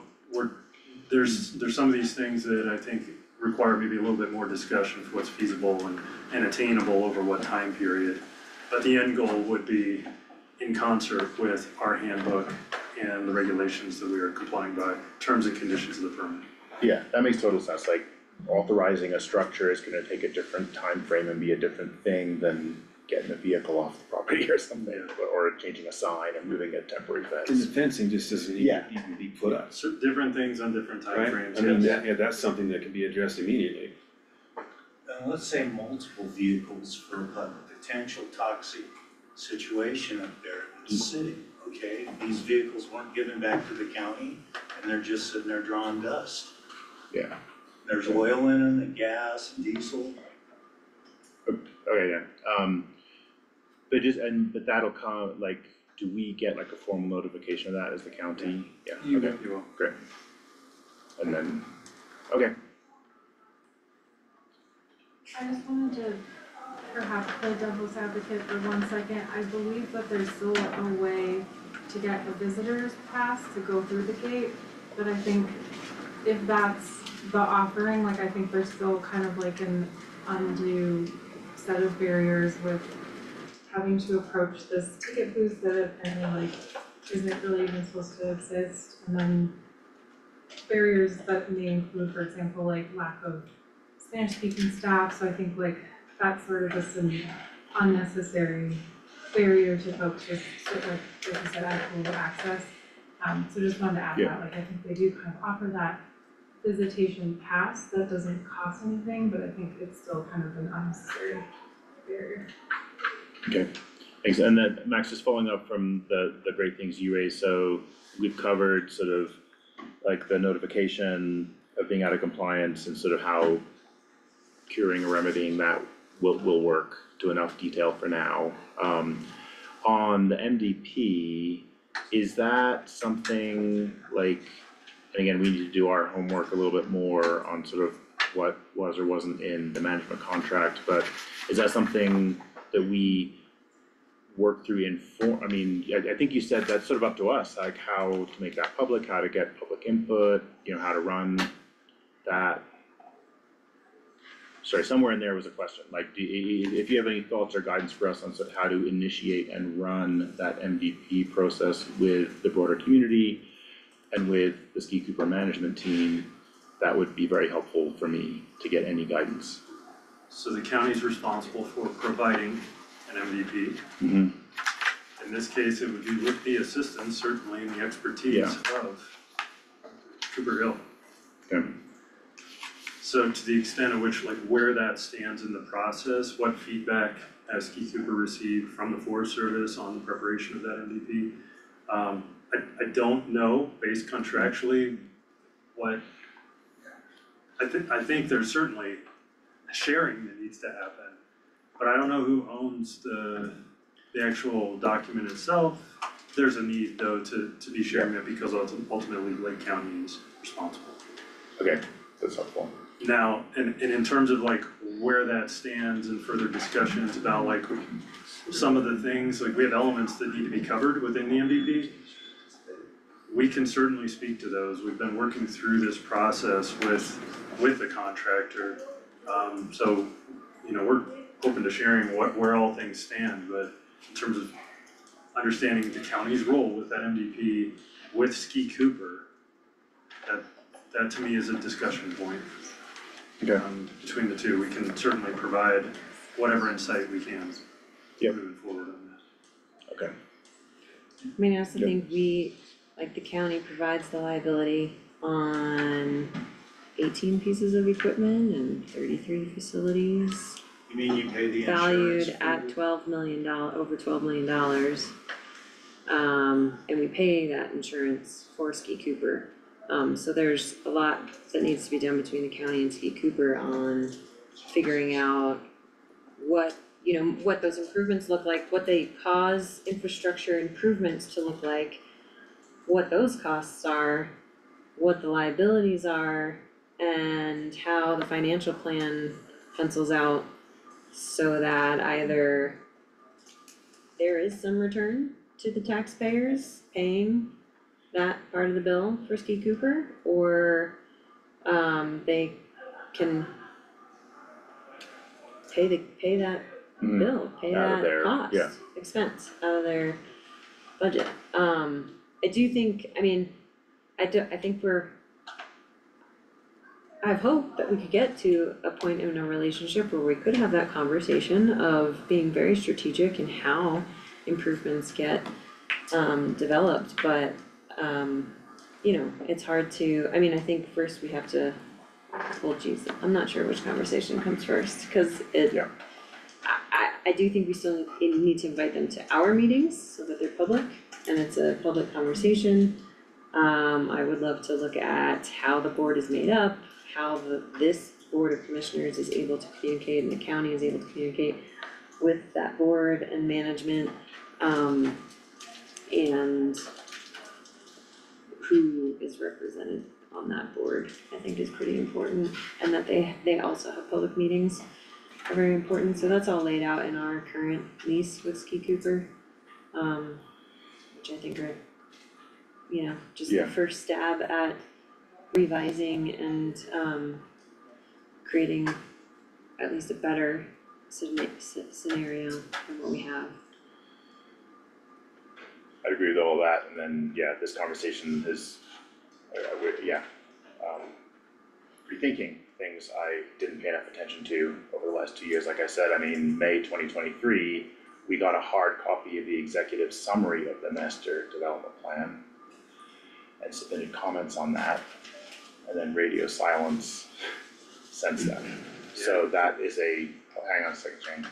there's some of these things that I think require maybe a little bit more discussion for what's feasible and attainable over what time period. But the end goal would be in concert with our handbook and the regulations that we are complying by, terms and conditions of the permit. Yeah, that makes total sense, like authorizing a structure is gonna take a different time frame and be a different thing than getting a vehicle off the property or something, or changing a sign and moving a temporary And the fence. fencing just doesn't Yeah. even be put up, So different things on different right? timeframes. I mean, yes. that's something that can be addressed immediately. Let's say multiple vehicles for a potential toxic situation up there in the city, okay? These vehicles weren't given back to the county and they're just sitting there drawing dust. Yeah, There's oil in them, and gas, and diesel. okay, yeah, but that'll come, like, do we get like a formal notification of that as the county? Yeah, You okay, will. You will. great. And then, okay, I just wanted to perhaps play devil's advocate for 1 second. I believe that there's still a way to get a visitor's pass to go through the gate, but I think if that's the offering, like I think there's still kind of like an undue set of barriers with having to approach this ticket booth that apparently like isn't really even supposed to exist, and then barriers that may include, for example, like lack of Spanish speaking staff, so I think like that's sort of just an unnecessary barrier to folks just sort of like you said, equitable access. So just wanted to add Yeah. that, like I think they do kind of offer that visitation pass that doesn't cost anything, but I think it's still kind of an unnecessary barrier. okay, thanks, and then Max, just following up from the great things you raised, so we've covered sort of like the notification of being out of compliance and sort of how curing or remedying that will work to enough detail for now. On the MDP, is that something like, and again, we need to do our homework a little bit more on sort of what was or wasn't in the management contract, but is that something that we work through I mean, I think you said that's sort of up to us, like how to make that public, how to get public input, you know, how to run that. Sorry, somewhere in there was a question, like, if you have any thoughts or guidance for us on sort of how to initiate and run that MVP process with the broader community and with the Ski Cooper management team, that would be very helpful for me to get any guidance. So the county's responsible for providing an MVP. Mm-hmm. In this case, it would be with the assistance, certainly, and the expertise of Cooper Hill. Okay. So to the extent of which, like, where that stands in the process, what feedback has Ski Cooper received from the Forest Service on the preparation of that MVP? I don't know, based contractually, what, I think there's certainly sharing that needs to happen, but I don't know who owns the actual document itself. There's a need though to be sharing it because ultimately Lake County is responsible. Okay, that's helpful. Now, and in terms of like where that stands and further discussions about like some of the things, like we have elements that need to be covered within the MVP. We can certainly speak to those. We've been working through this process with the contractor. So, you know, we're open to sharing where all things stand, but in terms of understanding the county's role with that MVP with Ski Cooper, that to me is a discussion point. Okay. Between the two, we can certainly provide whatever insight we can. Yep. Moving forward on that. Okay. I mean, I also Yep. think like the county provides the liability on 18 pieces of equipment and 33 facilities. You mean you pay the insurance valued fee? at over $12 million. And we pay that insurance for Ski Cooper. So there's a lot that needs to be done between the county and Ski Cooper on figuring out what those improvements look like, what they cause infrastructure improvements to look like, what those costs are, what the liabilities are, and how the financial plan pencils out so that either there is some return to the taxpayers paying that part of the bill for Ski Cooper, or they can pay that bill, pay Out of that their- cost, yeah. expense out of their budget. I do think, I mean, I think I have hope that we could get to a point in a relationship where we could have that conversation of being very strategic in how improvements get developed, but it's hard to, I mean, I think first we have to, well, geez, I'm not sure which conversation comes first, cause Yeah. I do think we still need to invite them to our meetings so that they're public and it's a public conversation. I would love to look at how the board is made up, how this board of commissioners is able to communicate and the county is able to communicate with that board and management. And who is represented on that board, I think is pretty important, and that they also have public meetings are very important, so that's all laid out in our current lease with Ski Cooper. Which I think are, just the Yeah. first stab at revising and creating at least a better scenario than what we have. I'd agree with all that, and then, this conversation is, rethinking things I didn't pay enough attention to over the last 2 years. Like I said, I mean, May 2023, we got a hard copy of the executive summary of the master development plan and submitted comments on that, and then radio silence since then. So that is hang on a second, Jane.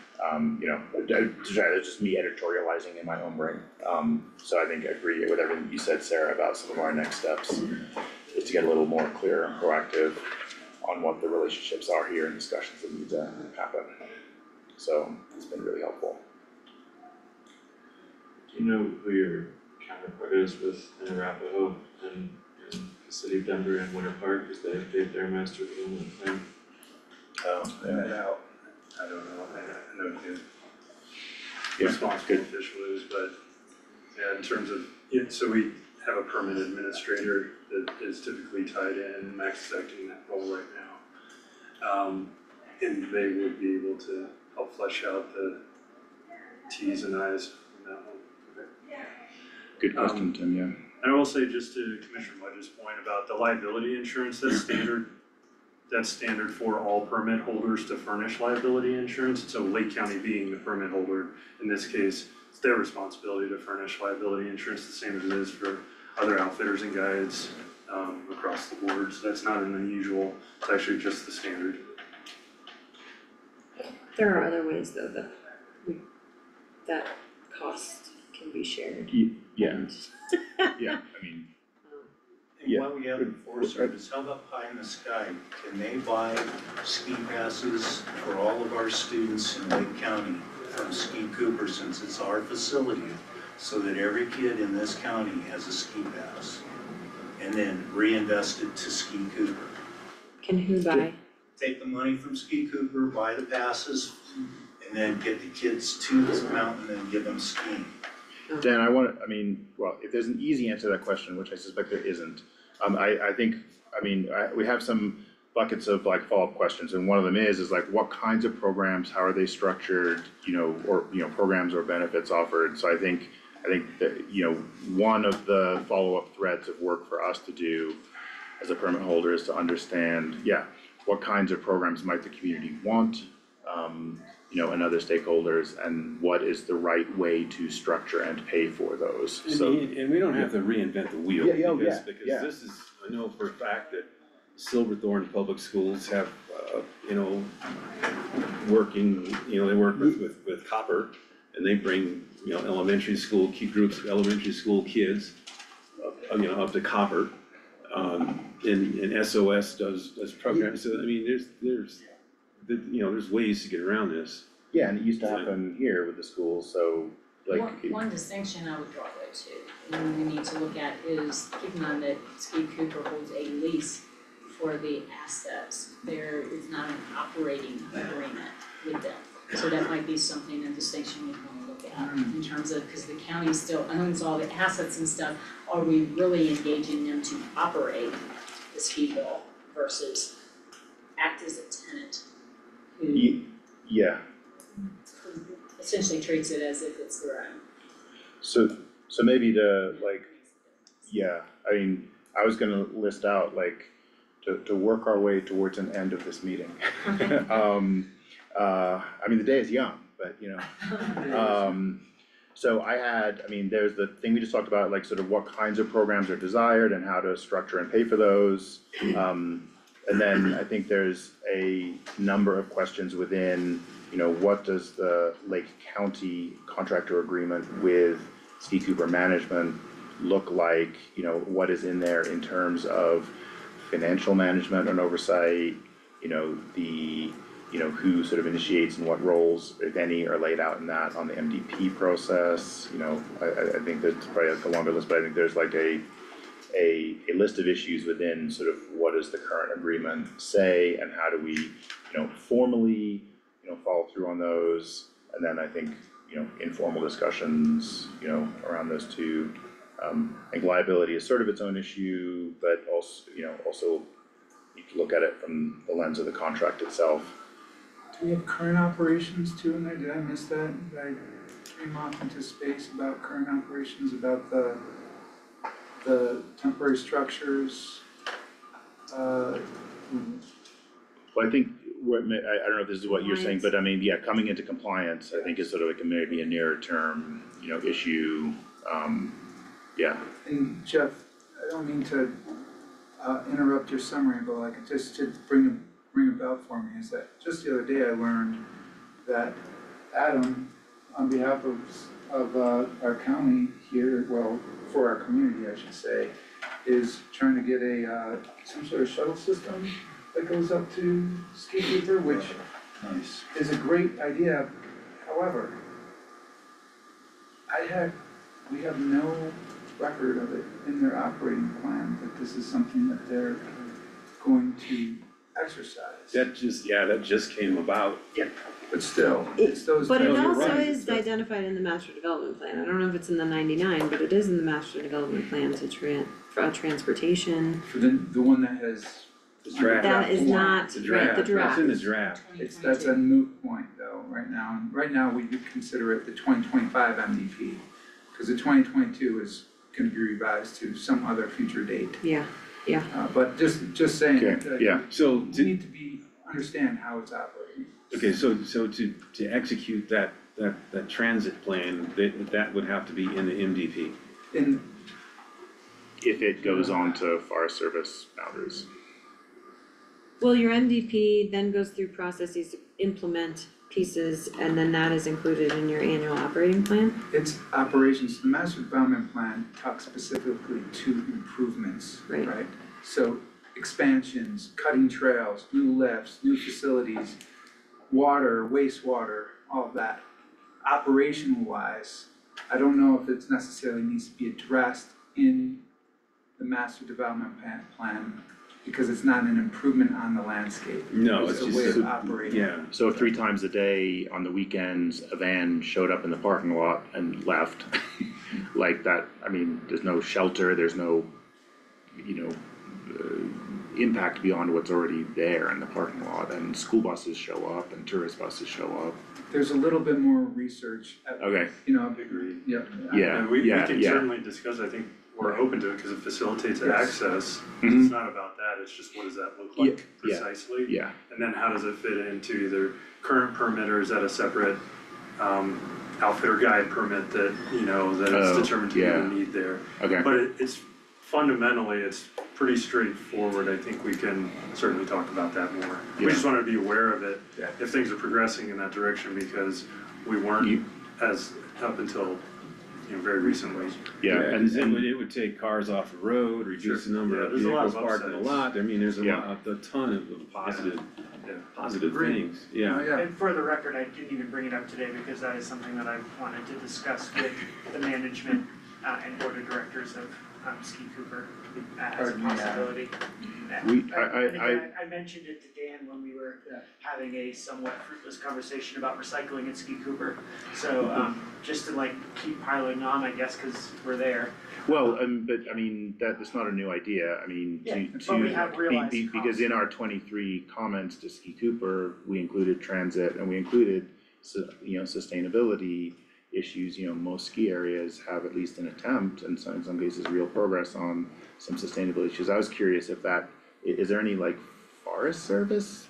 That's just me editorializing in my own brain. So I think I agree with everything you said, Sarah, about some of our next steps is to get a little more clear and proactive on what the relationships are here and discussions that need to happen. So it's been really helpful. Do you know who your counterpart is with Arapahoe and the city of Denver and Winter Park, because they update their master development plan? I don't know, I know who Yeah, responsible official is, but in terms of, so we have a permanent administrator that is typically tied in, Max is acting in that role right now. And they would be able to help flesh out the T's and I's in that one. Good question, Tim, yeah. And I will say, just to Commissioner Mudge's point about the liability insurance, that's standard for all permit holders to furnish liability insurance. So Lake County being the permit holder, in this case, it's their responsibility to furnish liability insurance, the same as it is for other outfitters and guides across the board. So that's not an unusual, it's actually just the standard. There are other ways though that cost can be shared. Yeah, And, yeah, I mean, And while we have the Forest Service, how about pie in the sky? Can they buy ski passes for all of our students in Lake County from Ski Cooper, since it's our facility, so that every kid in this county has a ski pass? And then reinvest it to Ski Cooper. can who buy? Take the money from Ski Cooper, buy the passes, and then get the kids to this mountain and give them skiing. Dan, if there's an easy answer to that question, which I suspect there isn't, we have some buckets of like follow-up questions, and one of them is like, what kinds of programs, how are they structured, programs or benefits offered? So I think that, one of the follow-up threads of work for us to do as a permit holder is to understand, what kinds of programs might the community want, and other stakeholders, and what is the right way to structure and pay for those, so. And we don't have to reinvent the wheel, Yeah, because yeah. this is, I know for a fact that Silverthorne Public Schools have, you know, working, you know, they work with copper, and they bring, you know, elementary school, key groups of elementary school kids, you know, up to copper. And SOS does programs, so I mean, you know, there's ways to get around this. Yeah, and it used to happen here with the schools, so like. One distinction I would draw there too, and we need to look at is keep in mind that Ski Cooper holds a lease for the assets. There is not an operating agreement with them. So that might be something, a distinction we'd wanna look at in terms of, cause the county still owns all the assets and stuff. Are we really engaging them to operate the ski hill versus act as a tenant who Yeah, essentially treats it as if it's their own? so maybe to like, yeah, I mean, I was gonna list out like, to work our way towards an end of this meeting. I mean, the day is young, but you know, so I mean, there's the thing we just talked about, like sort of what kinds of programs are desired and how to structure and pay for those. And then I think there's a number of questions within, you know, what does the Lake County contractor agreement with Ski Cooper management look like? You know, what is in there in terms of financial management and oversight, you know, you know, who sort of initiates and what roles, if any, are laid out in that on the MDP process. You know, I think there's probably like a longer list, but I think there's like a list of issues within sort of what does the current agreement say and how do we, you know, formally, you know, follow through on those. And then I think, you know, informal discussions, you know, around those two. I think liability is sort of its own issue, but also, you know, also you can look at it from the lens of the contract itself. Do we have current operations too in there? Did I miss that? Did I came off into space about current operations, about the temporary structures? Well, I think, I don't know if this is what you're saying, but I mean, yeah, coming into compliance, I think is sort of like maybe a nearer term, you know, issue, yeah. And Jeff, I don't mean to interrupt your summary, but like just to ring a bell for me, is that just the other day I learned that Adam, on behalf of our county here, well, for our community, I should say, is trying to get some sort of shuttle system that goes up to Ski Cooper, which is a great idea. However, we have no record of it in their operating plan that this is something that they're going to exercise. That just came about. Yeah. But still, it's those. But it you're also right, is identified in the master development plan. I don't know if it's in the 99, but it is in the master development plan to for transportation. For the one that has. The draft. That is not, The right, the draft, draft. that's in the draft. That's a moot point though, right now. Right now, we would consider it the 2025 MDP, because the 2022 is gonna be revised to some other future date. Yeah, But just saying Okay, that. yeah. So We need to understand how it's operating. okay, so to execute that transit plan, that would have to be in the MDP. If it goes on to Forest Service boundaries. well, your MDP then goes through processes to implement pieces, and then that is included in your annual operating plan. It's operations, the master development plan talks specifically to improvements, Right. right? So expansions, cutting trails, new lifts, new facilities, water, wastewater, all of that. Operational wise, I don't know if it necessarily needs to be addressed in the master development plan because it's not an improvement on the landscape. No, it's a just way of a- operating. Yeah, So 3 times a day on the weekends, a van showed up in the parking lot and left. Like that, I mean, there's no shelter, there's no, you know, impact beyond what's already there in the parking lot, and school buses show up and tourist buses show up. There's a little bit more research, Okay, you know, Agreed. yep. yeah, We yeah, can yeah. certainly discuss, I think we're open to it because it facilitates Yes. access. Mhm. It's not about that, it's just what does that look like Yeah. precisely? Yeah, And then how does it fit into either current permit or is that a separate outfitter guide permit that, you know, that Oh, it's determined to be yeah. a need there? okay, But it's fundamentally, it's pretty straightforward, I think we can certainly talk about that more. We just wanna be aware of it, Yeah. if things are progressing in that direction, because we weren't as, up until, very recently. Yeah, Cause it would take cars off the road, reduce the number Yeah, of there's a lot of vehicles parked in the upsides. lot, I mean, there's a Yeah. lot, a ton of positive, Yeah. positive Agreed. things, yeah. Oh, yeah. And for the record, I didn't even bring it up today because that is something that I wanted to discuss with the management and board of directors of Ski Cooper as a Pardon me, possibility. And again, I mentioned it to Dan when we were having a somewhat fruitless conversation about recycling at Ski Cooper. So just to keep piling on, I guess, cause we're there. well, but I mean, that's not a new idea, I mean, Yeah, but we have realized because in our 23 comments to Ski Cooper, we included transit and we included sustainability issues, most ski areas have at least an attempt and in some cases real progress on some sustainability issues. I was curious if is there any Forest Service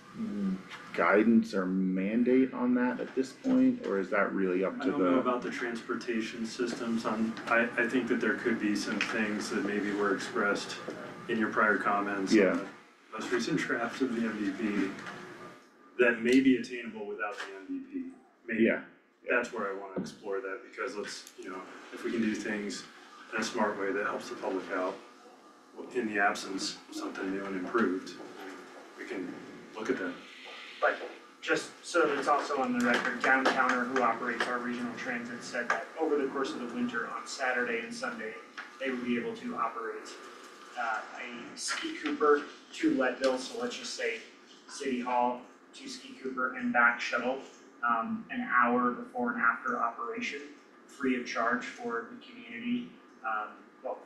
guidance or mandate on that at this point, or is that really up I to don't know about the transportation systems I think that there could be some things that maybe were expressed in your prior comments. Yeah. On the most recent draft of the MVP that may be attainable without the MVP, maybe. Yeah. That's where I wanna explore that, because if we can do things in a smart way that helps the public out, in the absence of something new and improved, we can look at that. But just so that it's also on the record, Downtowner, who operates our regional transit, said that over the course of the winter, on Saturday and Sunday, they would be able to operate a Ski Cooper to Leadville, so let's just say City Hall to Ski Cooper and back shuttle, an hour before and after operation, free of charge for the community.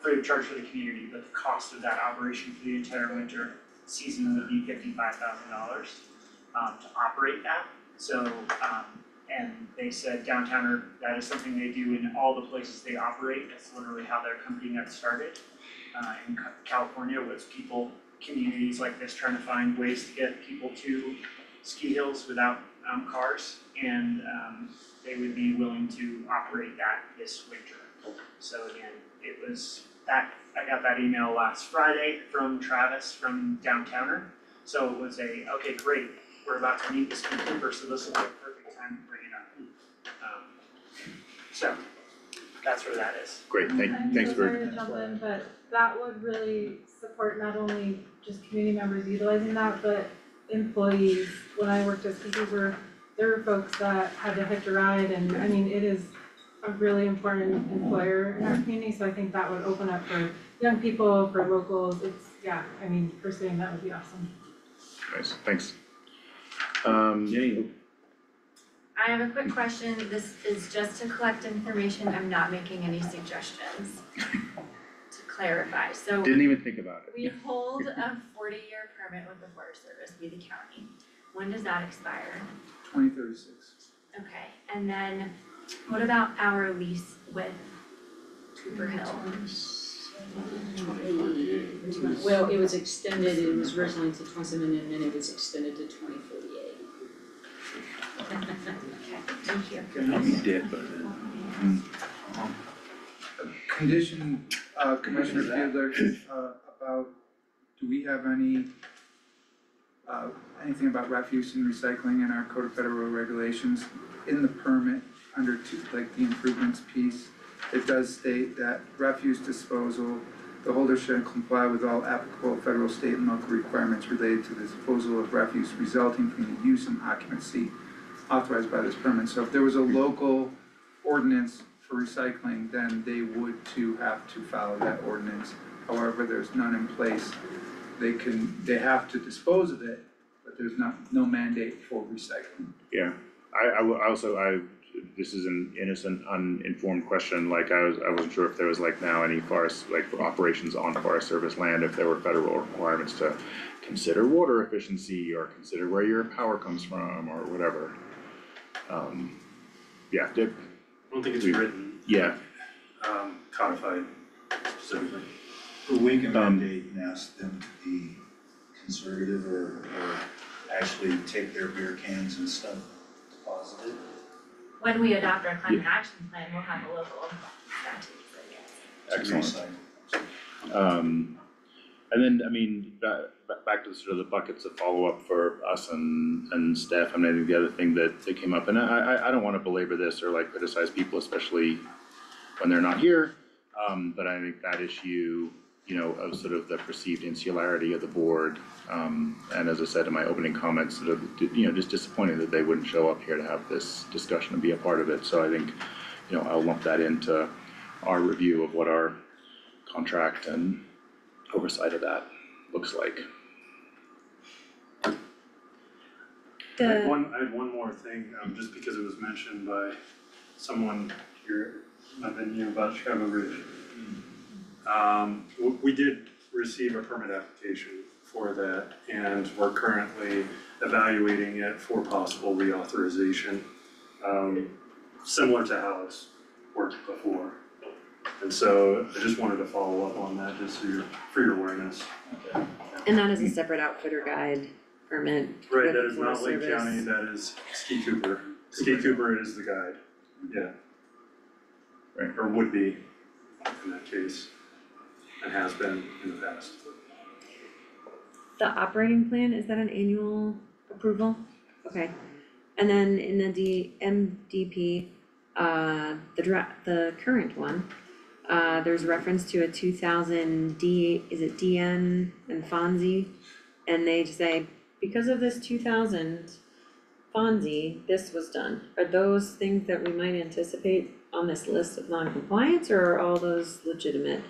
Free of charge for the community, but the cost of that operation for the entire winter season would be $55,000 to operate that. So, and they said Downtowner, that is something they do in all the places they operate. That's literally how their company got started. In California, was communities like this trying to find ways to get people to ski hills without cars, and they would be willing to operate that this winter. So again, it was that, I got that email last Friday from Travis from Downtowner. So it was okay, great, we're about to meet the Ski Cooper, so this will be a perfect time to bring it up. So that's where that is. Great, thanks I'm so for. sorry to jump in, but that would really support not only just community members utilizing that, but employees. When I worked at Ski Cooper, there were folks that had to hitch a ride, and I mean, it is a really important employer in our community, so I think that would open up for young people, for locals. Pursuing that would be awesome. Nice, thanks. Jane, I have a quick question, this is just to collect information, I'm not making any suggestions. To clarify, so Didn't even think about it. we hold a 40-year permit with the Forest Service, we the county. When does that expire? 2036. Okay, and then what about our lease with Cooper Hill? Well, it was extended, it was originally to 27 and then it was extended to 2048. Okay, thank you. I'll be dead by then. Condition, Commissioner Fielder, about, do we have anything about refuse and recycling in our Code of Federal Regulations? In the permit, under the improvements piece, it does state that refuse disposal, the holder should comply with all applicable federal, state, and local requirements related to the disposal of refuse resulting from the use and occupancy authorized by this permit. So if there was a local ordinance for recycling, then they would too have to follow that ordinance. However, there's none in place. They have to dispose of it, but there's no mandate for recycling. Yeah, this is an innocent, uninformed question, I wasn't sure if there was now any operations on Forest Service land, if there were federal requirements to consider water efficiency or consider where your power comes from or whatever. Yeah, Dick? I don't think it's written, Yeah, codified specifically. We can mandate and ask them to be conservative or actually take their beer cans and stuff deposited. When we adopt our climate action plan, we'll have a local statute, so yes. excellent. And then, I mean, back to sort of the buckets of follow-up for us and staff, I mean, I think the other thing that came up, and I don't wanna belabor this or like criticize people, especially when they're not here. But I think that issue, you know, of sort of the perceived insularity of the board, and as I said in my opening comments, sort of, you know, just disappointed that they wouldn't show up here to have this discussion and be a part of it. So I think, you know, I'll lump that into our review of what our contract and oversight of that looks like. I had one more thing, just because it was mentioned by someone here, I've been here about Chicago Ridge. We did receive a permit application for that, and we're currently evaluating it for possible reauthorization, similar to how it's worked before. And so I just wanted to follow up on that, just for your awareness. And that is a separate outfitter guide permit. Right, with that is the not Lake Forest County, Service. that is Ski Cooper. Ski Cooper is the guide, yeah. Right. Or would be in that case, and has been in the past. The operating plan, is that an annual approval? Okay, and then in the MDP, the current one, there's reference to a 2000 is it DN and FONSI? And they say, because of this 2000 FONSI, this was done. Are those things that we might anticipate on this list of non-compliance, or are all those legitimate?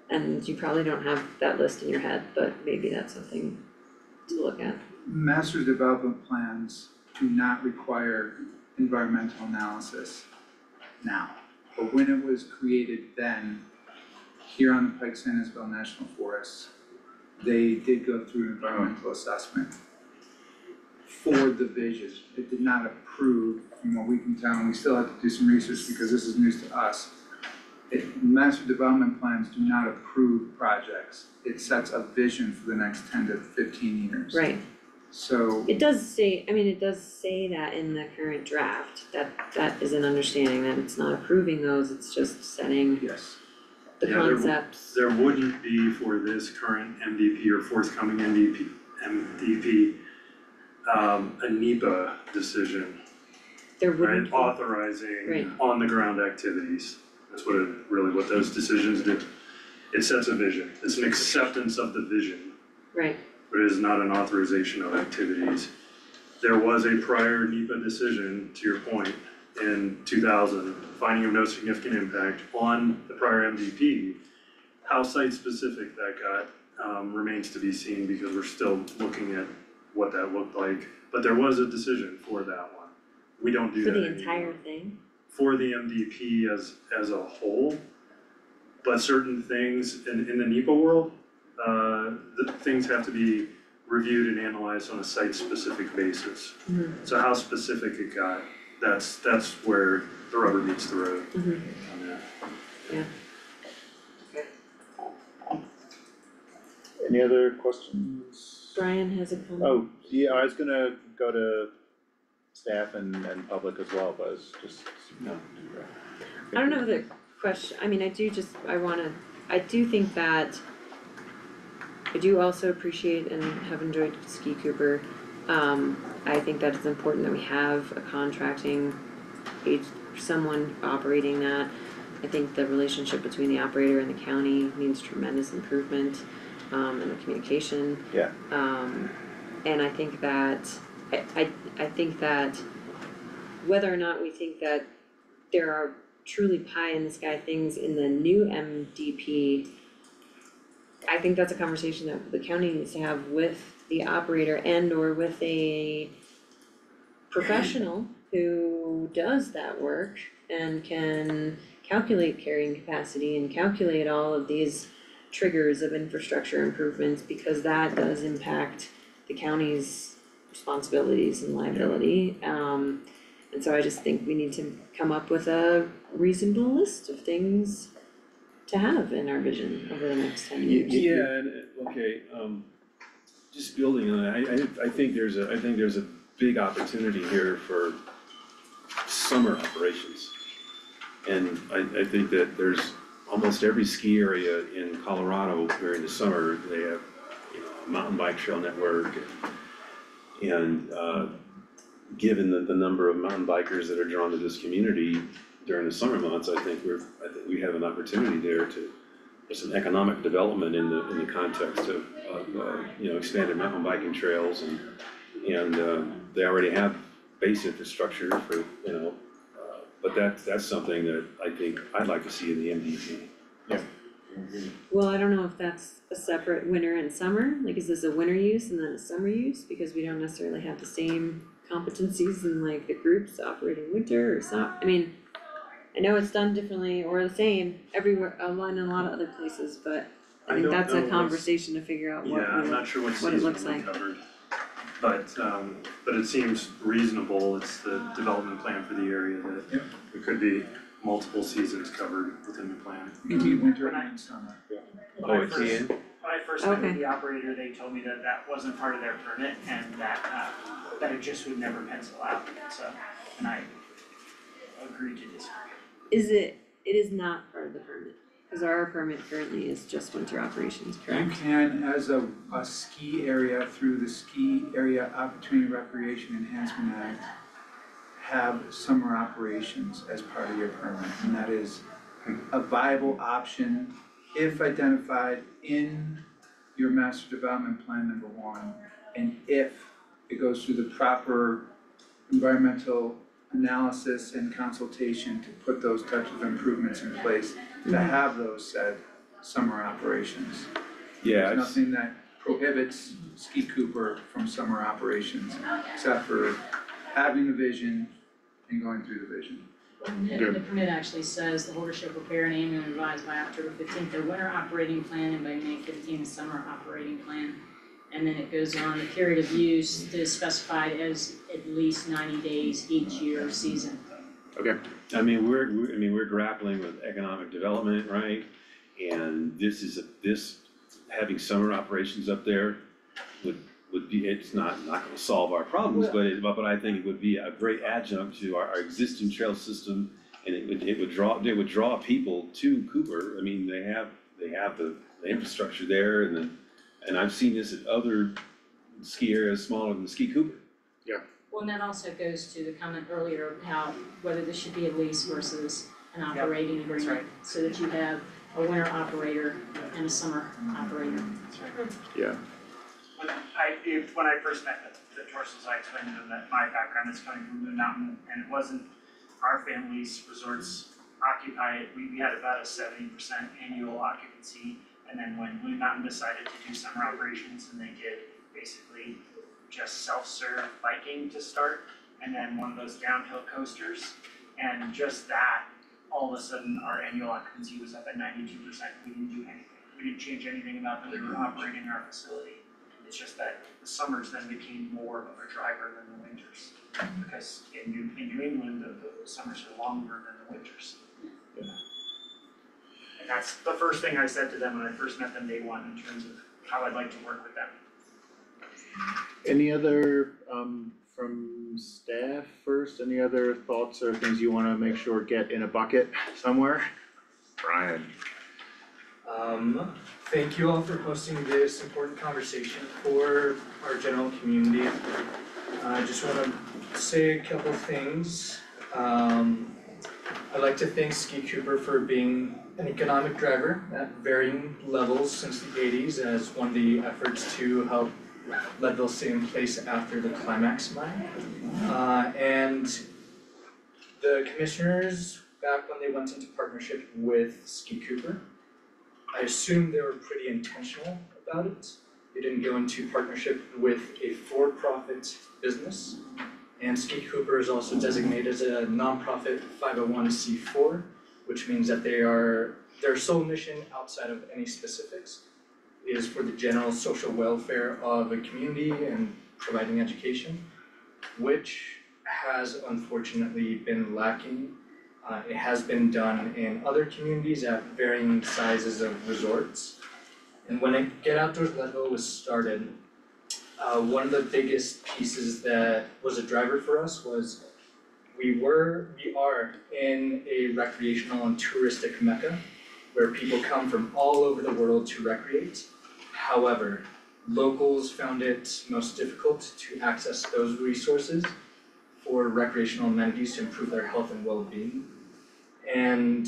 And you probably don't have that list in your head, but maybe that's something to look at. Master development plans do not require environmental analysis now. But when it was created then, here on the Pike San Isabel National Forest, they did go through an environmental assessment for the vision. It did not approve, from what we can tell, and we still have to do some research because this is news to us. Master development plans do not approve projects. It sets a vision for the next 10 to 15 years. Right, So, it does say that in the current draft, that is an understanding that it's not approving those, it's just setting yes, the Yeah, concepts. There wouldn't be for this current MDP or forthcoming MDP, a NEPA decision, There right, wouldn't be, authorizing Right. on the ground activities. That's what those decisions do. It sets a vision, it's an acceptance of the vision, right, but it is not an authorization of activities. There was a prior NEPA decision, to your point, in 2000, finding of no significant impact on the prior MDP. How site-specific that got remains to be seen because we're still looking at what that looked like. But there was a decision for that one. We don't do for that the anymore. entire thing, For the MDP as a whole. But certain things in the NEPA world, the things have to be reviewed and analyzed on a site-specific basis. Mhm. So how specific it got, that's where the rubber meets the road Mhm. on that. Any other questions? Brian has a comment. Oh, yeah, I was gonna go to staff and public as well, but it's just, no. I don't know the question, I mean, I do think that I do also appreciate and have enjoyed Ski Cooper. I think that it's important that we have a contracting someone operating that. I think the relationship between the operator and the county needs tremendous improvement, in the communication. Yeah. And I think that, I think that whether or not we think that there are truly pie in the sky things in the new MDP, I think that's a conversation that the county needs to have with the operator and or with a professional who does that work and can calculate carrying capacity and calculate all of these triggers of infrastructure improvements, because that does impact the county's responsibilities and liability. And so I just think we need to come up with a reasonable list of things to have in our vision over the next 10 years. Yeah, and, okay, just building on that, I think there's a big opportunity here for summer operations. And I think that there's almost every ski area in Colorado during the summer, they have, you know, a mountain bike trail network. And given the number of mountain bikers that are drawn to this community during the summer months, I think we have an opportunity there to, there's some economic development in the context of you know, expanded mountain biking trails and they already have base infrastructure for, you know, but that's something that I think I'd like to see in the MDP. Well, I don't know if that's a separate winter and summer, like is this a winter use and then a summer use? Because we don't necessarily have the same competencies in like the groups operating winter or I mean, I know it's done differently or the same everywhere, in a lot of other places, but I think don't that's know a what's- conversation to figure out what Yeah, I'm not sure what what it season looks we like. covered. But it seems reasonable, it's the development plan for the area that Yep. it could be multiple seasons covered within the plan. You can be winter and summer. Oh, it can? When I first met with Okay. the operator, they told me that that wasn't part of their permit and that it just would never pencil out, so, and I agreed to disagree. It is not part of the permit, cause our permit currently is just winter operations, You correct? can, as a ski area through the Ski Area Opportunity Recreation Enhancement Act, have summer operations as part of your permit, and that is a viable option if identified in your master development plan, number one, and if it goes through the proper environmental analysis and consultation to put those types of improvements in place to have those said summer operations. Yeah, There's nothing that prohibits Ski Cooper from summer operations, except for having the vision and going through the vision. The permit actually says the holder shall prepare an annual and revise by October 15th, their winter operating plan, and by May 15th, the summer operating plan. And then it goes on, the period of use is specified as at least 90 days each year season. Okay, I mean, we're grappling with economic development, right? And this having summer operations up there would be, it's not gonna solve our problems, but I think it would be a great adjunct to our existing trail system. And it would draw people to Cooper. I mean, they have the infrastructure there and I've seen this at other ski areas smaller than Ski Cooper. Well, and that also goes to the comment earlier of how, whether this should be a lease versus an operating agreement. right. So that you have a winter operator and a summer operator. yeah, When I first met the Torsels, I explained to them that my background is coming from Moon Mountain, and it wasn't our family's resorts occupy it, we had about a 70% annual occupancy. And then when Moon Mountain decided to do summer operations, and they did basically just self-serve biking to start, and then one of those downhill coasters, and just that, all of a sudden, our annual occupancy was up at 92%, we didn't do anything. We didn't change anything about the way we were operating our facility. It's just that the summers then became more of a driver than the winters. Because in New England, the summers are longer than the winters. And that's the first thing I said to them when I first met them day one in terms of how I'd like to work with them. any other, from staff first, any other thoughts or things you wanna make sure get in a bucket somewhere? Brian. Thank you all for hosting this important conversation for our general community. I just wanna say a couple things. I'd like to thank Ski Cooper for being an economic driver at varying levels since the 80s as one of the efforts to help Leadville stay in place after the climax mine. And the commissioners, back when they went into partnership with Ski Cooper, I assume they were pretty intentional about it. They didn't go into partnership with a for-profit business. And Ski Cooper is also designated as a nonprofit 501c4, which means that their sole mission outside of any specifics is for the general social welfare of a community and providing education, which has unfortunately been lacking. It has been done in other communities at varying sizes of resorts. And when Get Outdoors Leadville was started, one of the biggest pieces that was a driver for us was we are in a recreational and touristic mecca. where people come from all over the world to recreate. However, locals found it most difficult to access those resources for recreational amenities to improve their health and well-being. And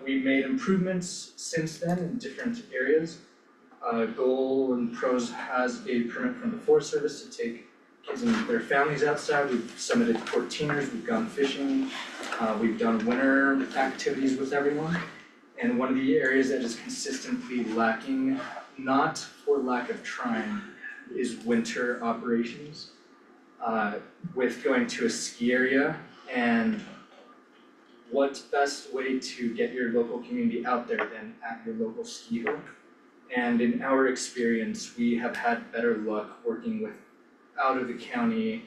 we made improvements since then in different areas. Goal and Pros has a permit from the Forest Service to take kids and their families outside. We've submitted 14ers, we've gone fishing, we've done winter activities with everyone. And one of the areas that is consistently lacking, not for lack of trying, is winter operations. With going to a ski area, and what best way to get your local community out there than at your local ski hill? And in our experience, we have had better luck working with out of the county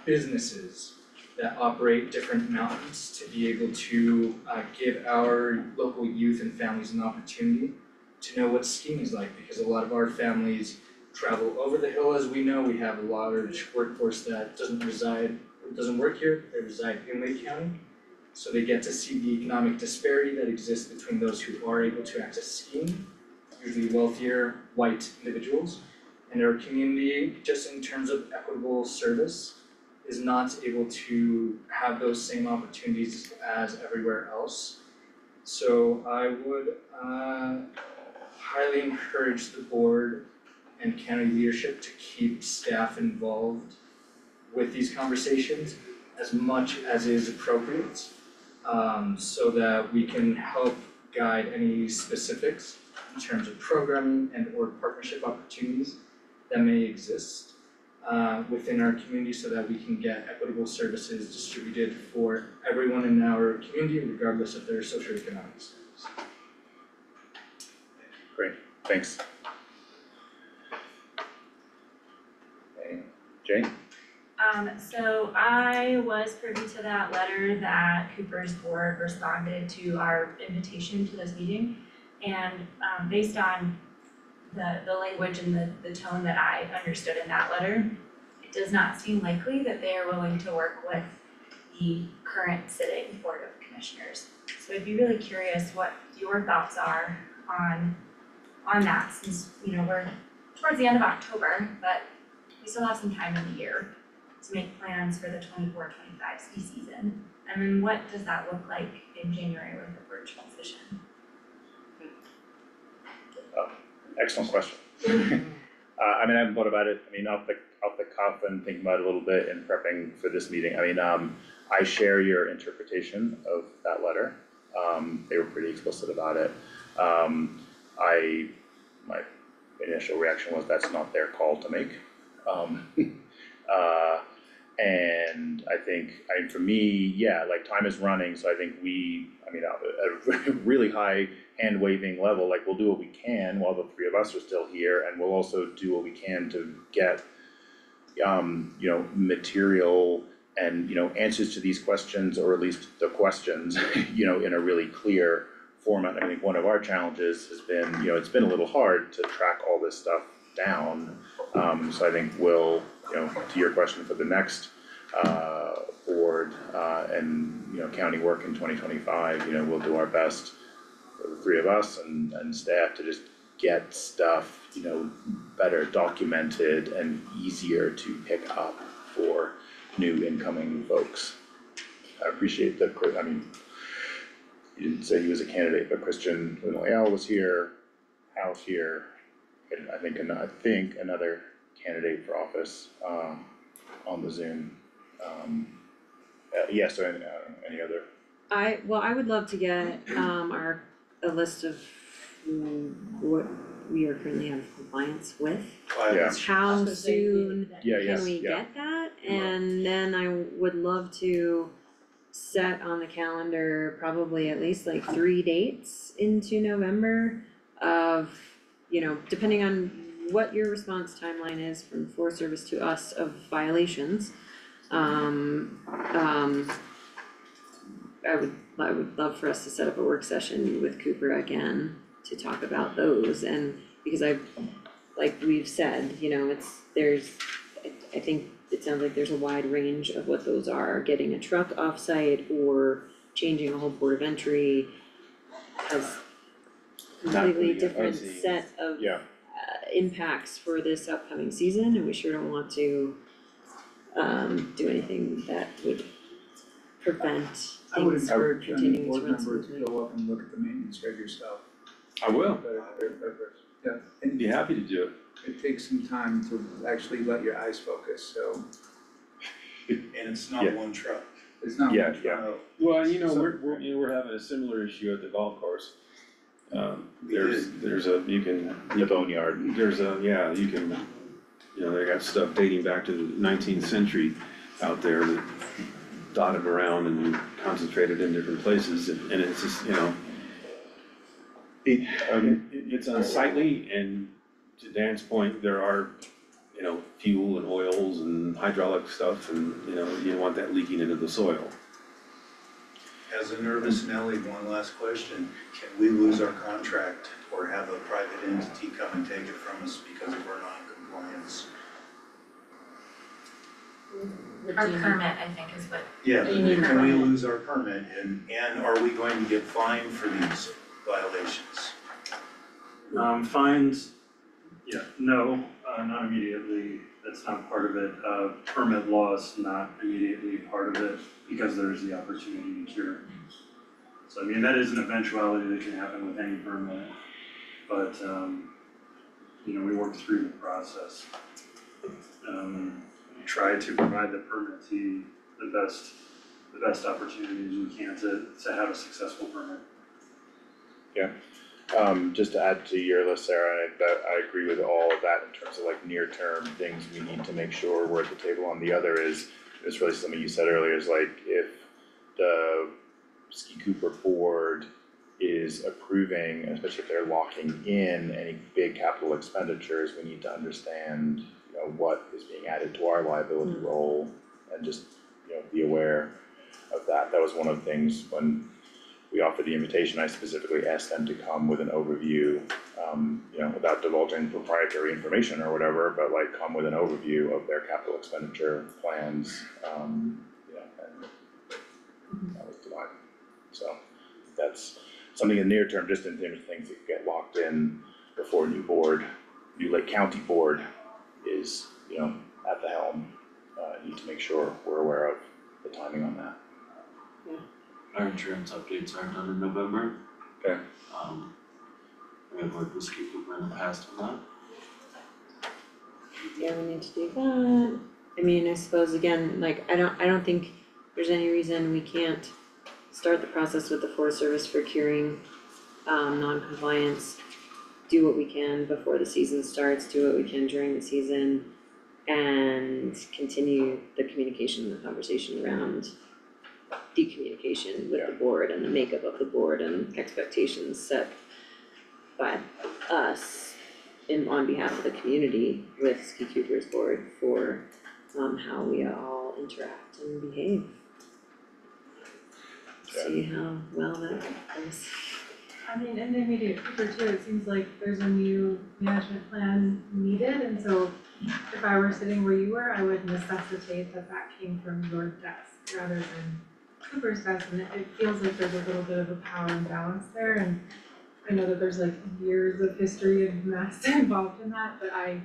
businesses that operate different mountains to be able to give our local youth and families an opportunity to know what skiing is like, because a lot of our families travel over the hill. As we know, we have a large workforce that doesn't work here, they reside in Lake County. So they get to see the economic disparity that exists between those who are able to access skiing, usually wealthier white individuals, and our community, just in terms of equitable service, is not able to have those same opportunities as everywhere else. So I would highly encourage the board and county leadership to keep staff involved with these conversations as much as is appropriate, so that we can help guide any specifics in terms of programming and or partnership opportunities that may exist within our community, so that we can get equitable services distributed for everyone in our community, regardless of their socioeconomic status. Great, thanks. Okay, Jane? So I was privy to that letter that Cooper's board responded to our invitation to this meeting. And based on the language and the tone that I understood in that letter, it does not seem likely that they are willing to work with the current sitting Board of Commissioners. So I'd be really curious what your thoughts are on that, since we're towards the end of October, but we still have some time in the year to make plans for the 24-25 ski season. And then what does that look like in January with the board transition? Excellent question. I haven't thought about it, off the cuff and thinking about it a little bit and prepping for this meeting. I share your interpretation of that letter. They were pretty explicit about it. My initial reaction was that's not their call to make. And I think, for me, time is running, so I think at a really high hand waving level, we'll do what we can while the three of us are still here, and we'll also do what we can to get, material and, answers to these questions, or at least the questions, in a really clear format. I think one of our challenges has been, it's been a little hard to track all this stuff down. So I think we'll, to your question for the next board and county work in 2025, we'll do our best, the three of us and staff, to just get stuff, better documented and easier to pick up for new incoming folks. I appreciate that. You didn't say he was a candidate, but Christian Leal was here, Al's here, and I think another candidate for office on the Zoom. Yes, so any other? I would love to get a list of what we are currently out of compliance with. Yeah. How soon Yes, can we get that? And then I would love to set on the calendar probably at least 3 dates into November of, depending on what your response timeline is from the Forest Service to us of violations. I would love for us to set up a work session with Cooper again to talk about those, and because like we've said, I think it sounds like there's a wide range of what those are, getting a truck offsite or changing a whole port of entry. has Not completely putting it, different seeing. set of Yeah. impacts for this upcoming season, and we sure don't want to do anything that would prevent I would things from encourage any continuing to board run member to smoothly. go up and look at the maintenance shed yourself. I will, Yeah, and be happy to do it. it takes some time to actually let your eyes focus, so And it's not Yeah. one truck. it's not Yeah, much. yeah. Well, you know, So- we're having a similar issue at the golf course. We There's a, you can, The boneyard. there's a, yeah, you can, you know, they got stuff dating back to the 19th century out there that dotted around and concentrated in different places, and it's just, you know, it's unsightly, and to Dan's point, there are, you know, fuel and oils and hydraulic stuff, and, you know, you don't want that leaking into the soil. As a nervous Nelly, one last question, can we lose our contract or have a private entity come and take it from us because of our non-compliance? Our permit, I think, is what, Yeah, You mean can we permit. lose our permit and are we going to get fined for these violations? Fines, yeah, no, not immediately, that's not part of it. Permit loss, not immediately part of it, because there is the opportunity to cure. So I mean, that is an eventuality that can happen with any permit, but, you know, we work through the process. Try to provide the permittee the best opportunities we can to have a successful permit. Just to add to your list, Sarah, I agree with all of that in terms of like near-term things we need to make sure we're at the table on. The other is, it's really something you said earlier, is like if the Ski Cooper board is approving, especially if they're locking in any big capital expenditures, we need to understand, you know, what is being added to our liability role and just, you know, be aware of that. That was one of the things when we offered the invitation, I specifically asked them to come with an overview, you know, without divulging proprietary information or whatever, but like come with an overview of their capital expenditure plans, you know, and that was divided. So that's something in the near term, just in terms of things that get locked in before new Lake County board is, you know, at the helm. Need to make sure we're aware of the timing on that. Our insurance updates are done in November. Okay. We have worked with Ski Cooper in the past on Yeah, we need to do that. I mean, I suppose again, like, I don't think there's any reason we can't start the process with the Forest Service for curing non-compliance. Do what we can before the season starts, do what we can during the season, and continue the communication and the conversation around decommunication with the board and the makeup of the board and expectations set by us on behalf of the community with Ski Cooper's board for how we all interact and behave. See how well that goes. I mean, in the immediate future too, it seems like there's a new management plan needed, and so if I were sitting where you were, I would necessitate that that came from your desk rather than Cooper's desk, and it feels like there's a little bit of a power imbalance there, and I know that there's like years of history and maths involved in that, but I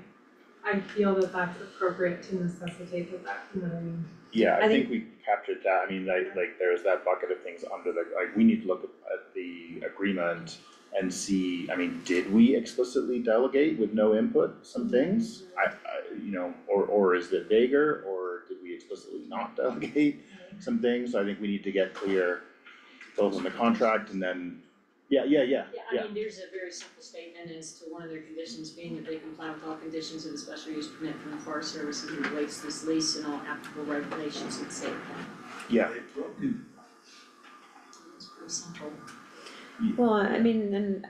feel that that's appropriate to necessitate that, you know what I mean? Yeah, I I think we captured that, I mean, like there's that bucket of things under the, like, we need to look at the agreement and see, I mean, did we explicitly delegate with no input some things? I you know, or is it vaguer, or did we explicitly not delegate some things? So I think we need to get clear both in the contract and then, yeah. Yeah, I mean, there's a very simple statement as to one of their conditions being that they comply with all conditions of the special use permit from the Forest Service as it relates to this lease and all applicable regulations and state plan. Yeah. It's pretty simple. Well, I mean, and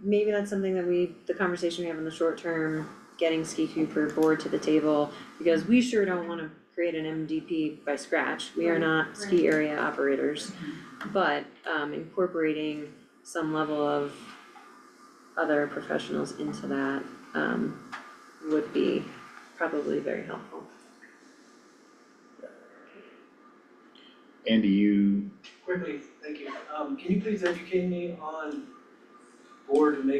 maybe that's something that the conversation we have in the short term, getting Ski Cooper board to the table, because we sure don't wanna create an MDP by scratch, we are not ski area operators. But incorporating some level of other professionals into that would be probably very helpful. Andy, you, Quickly, Thank you. Can you please educate me on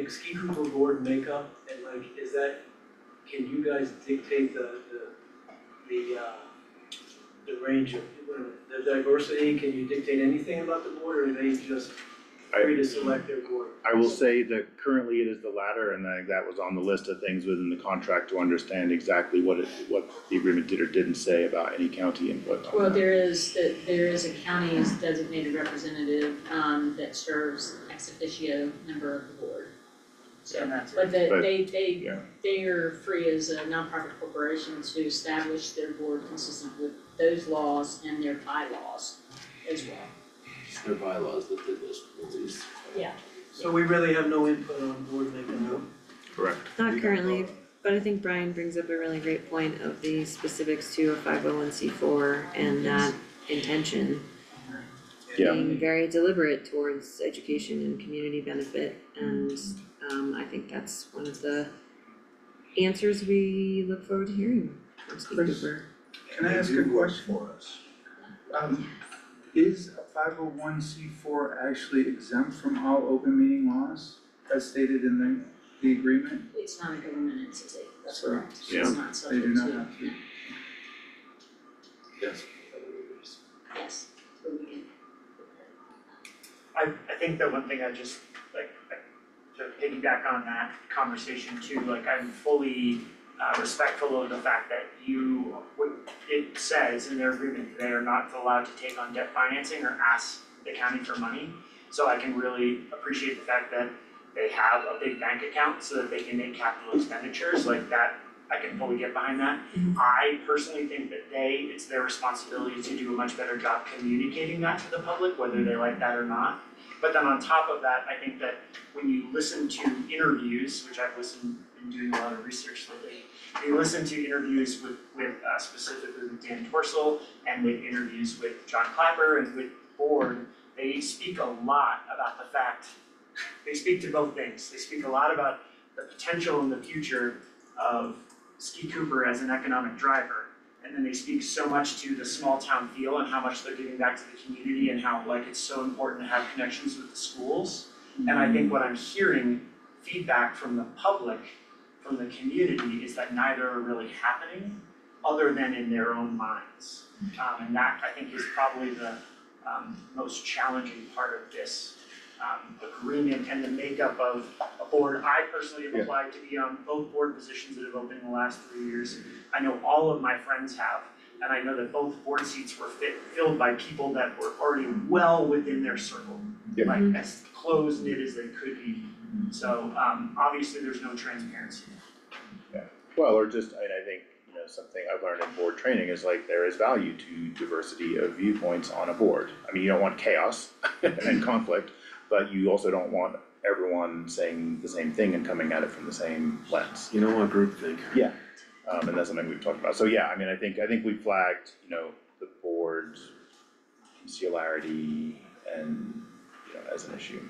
Ski Cooper board makeup and like, can you guys dictate the range of, the diversity? Can you dictate anything about the board, or are they just free to select their board? I will say that currently it is the latter, and I think that was on the list of things within the contract to understand exactly what the agreement did or didn't say about any county input on Well, that. there is a county's designated representative, that serves ex officio member of the board. So, And that's it. but yeah. they are free as a nonprofit corporation to establish their board consistent with those laws and their bylaws as well. It's their bylaws that did this, at least. Yeah. So we really have no input on board makeup? Correct. Not currently, but I think Brian brings up a really great point of the specifics to a 501c4 and that intention. Yeah. Being very deliberate towards education and community benefit, and I think that's one of the answers we look forward to hearing from Ski Chris, Cooper. Can I ask a question? For us. Is a 501c4 actually exempt from all open meeting laws as stated in the agreement? It's not a government entity, that's So, correct. yeah. It's not They subject do to. not have to. Yes. Yes, so we can. I think that one thing I just, to piggyback on that conversation too, like I'm fully respectful of the fact that it says in their agreement, they are not allowed to take on debt financing or ask the county for money. So I can really appreciate the fact that they have a big bank account so that they can make capital expenditures like that. I can fully get behind that. I personally think that it's their responsibility to do a much better job communicating that to the public, whether they like that or not. But then on top of that, I think that when you listen to interviews, which I've been doing a lot of research lately, you listen to interviews with specifically with Dan Torsel and with interviews with John Clapper and with the board, they speak a lot about the fact, they speak to both things. They speak a lot about the potential in the future of Ski Cooper as an economic driver. And then they speak so much to the small town feel and how much they're giving back to the community and how like it's so important to have connections with the schools. And I think what I'm hearing feedback from the public, from the community, is that neither are really happening other than in their own minds. And that I think is probably the most challenging part of this agreement and the makeup of a board. I personally have applied to be on both board positions that have opened in the last 3 years. I know all of my friends have, and I know that both board seats were filled by people that were already well within their circle, like as close knit as they could be. So obviously there's no transparency. Well, or just, I think, something I've learned in board training is like there is value to diversity of viewpoints on a board. I mean, you don't want chaos and conflict, but you also don't want everyone saying the same thing and coming at it from the same lens. You don't want groupthink. Yeah, and that's something we've talked about. So yeah, I mean, I think we flagged, the board insularity and, as an issue.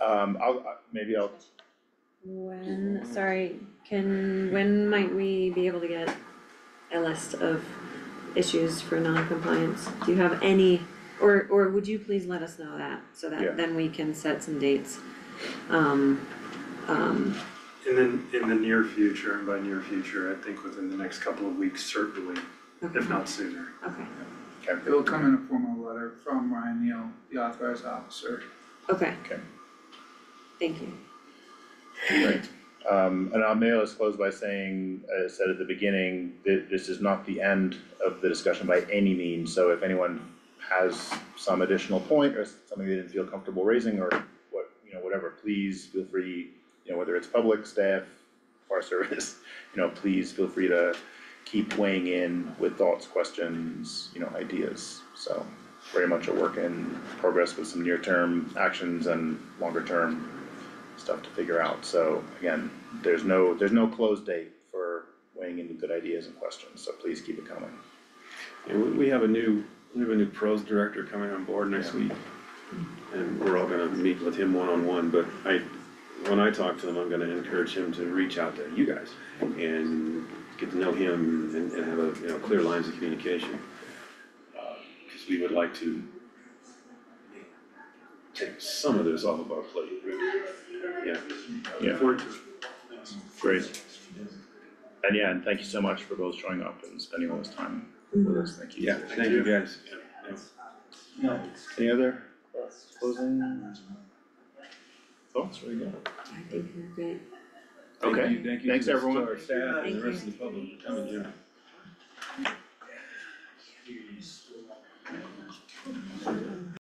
I'll When might we be able to get a list of issues for non-compliance? Do you have any, or would you please let us know that, so Yeah. that then we can set some dates? In the near future, and by near future, I think within the next couple of weeks, certainly, if not sooner. Okay, It will come in a formal letter from Ryan Neal, the authorized officer. okay. Okay. Thank you. Great. And I'll may as close by saying, as I said at the beginning, that this is not the end of the discussion by any means. So if anyone has some additional point or something they didn't feel comfortable raising or whatever, please feel free, whether it's public, staff, or service, please feel free to keep weighing in with thoughts, questions, ideas. So very much a work in progress with some near-term actions and longer-term stuff to figure out. So again, there's no close date for weighing in good ideas and questions, so please keep it coming. And we have a new pros director coming on board next week. And we're all gonna meet with him one-on-one, but when I talk to him, I'm gonna encourage him to reach out to you guys and get to know him and have clear lines of communication. we would like to take some of this off of our plate. Yeah. Yeah, Forward to it. great. And yeah, and thank you so much for both showing up and spending all this time with us, thank you. Yeah, thank you guys. Yeah. Any other closing thoughts, what do you got? I think we're good. Okay, Thank you thanks, to everyone. our staff and the Thank rest of the public for coming, yeah.